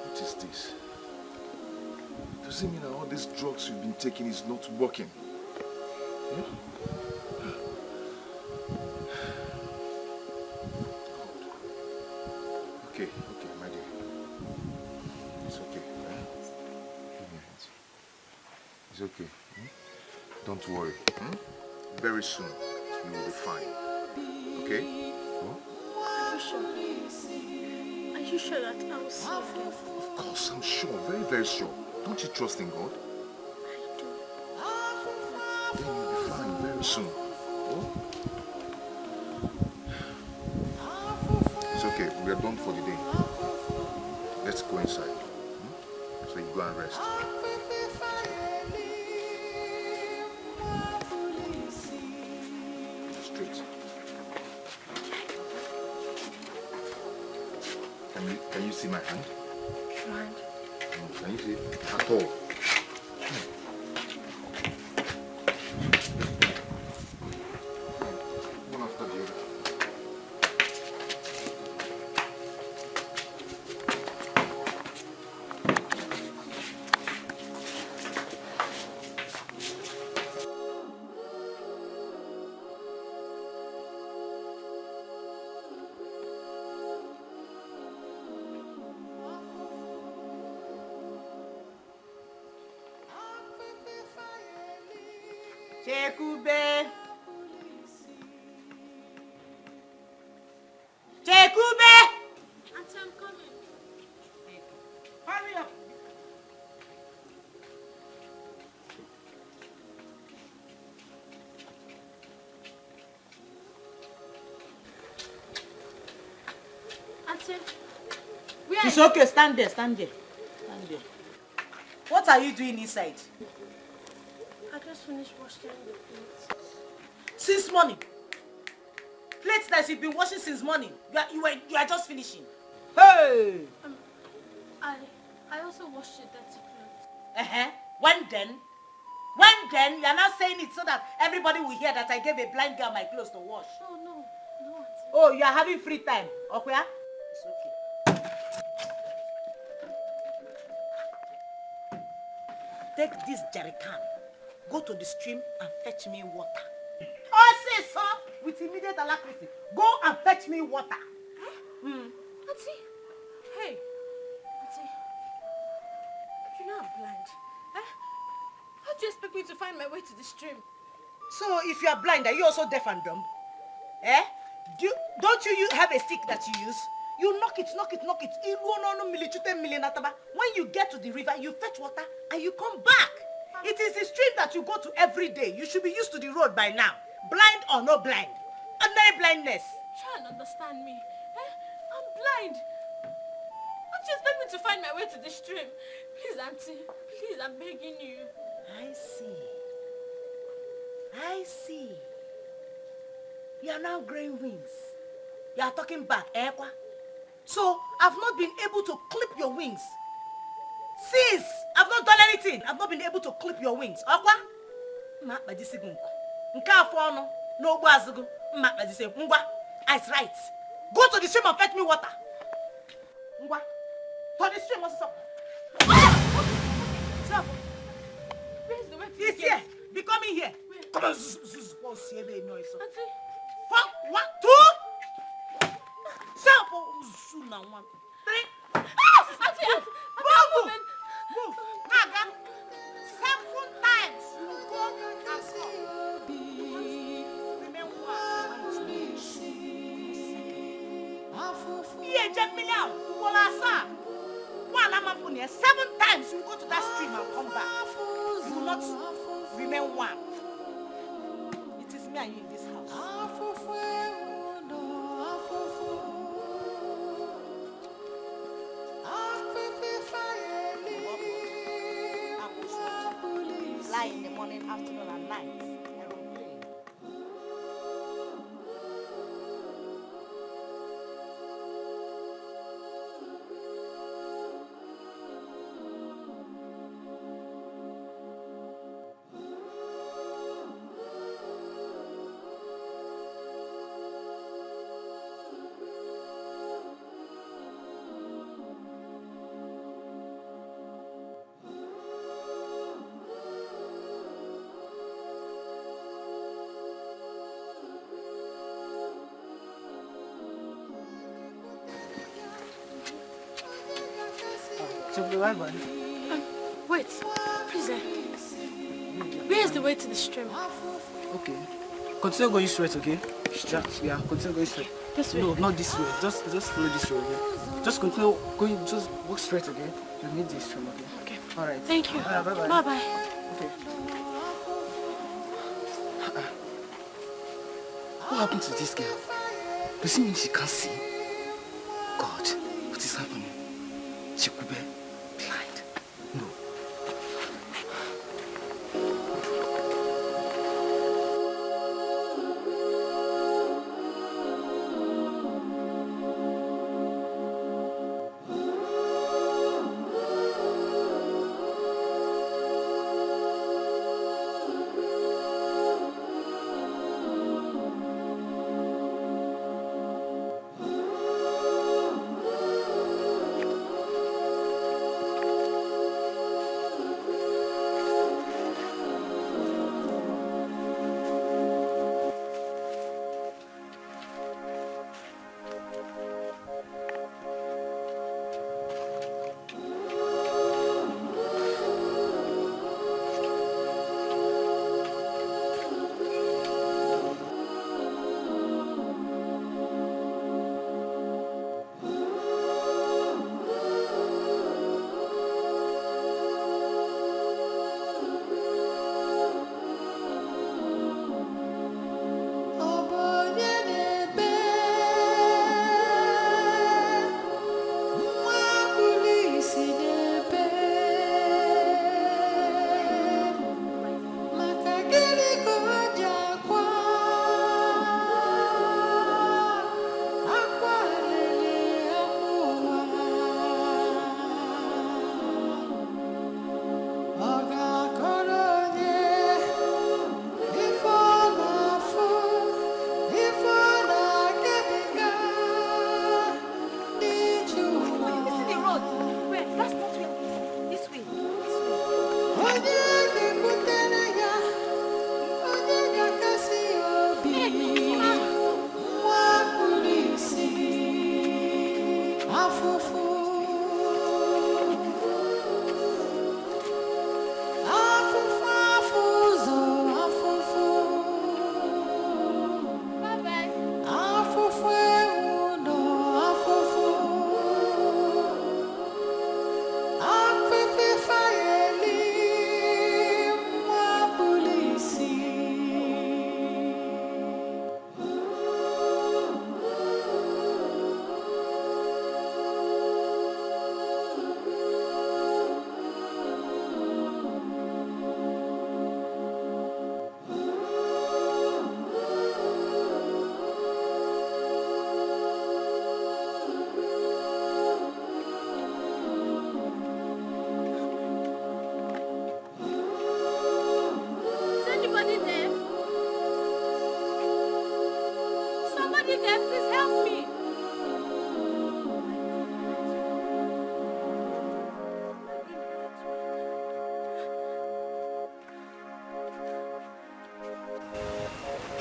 What is this? Does it mean that all these drugs you've been taking is not working? Yeah? Okay, my dear. It's okay. It's okay. Don't worry. Very soon, you will be fine. Okay? Are you sure? Are you sure that I will see you again? Of course, I'm sure. Very, very sure. Don't you trust in God? I do. Then you'll be fine very soon. It's okay. We are done for the day. Let's go inside. So you go and rest. Straight. you see my hand? Right. Can you see it? At all? One after the other. Chekwube. Chekwube. Auntie, I'm coming. Hurry up. Auntie, where It's okay. Stand there. Stand there. Stand there. What are you doing inside? I just finished washing the plates. Since morning. Plates that you've been washing since morning. You are just finishing. Hey! I also washed the dirty clothes. When then? When then? You are not saying it so that everybody will hear that I gave a blind girl my clothes to wash. No, Auntie. Oh, you are having free time. Okay? It's okay. Take this jerry can. Go to the stream and fetch me water. Oh, say so with immediate alacrity. Go and fetch me water. Auntie, hey, Auntie, you know I'm blind. How do you expect me to find my way to the stream? So if you are blind, are you also deaf and dumb? Don't you have a stick that you use? You knock it. When you get to the river, you fetch water and you come back. It is a stream that you go to every day. You should be used to the road by now. Blind or no blind. Ordinary blindness. Try and understand me. I'm blind. How do you expect me to find my way to the stream? Please, Auntie. Please, I'm begging you. I see. You are now growing wings. You are talking back, So, I've not been able to clip your wings. Since I've not done anything, I've not been able to clip your wings. I it's right. Go to the stream and fetch me water. To the stream, what's up? Stop. Where's the way to He's the here. gate? Be coming here. Where? Come on, noise. Auntie. 1, 2. Stop. 3. Auntie, Move. Naga. 7 times you go and come. Remember 7 times you go to that stream and come back. You will not remain one. It is me and you in this house. Fly in the morning, afternoon, and night. Aeroplane. Wait, please. Where is the way to the stream? Okay. Continue going straight, okay? Yeah, continue going straight. This way? No, not this way. Just follow this way, okay? Just continue going, just walk straight, okay? You need this stream, okay? Okay. Alright. Thank you. Bye-bye. Bye-bye. Okay. What happened to this girl? Does it mean she can't see? God, what is happening? Chekwube, blind? No.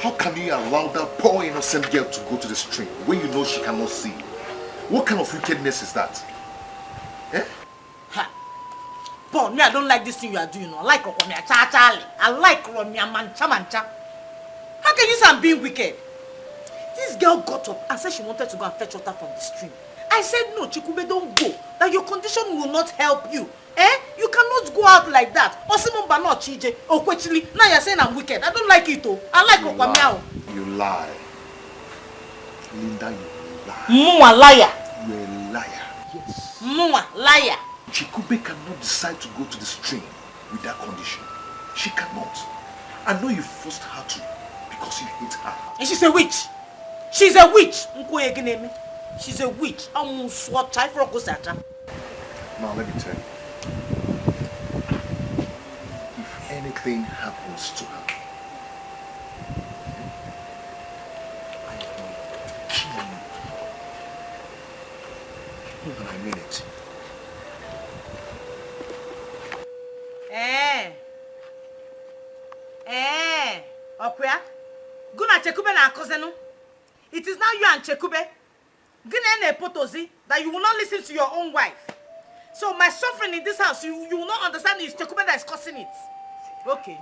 How can you allow that poor innocent girl to go to the stream when you know she cannot see? What kind of wickedness is that? Eh? Ha! Paul, me, I don't like this thing you are doing. I like Romia Charlie. I like Romia Mancha. How can you say I'm being wicked? This girl got up and said she wanted to go and fetch water from the stream. I said, no, Chekwube, don't go. That your condition will not help you. Eh? You cannot go out like that. Osimomba no chije. Okwechili. Now you're saying I'm wicked. I don't like it, though. I like Okwamiao. You lie. Linda, you lie. Mwa liar. You're a liar. Yes. Mwa liar. Chekwube cannot decide to go to the stream with that condition. She cannot. I know you forced her to because you hate her. And she's a witch. She's a witch. She's a witch. Now let me tell you. If anything happens to her, I will kill you. And I mean it. Okuya? Guna Chekwube na Akosenu? It is now you and Chekwube. Gune potozi that you will not listen to your own wife. So my suffering in this house, you will not understand it's Chekwube that is causing it. Okay.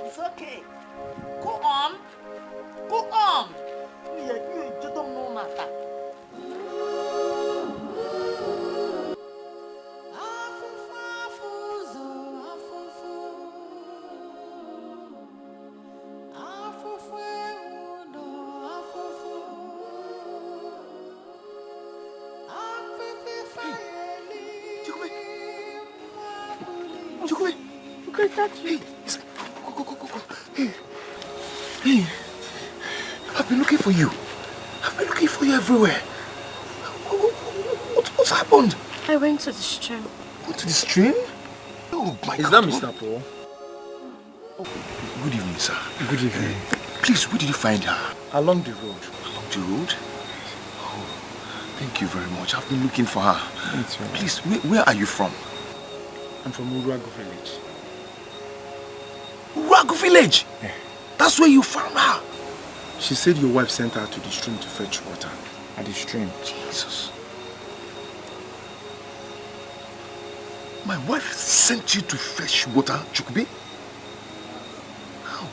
It's okay. Go on. Go on. You don't know matter. Hey, hey, I've been looking for you. I've been looking for you everywhere. What's happened? I went to the stream. Went to the stream? Oh my God. Is that Mr. Paul? Oh, good evening, sir. Good evening. Please, where did you find her? Along the road. Along the road? Oh, thank you very much. I've been looking for her. Please, where are you from? I'm from Urago village. Urago village? Yeah. That's where you found her? She said your wife sent her to the stream to fetch water. At the stream. Jesus. My wife sent you to fetch water, Chekwube? Oh,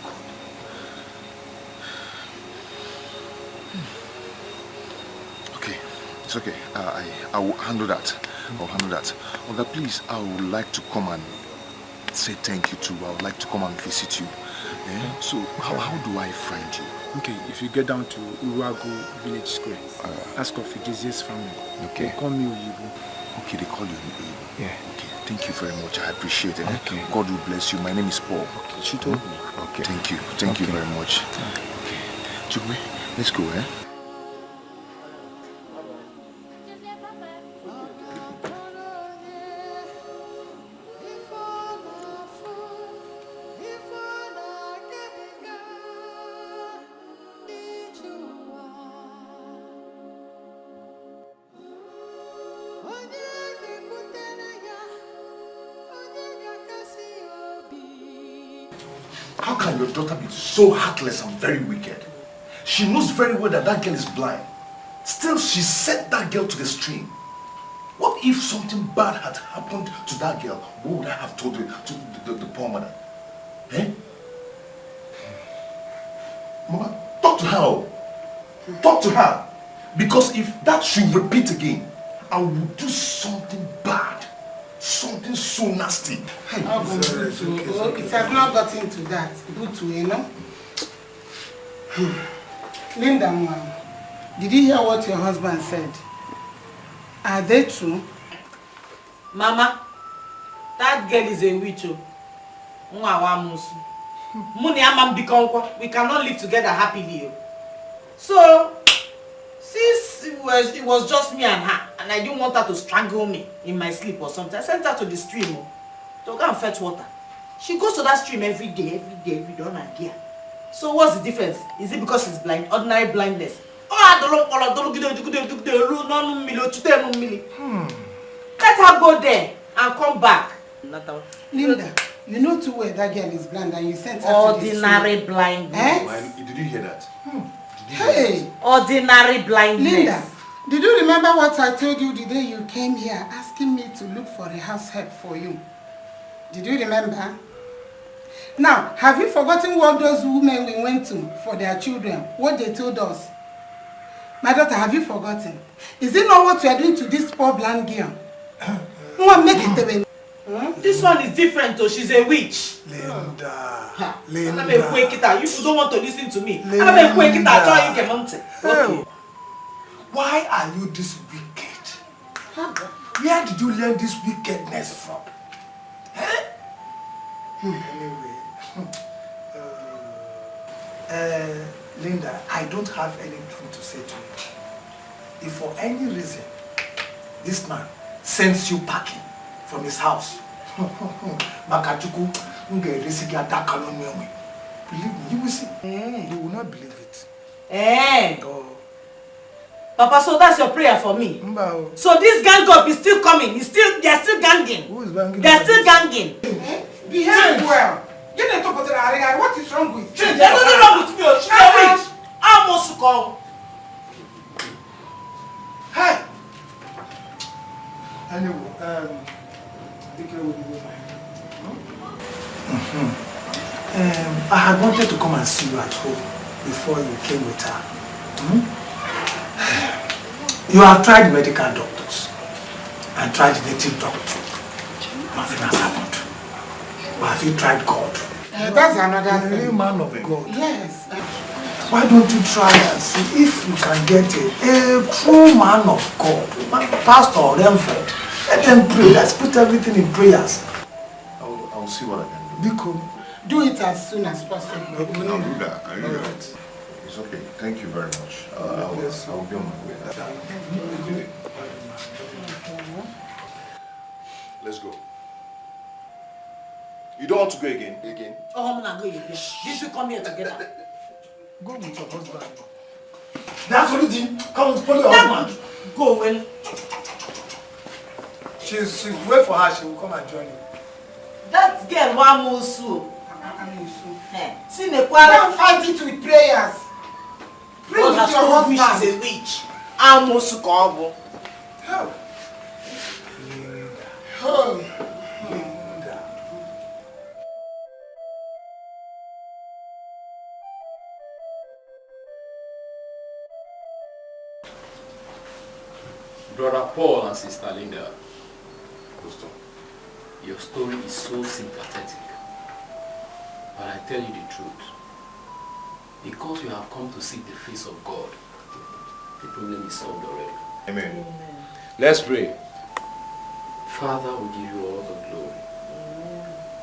God. Okay, it's okay. I will handle that. I'll handle that. Oga, please, I would like to come and say thank you too. I would like to come and visit you. Yeah? So, how do I find you? Okay, if you get down to Urago Village Square, ask for Fidizia's family. Okay. They call me Oyibo. Okay, they call you Oyibo. Yeah. Okay, thank you very much. I appreciate it. Okay. God will bless you. My name is Paul. Okay, she told me. Okay. Thank you. Thank you very much. Okay. Chukwu, let's go, eh? How can your daughter be so heartless and very wicked? She knows very well that that girl is blind. Still, she sent that girl to the stream. What if something bad had happened to that girl? What would I have told the poor mother? Eh? Mama, talk to her. Talk to her. Because if that should repeat again, I will do something bad. Something so nasty. It has not gotten to that. Good to you know. Linda, Mom, did you hear what your husband said? Are they true? Mama, that girl is a witch. We cannot live together happily. So, since it was just me and her, and I didn't want her to strangle me in my sleep or something, I sent her to the stream to go and fetch water. She goes to that stream every day, on her gear. So what's the difference? Is it because she's blind? Ordinary blindness? Let her go there and come back. Linda, you know too well that girl is blind and you sent her ordinary blindness. Eh? Did you hear that? Hey! Ordinary blindness. Linda, did you remember what I told you the day you came here asking me to look for a house help for you? Did you remember? Now, have you forgotten what those women we went to for their children, what they told us? My daughter, have you forgotten? Is it not what you are doing to this poor blind girl? Make it away. This one is different though, she's a witch. Linda. Linda. You don't want to listen to me. Linda. Okay. Why are you this wicked? Where did you learn this wickedness from? Anyway. Linda, I don't have anything to say to you. If for any reason this man sends you packing from his house, Chukwu, believe me, you will see. You will not believe it. Oh. Papa, so that's your prayer for me. So this gang up is still coming. They're still ganging. Who is ganging? They're still ganging. Behave well. What is wrong with you? There's nothing wrong with me. She's a witch. I'm also called. Hey. Anyway, Dikeh will be I had wanted to come and see you at home before you came with her. You have tried medical doctors and tried native doctors. Nothing has happened. But have you tried God? That's another thing. You're a man of God. Yes. Why don't you try and see if you can get a true man of God, pastor or reverend? Let them pray. Let's put everything in prayers. I'll see what I can do. Biko, do it as soon as possible. I'll do that. I'll do that. It's okay. Thank you very much. I'll be on my way. Let's go. You don't want to go again? Oh, I'm not going again. Did you come here together? Go with your husband. That's what it is. Come and follow your husband. Go when. She's wait for her. She will come and join you. That girl Wamusu. Don't fight it with prayers. Pray with your husband. She's a witch. Amusu Kobo. Help. Brother Paul and Sister Linda, your story is so sympathetic. But I tell you the truth. Because you have come to seek the face of God, the problem is solved already. Amen. Let's pray. Father, we give you all the glory.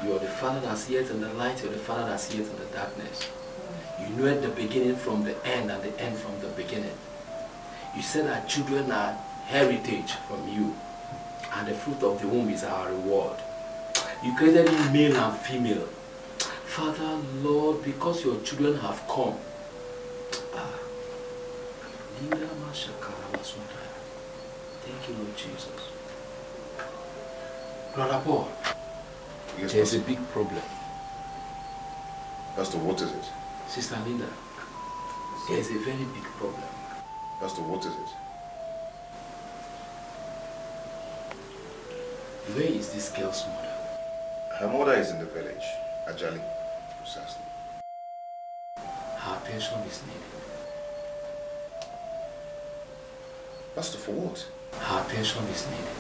You are the Father that's yet in the light, you are the Father that's yet in the darkness. You know at the beginning from the end and the end from the beginning. You said that children are heritage from you, and the fruit of the womb is our reward. You created male and female. Father, Lord, because your children have come. Thank you, Lord Jesus. Brother Paul, yes, there's a big problem. Pastor, what is it? Sister Linda, there is a very big problem. Pastor, what is it? Where is this girl's mother? Her mother is in the village, Ajali, precisely. Her attention is needed. Pastor, for what? Her attention is needed.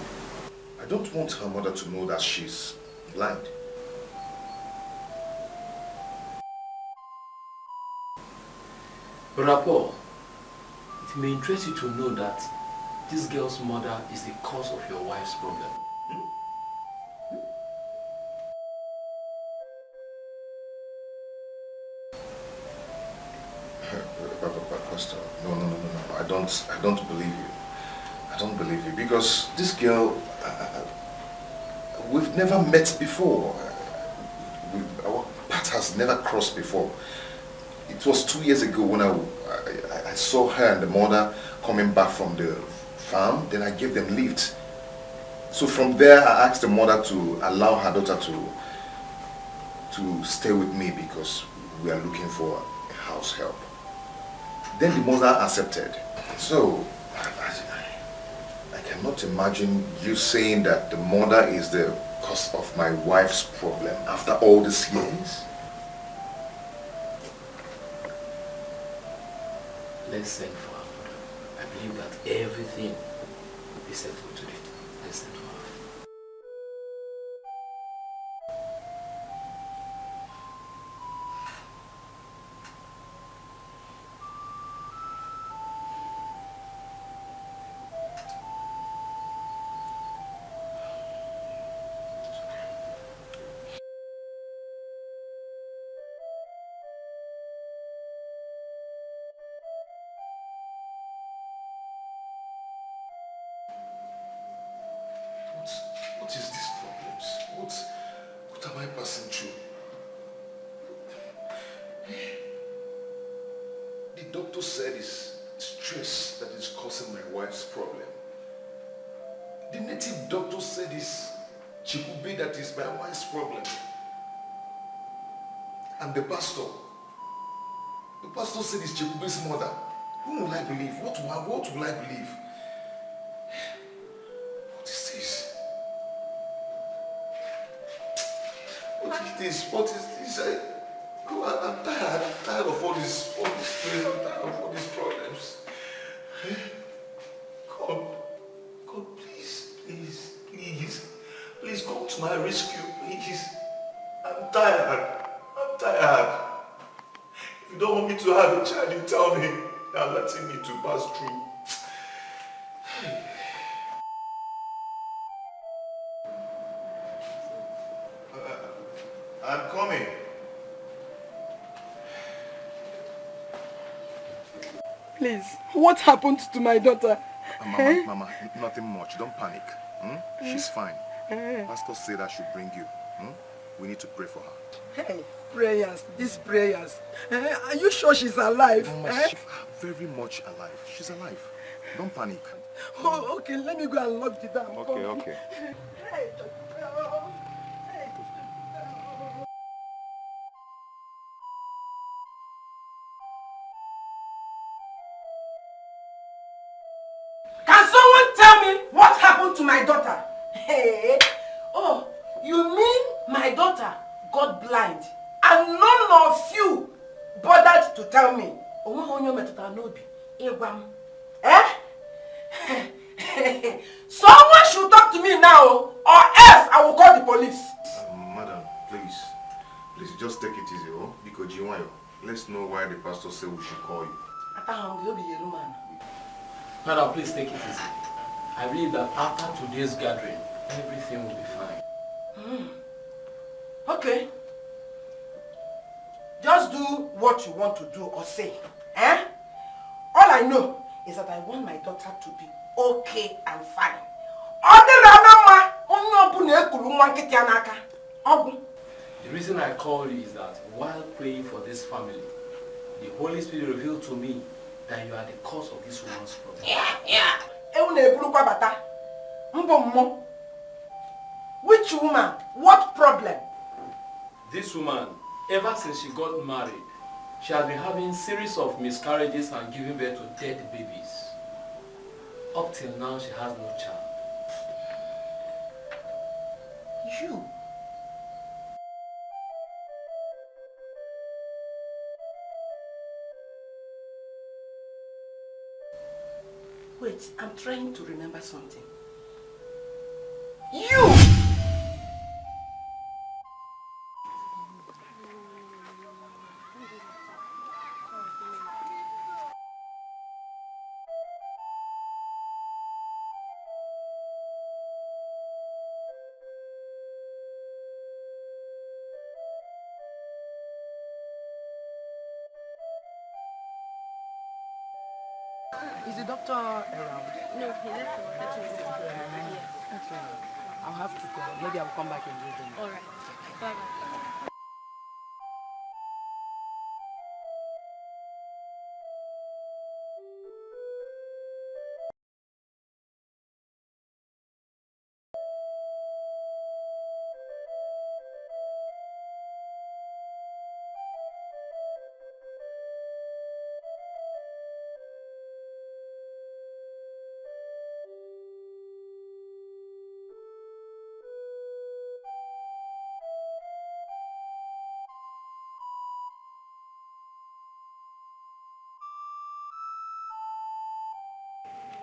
I don't want her mother to know that she's blind. Brother Paul, it may interest you to know that this girl's mother is the cause of your wife's problem. Pastor, no. I don't believe you. I don't believe you because this girl, we've never met before. Our path has never crossed before. It was 2 years ago when I saw her and the mother coming back from the farm. Then I gave them lift. So from there, I asked the mother to allow her daughter to stay with me because we are looking for house help. Then the mother accepted. So I cannot imagine you saying that the mother is the cause of my wife's problem after all these years. Let's send for her mother. I believe that everything will be settled today. Let's send for her. What is these problems? What am I passing through? The doctor said it's stress that is causing my wife's problem. The native doctor said it's Chekwube that is my wife's problem. And the pastor said it's Chekube's mother. Who will I believe? What will I believe? What is this? What is this? I'm tired of all this pain. I'm tired of all these problems. God, please come to my rescue, please. I'm tired. If you don't want me to have a child, you tell me. You're letting me to pass through. I'm coming. Please, what happened to my daughter? Mama, nothing much. Don't panic. She's fine. Pastor said I should bring you. We need to pray for her. Hey, prayers, these prayers. Are you sure she's alive? Mama, she's very much alive. She's alive. Don't panic. Oh, okay, let me go and lock the door. Okay. Hey. Can someone tell me what happened to my daughter? Hey, oh, you mean my daughter got blind and none of you bothered to tell me? Eh? Someone should talk to me now or else I will call the police. Madam, please just take it easy, because let's know why the pastor said we should call you. Madam, please take it easy. I believe that after today's gathering, everything will be fine. Okay. Just do what you want to do or say. All I know is that I want my daughter to be okay and fine. The reason I called you is that while praying for this family, the Holy Spirit revealed to me that you are the cause of this woman's problem. Which woman? What problem? This woman Ever since she got married, she has been having a series of miscarriages and giving birth to dead babies. Up till now, she has no child. You? Wait, I'm trying to remember something. You! Is the doctor around? No, he left about 30 minutes ago. Yes. Okay. I'll have to go. Maybe I'll come back and do them. Alright. Bye-bye.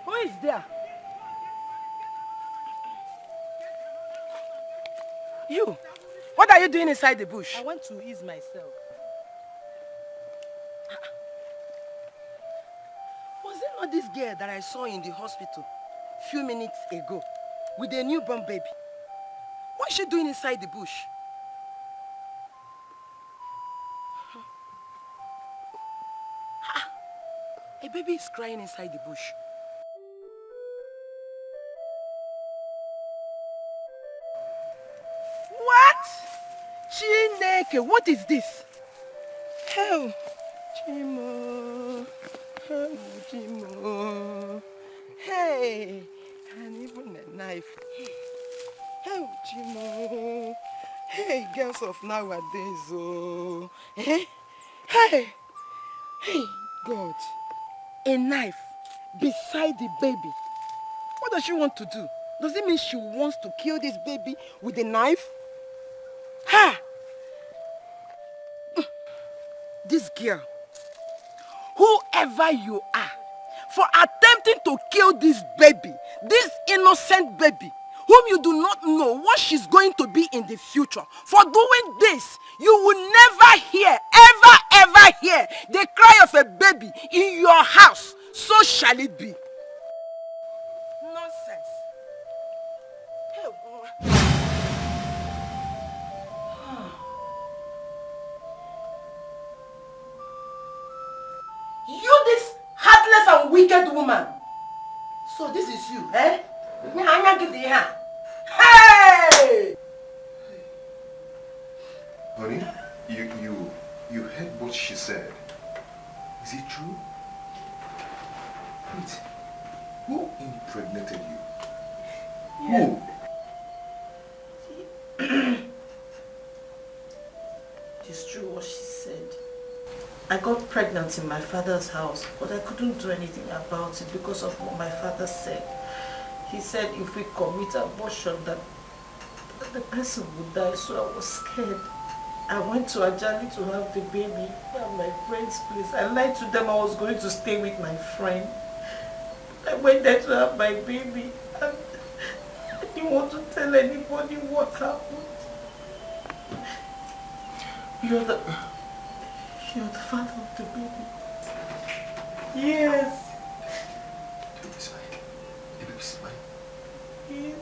Who is there? You? What are you doing inside the bush? I want to ease myself. Was it not this girl that I saw in the hospital a few minutes ago with a newborn baby? What is she doing inside the bush? A baby is crying inside the bush. What? Chineke, what is this? Hell, Chimo, hell, Chimo. Hey, and even a knife. Hell, Chimo. Hey, girls of nowadays, oh. Eh? Hey, hey, God. A knife beside the baby. What does she want to do? Does it mean she wants to kill this baby with a knife? Ha! This girl, whoever you are, for attempting to kill this baby, this innocent baby, whom you do not know what she's going to be in the future, for doing this, you will never hear, ever hear the cry of a baby in your house. So shall it be. Nonsense. You, this heartless and wicked woman. So this is you, eh? Hey! Honey, you heard what she said. Is it true? Wait, who impregnated you? Yeah. Who? It's true what she said. I got pregnant in my father's house, but I couldn't do anything about it because of what my father said. He said if we commit abortion that the person would die, so I was scared. I went to Ajali to have the baby at my friend's place. I lied to them I was going to stay with my friend. I went there to have my baby and I didn't want to tell anybody what happened. You're the father of the baby. Yes. The baby's mine. The baby's mine. Yes.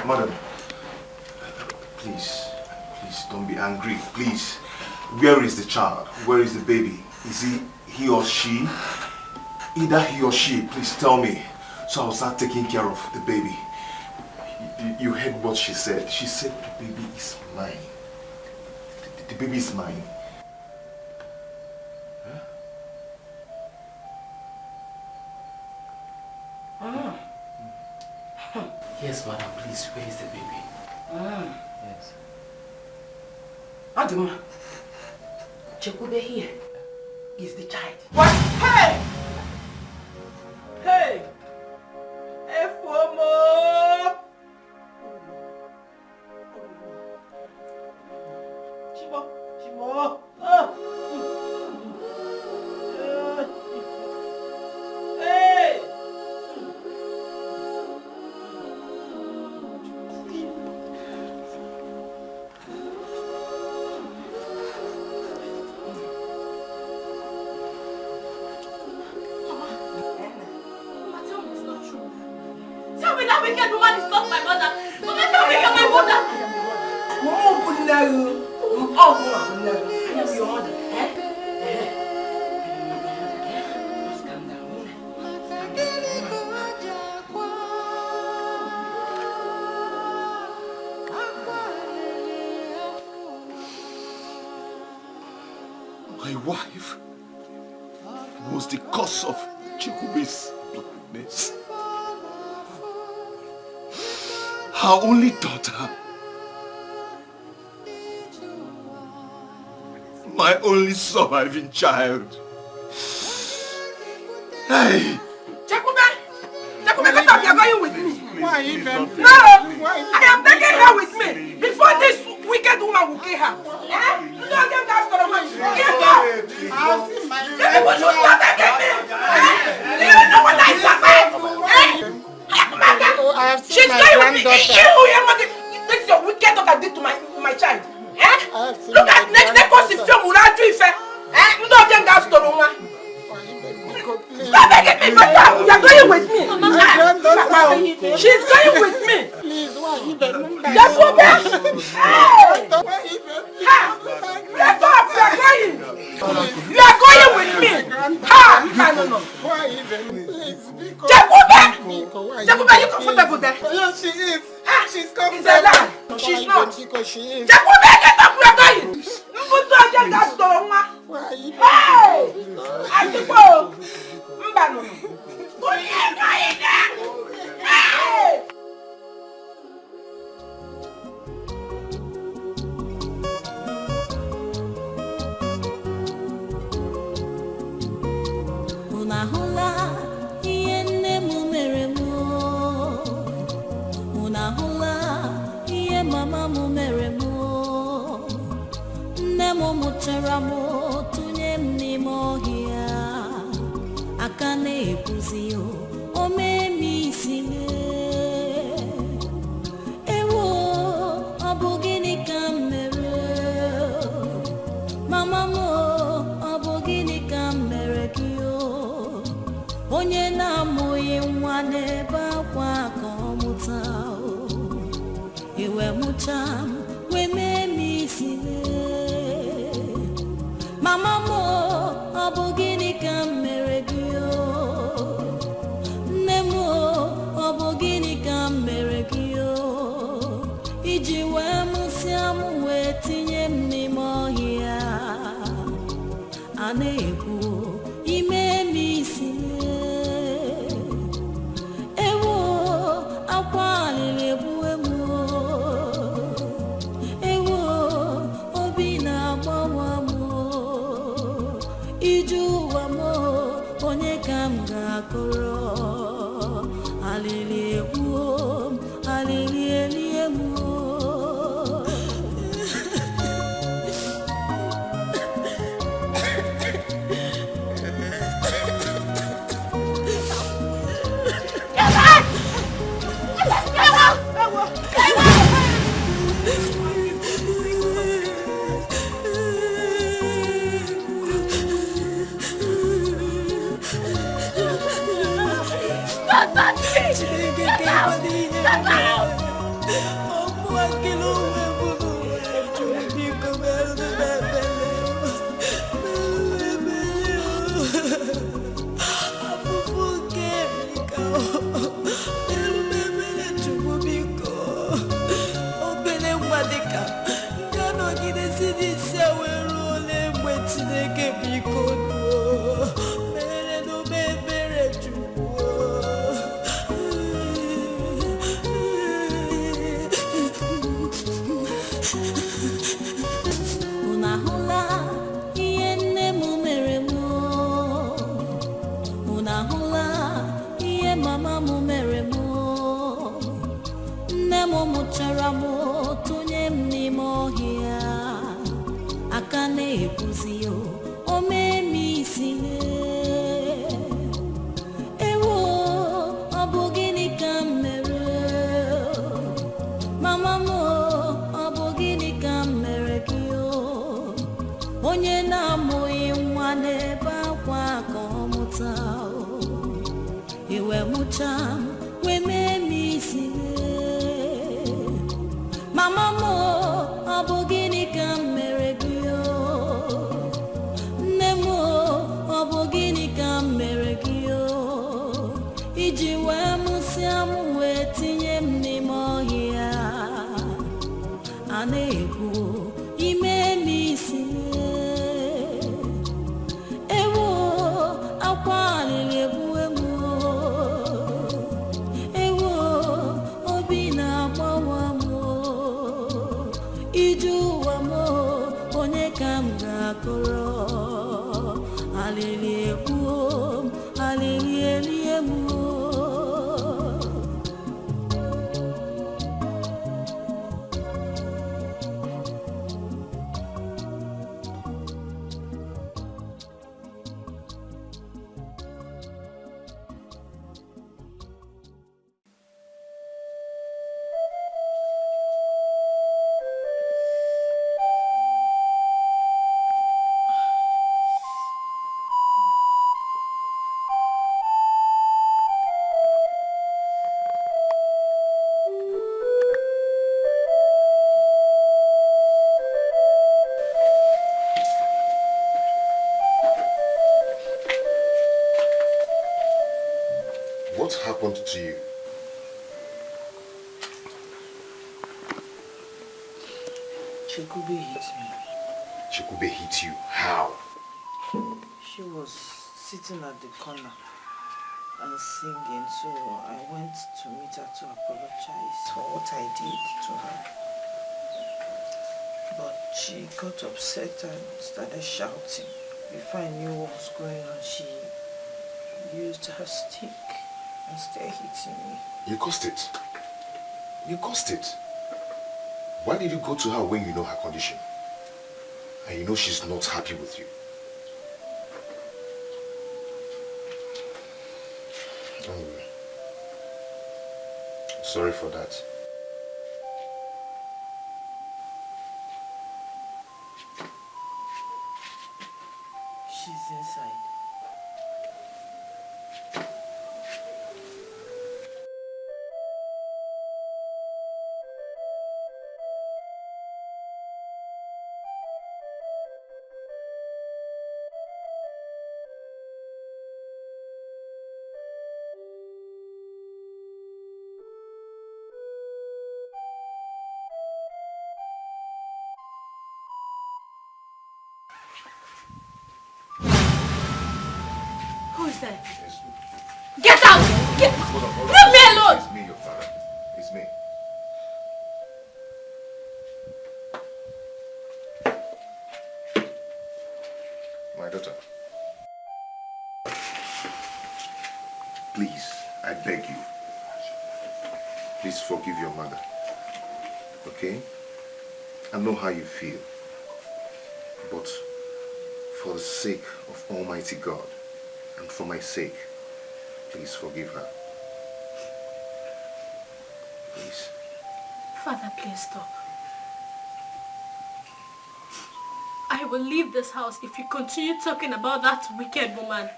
Madam, please don't be angry, please. Where is the child? Where is the baby? Is he or she? Either he or she, please tell me, so I'll start taking care of the baby. You heard what she said. She said the baby is mine. The baby is mine. Yes, madam, please, where is the baby? Yes. Adama, Chekwube here is the child. What? Hey! Hey! Efomo! Chimo! Hey! Tell me that wicked woman is not my mother. Mama, tell me you're my mother. I am your mother. My wife was the cause of Chikube's blindness. Her only daughter. My only surviving child. Hey! Chekwube, get up, you're going with me. Why even? No! I am taking her with me before this wicked woman will kill her. You don't get that story, man. Get up! I'll see my You people should stop taking me! Do you know what I suffered? She's going with me. This is your wicked daughter did to my child. Look at next person film Muraju Ife. You don't get that story, man. Stop taking me, madam. You're going with me. She's going with me. Please, why even? Chekwube! Hey! Let up, you're going. You are going with me. No. Why even? Please, because... Chekwube, are you comfortable there? Yes, she is. She's comfortable. It's a lie. She's not. Because she is. Chekwube, get up, we are going. You don't get that story, man. Hey! I think, Mbano. Hey! Unahula iye mumere mo. Unahula iye mama mumere mo. Nemo muchara mo tunye mnimo hiya. Akane epuzio ome misime. Ewo abogini kamere. Mama mo abogini kamere kiyo. Onye na moye nwane bakwa komuta. Iwe mucham we me misime. Mama mo abogini kamere kiyo. Nemo abogini kamere kiyo. Iji we musiamu we tinye mnimo hiya. Anebu ime misime. Ewo akwali lebu emu. Ewo obina mawamo. Iju wamo onye kamga koro. Alili ebu, alili eliemu. mụchara m tụnye m n'ime ọhịa aka na-ebuzi o mee m isi ewo ọ bụ gịnị ka m mere mama m ọ bụ gịnị ka m mere gị onye na-amụghị nwa n'ebe akwa ka ọ mụta iwe mụcha wee mee m isi mama m ọ bụ gịnị ka m mere gị nne m ọ bụ gịnị ka m mere gị iji wee mụsịa m wee tinye m n'ime ọhịa a na-ekwu ime m isi ewo akwa alili egbuwe m ewo obi na-agbawa m ije ụwa m onye ka m ga-akọrọ alili egbuo m alili elie m What happened to you? Chekwube hit me. Chekwube hit you? How? She was sitting at the corner and singing, so I went to meet her to apologize for what I did to her. But she got upset and started shouting. Before I knew what was going on, she used her stick and started hitting me. You caused it. You caused it. Why did you go to her when you know her condition? And you know she's not happy with you? Anyway, sorry for that. She's inside. Get out! Leave me alone! It's me, your father. It's me. My daughter. Please, I beg you. Please forgive your mother. Okay? I know how you feel. But for the sake of Almighty God and for my sake, please forgive her. Please. Father, please stop. I will leave this house if you continue talking about that wicked woman.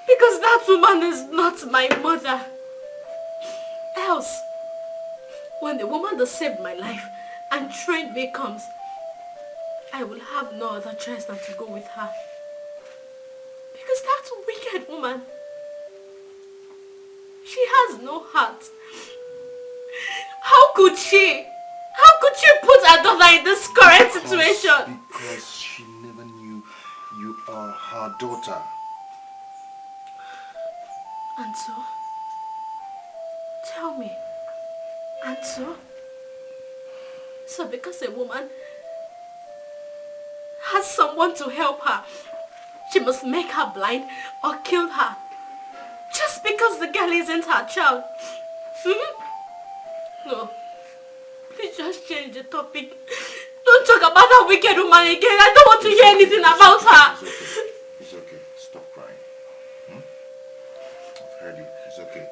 Because that woman is not my mother. Else, when the woman that saved my life and trained me comes, I will have no other choice than to go with her. Because that wicked woman, she has no heart. How could she put her daughter in this current situation? Because she never knew you are her daughter. And so? Tell me. And so? So because a woman has someone to help her, she must make her blind or kill her. Just because the girl isn't her child. No. Please just change the topic. Don't talk about that wicked woman again. I don't want to hear anything about her. It's okay. It's okay. Stop crying. I've heard you. It's okay.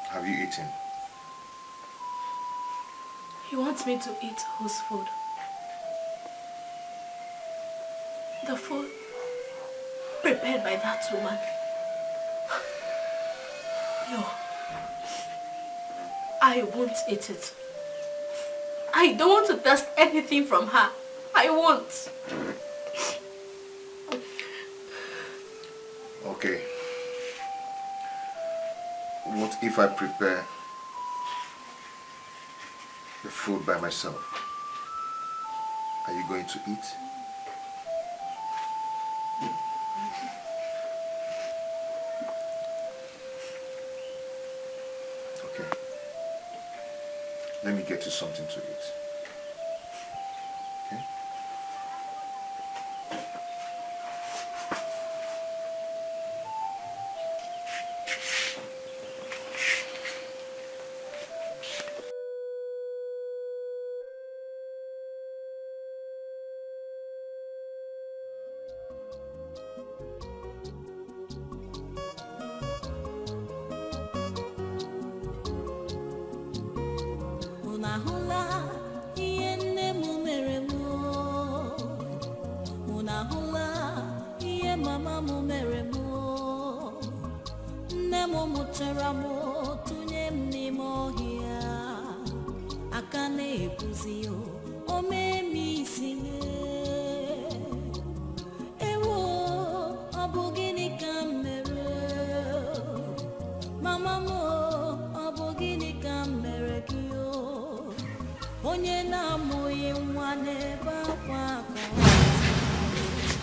Have you eaten? He wants me to eat whose food? The food prepared by that woman. No. I won't eat it. I don't want to taste anything from her. I won't. Okay. What if I prepare the food by myself? Are you going to eat? Okay. Let me get you something to eat. Okay?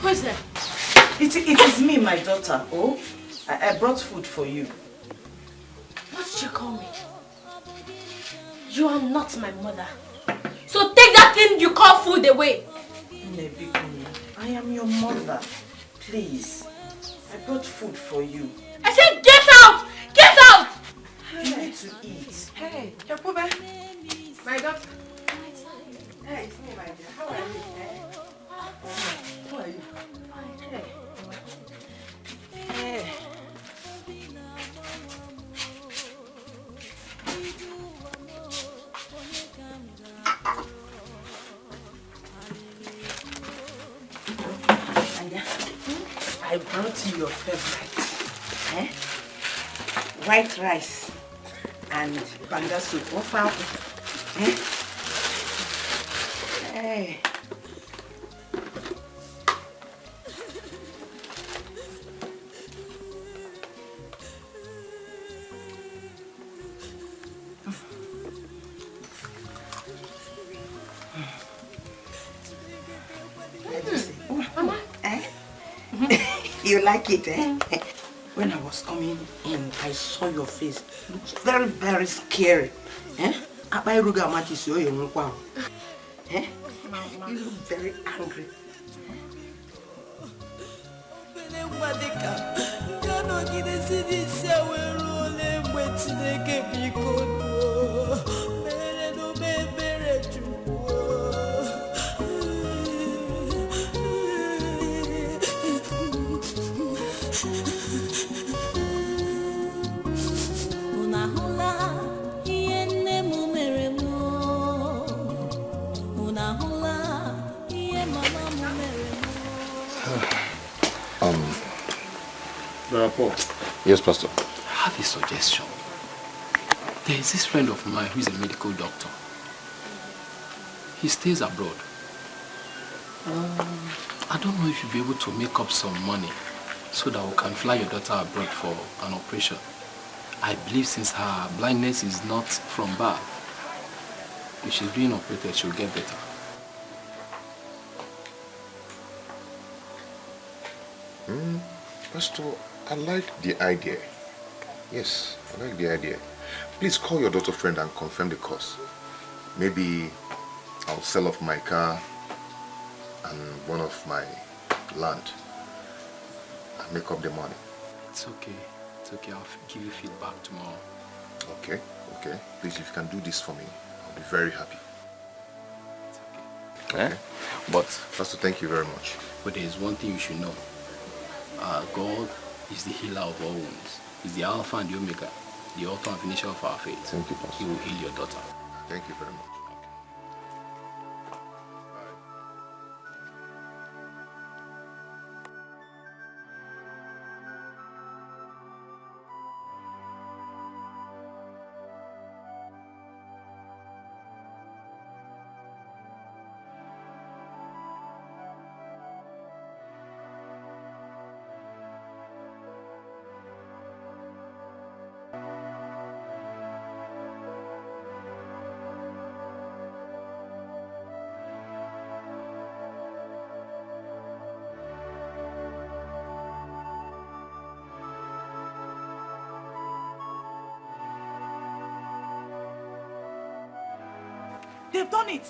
Who is that? It is me, my daughter. Oh, I brought food for you. What did you call me? You are not my mother. So take that thing you call food away. I am your mother. Please. I brought food for you. I said get out! Get out! You need to eat. Hey, Chekwube. My daughter. Hey, it's me, my dear. How are you? How are you? Hey. Hey. I brought you your favorite. White rice and banga soup. Hey. Mama? You like it, eh? When I was coming in, I saw your face. It looks very, very scary. Eh? You look very angry. Yes, Pastor. I have a suggestion. There is this friend of mine who is a medical doctor. He stays abroad. I don't know if you'll be able to make up some money so that we can fly your daughter abroad for an operation. I believe since her blindness is not from birth, if she's being operated, she'll get better. Pastor, I like the idea. Yes, I like the idea. Please call your daughter friend and confirm the cost. Maybe I'll sell off my car and one of my land and make up the money. It's okay. It's okay. I'll give you feedback tomorrow. Okay, okay. Please, if you can do this for me, I'll be very happy. Okay. But Pastor, thank you very much. But there is one thing you should know. God is the healer of all wounds. He's the Alpha and the Omega, the author and finisher of our faith. Thank you, Pastor. He will heal your daughter. Thank you very much. They've done it.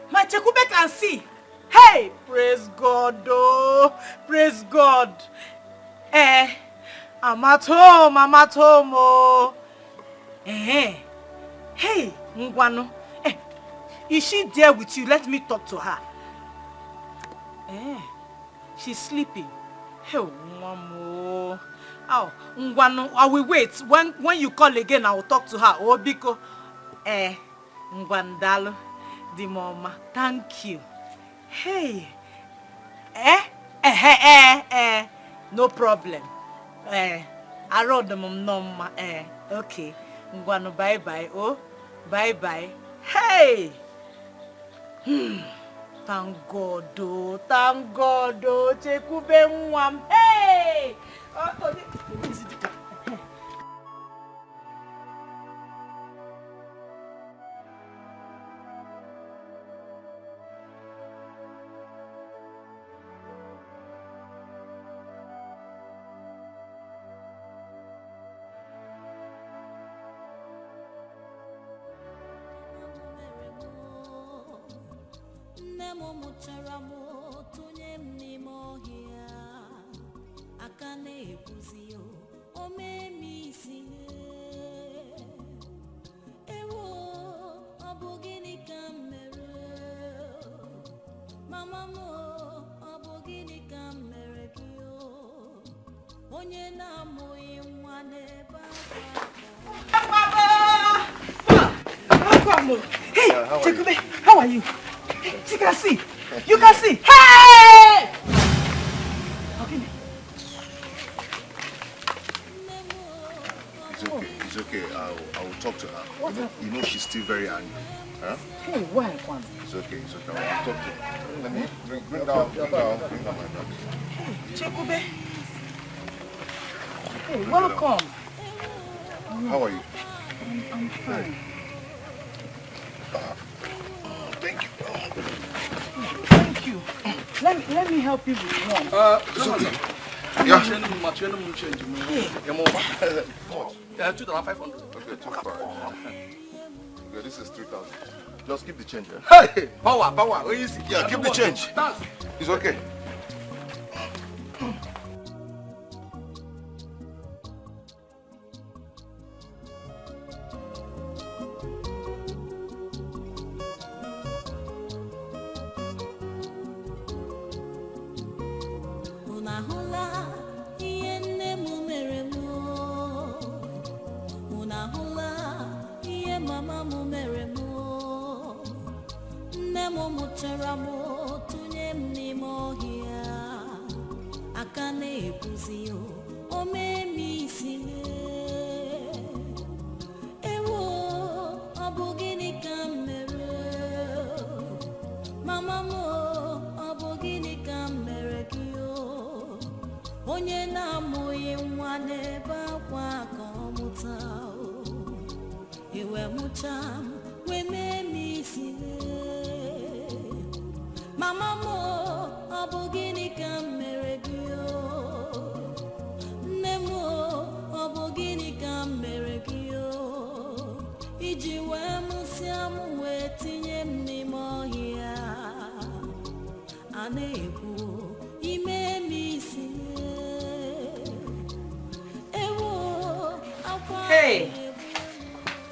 My Chekwube can see. Hey, praise God, oh, praise God. I'm at home, oh. Hey, Ngwano. Is she there with you? Let me talk to her. She's sleeping. Hey, Mamo. Oh, Ngwano, I will wait. When you call again, I will talk to her. Oh, Biko. Ngwandalo, the mama. Thank you. Hey. No problem. I wrote the mom no. Okay. Ngwano, bye bye. Oh, bye bye. Hey. Thank God, oh. Thank God, oh. Chekwube mwam. Hey. Hey, Chekwube, how are you? You can see. You can see. Hey! Okay. It's okay. I will talk to her. You know she's still very angry. Huh? Hey, why, Kwan? It's okay. I will talk to her. Let me bring down my bag. Hey, Chekwube. Hey, welcome. How are you? I'm fine. Thank you. Thank you. Let me help you with one. It's okay. Yeah. Yeah, 2,500. Okay, 2,500. Okay, this is 3,000. Just keep the change. Hey, power. Where is it? Yeah, keep the change. It's okay.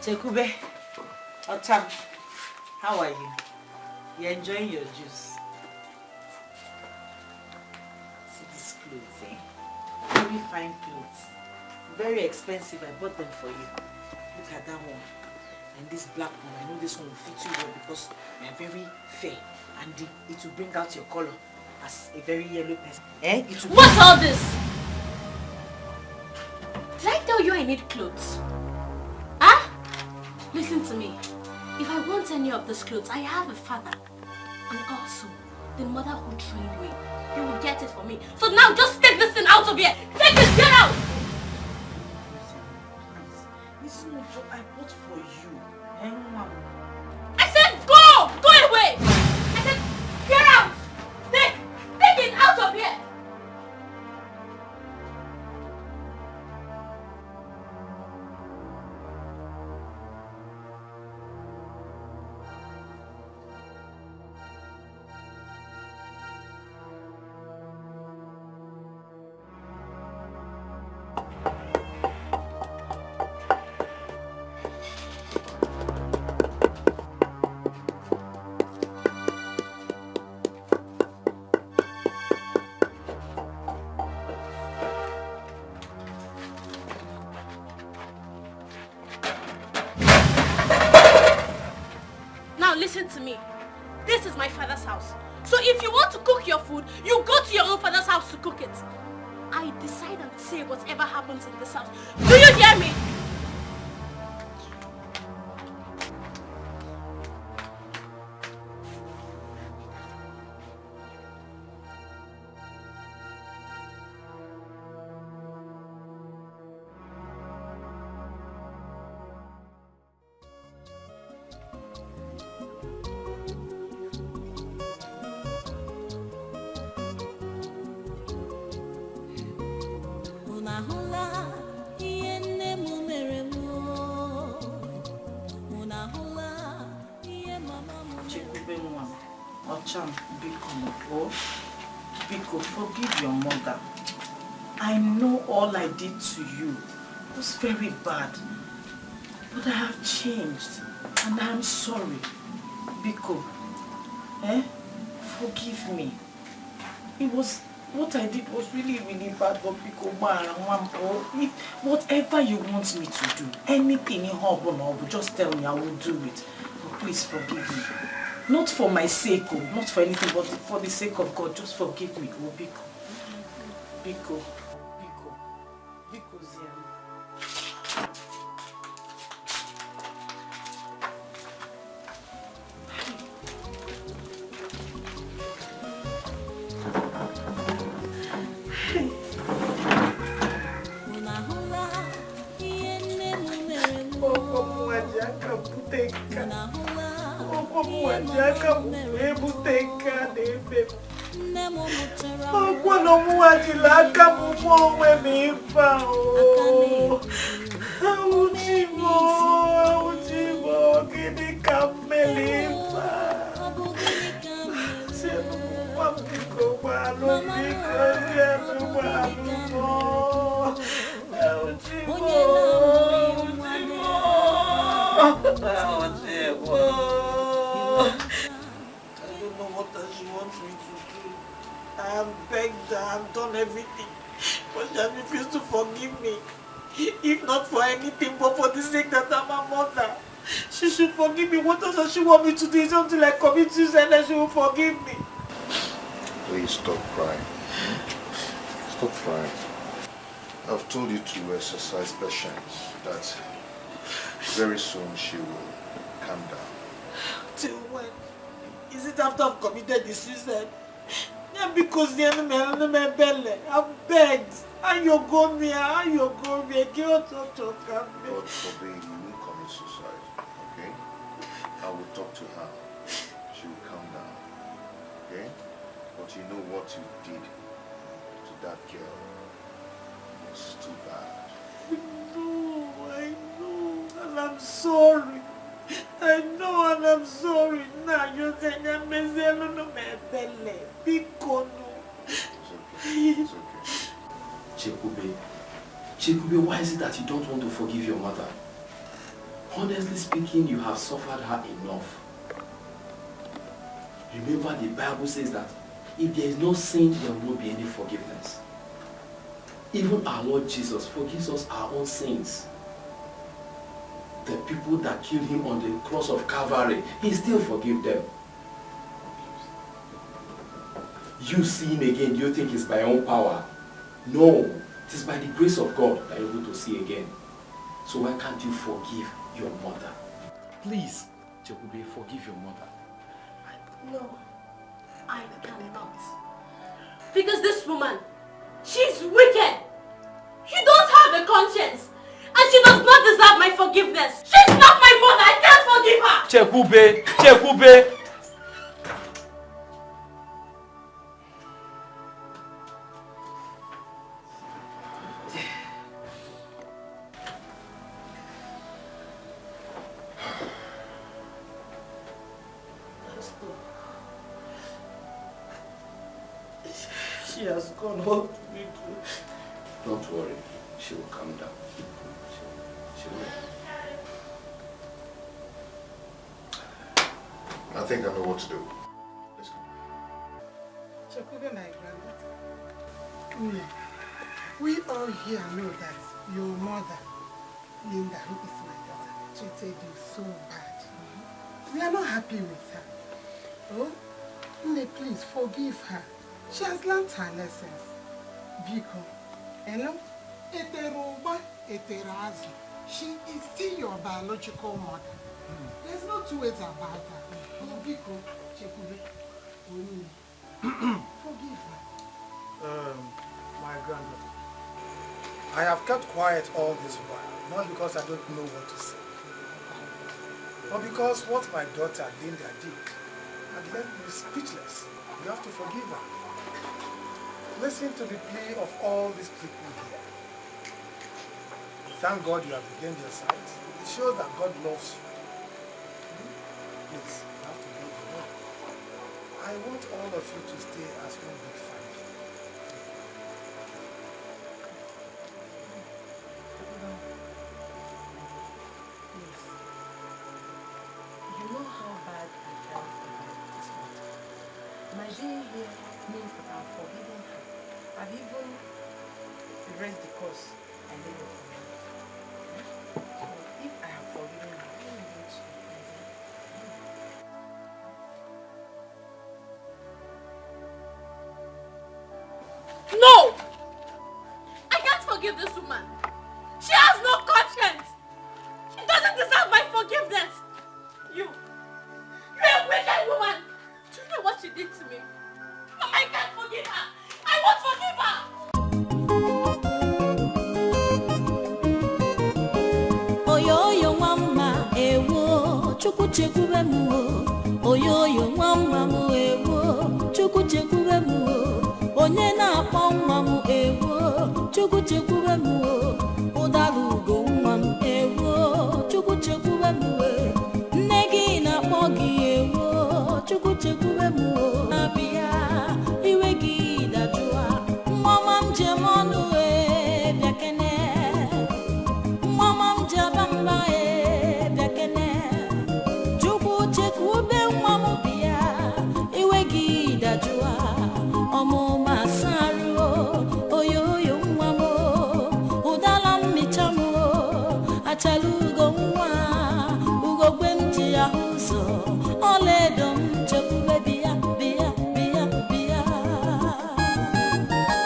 Chekwube, Ocham, how are you? You enjoying your juice? See these clothes, eh? Very fine clothes. Very expensive. I bought them for you. Look at that one. And this black one. I know this one will fit you well because you are very fair. And it will bring out your color as a very yellow person. Eh? What's all this? Did I tell you I need clothes? Huh? Listen to me. If I want any of these clothes, I have a father. And also, the mother who trained me. He will get it for me. So now just take this thing out of here. Take this, get out! This is no job I bought for you. I said go! Go away! I said get out! Take it out of here! Listen to me. This is my father's house. So if you want to cook your food, you go to your own father's house to cook it. I decide and say whatever happens in this house. Do you hear me? Biko, forgive your mother. I know all I did to you was very bad. But I have changed. And I am sorry. Biko, forgive me. What I did was really, really bad. But Biko, if whatever you want me to do, anything in Hobo, just tell me, I will do it. But please forgive me. Not for my sake, not for anything, but for the sake of God, just forgive me, Biko. Biko. Biko, Zian. She want me to do something like commit suicide and she will forgive me. Please stop crying. Stop crying. I've told you to exercise patience, that very soon she will calm down. Till when? Is it after I've committed the suicide? Yeah, because the enemy belly. I've begged. And you go me, God forbid you will commit suicide. Okay? I will talk to her. She will calm down. Okay? But you know what you did to that girl was too bad. I know, and I'm sorry. I know and I'm sorry. Now you're saying I'm no belly. Because it's okay. Chekwube, why is it that you don't want to forgive your mother? Honestly speaking, you have suffered her enough. Remember, the Bible says that if there is no sin, there will not be any forgiveness. Even our Lord Jesus forgives us our own sins. The people that killed him on the cross of Calvary, he still forgives them. You sin again, do you think it's by your own power? No, it is by the grace of God that you're able to see again. So why can't you forgive your mother? Please, Chekwube, forgive your mother. No, I cannot. Because this woman, she's wicked. She don't have a conscience. And she does not deserve my forgiveness. She's not my mother. I can't forgive her. Chekwube, Chekwube. She has gone all to me too. Don't worry, she will calm down. She will. I think I know what to do. Let's go. Chekwube, my granddaughter. We all here know that your mother, Linda, who is my daughter, treated you so bad. We are not happy with her. Oh, please forgive her. She has learned her lessons. Biko, she is still your biological mother. There's no two ways about that. Oh, Biko, Chekwube, forgive her. My granddaughter, I have kept quiet all this while, not because I don't know what to say, but because what my daughter Linda did had left me speechless. You have to forgive her. Listen to the plea of all these people here. Thank God you have regained your sight. It shows that God loves you. Please, you have to go the way. I want all of you to stay as one big family. You know how bad I felt about this matter. My being here means that I'm forgiving her. I've even erased the cause and laid it for her. So if I have forgiven her, I don't want to. No! I can't forgive this woman. She has no conscience. She doesn't deserve my forgiveness. You're a wicked woman. Do you know what she did to me? Mama, I can't forgive her. I won't forgive her. Oyoyo mama ewo Chukwu Chekwube mu Oyoyo mama mu ewo Chukwu Chekwube mu Onye na-akpọ nwa m ewo Chukwu Chekwube mu Ụdalugo nwa m ewo Chukwu Chekwube mu Nne gị na-akpọ gị ewo Chukwu Chekwube mu Abịa iwe gị dajụa Nwa m jem ọnụ bịakene Mama mjabamba bịakene Chukwu Chekwube nwa m bịa iwe gị dajụa ọmụma sarụ oyoyo nwa m ụdala mmicha m achala ugo nwa ugogbe m ji ya ụzọ ọlaedo m Chekwube bịa bịa bịa bịa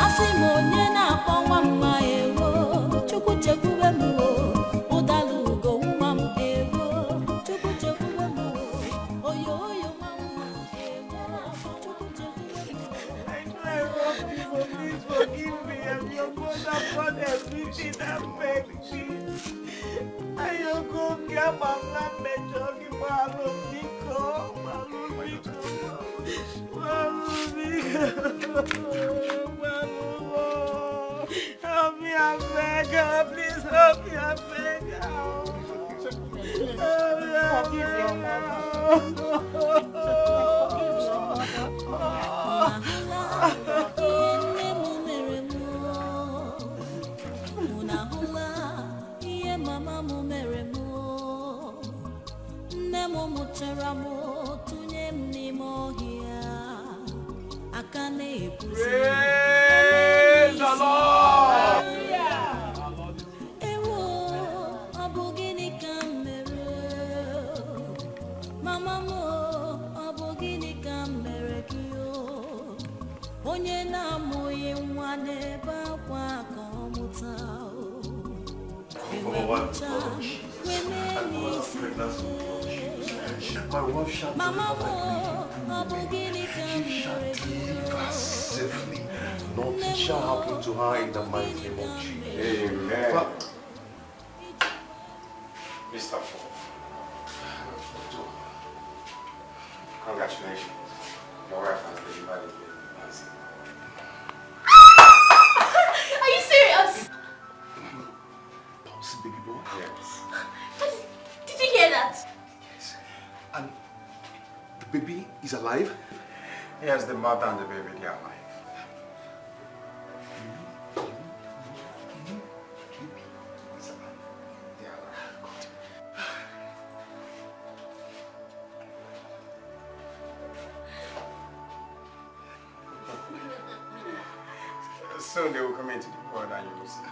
asị m onye na-akpọ nwa mma ewo Chukwu Chekwube m ụdalugo nwa m ewo Chukwu Chekwube m oyoyo nwa mma ewo Chukwu Chekwube m I love you, but please forgive me. I'm your mother, God, everything that makes me. I go get my land, jogging, Malu, Nico, help me, I beg her, please help me, I beg her. Mama m mere m kpọchara m tụnye m n'ime ọhịa aka na-ebuzi ewo ọ bụ gịnị ka m mere mama m ọ bụ gịnị ka m mere gị onye na-amụghị nwa n'ebe akwa ka ọ mụta Mama, safely. Nothing shall happen to her in the mighty name of Jesus. Amen. Mr. Paul, congratulations. Your wife has delivered a baby. Are you serious? Bouncing baby boy? Yes. Did you hear that? Yes. And the baby is alive? Yes, the mother and the baby, they are alive. Soon they will come into the world and you will see.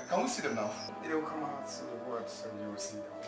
Can we see them now? They will come out to the world so you will see them.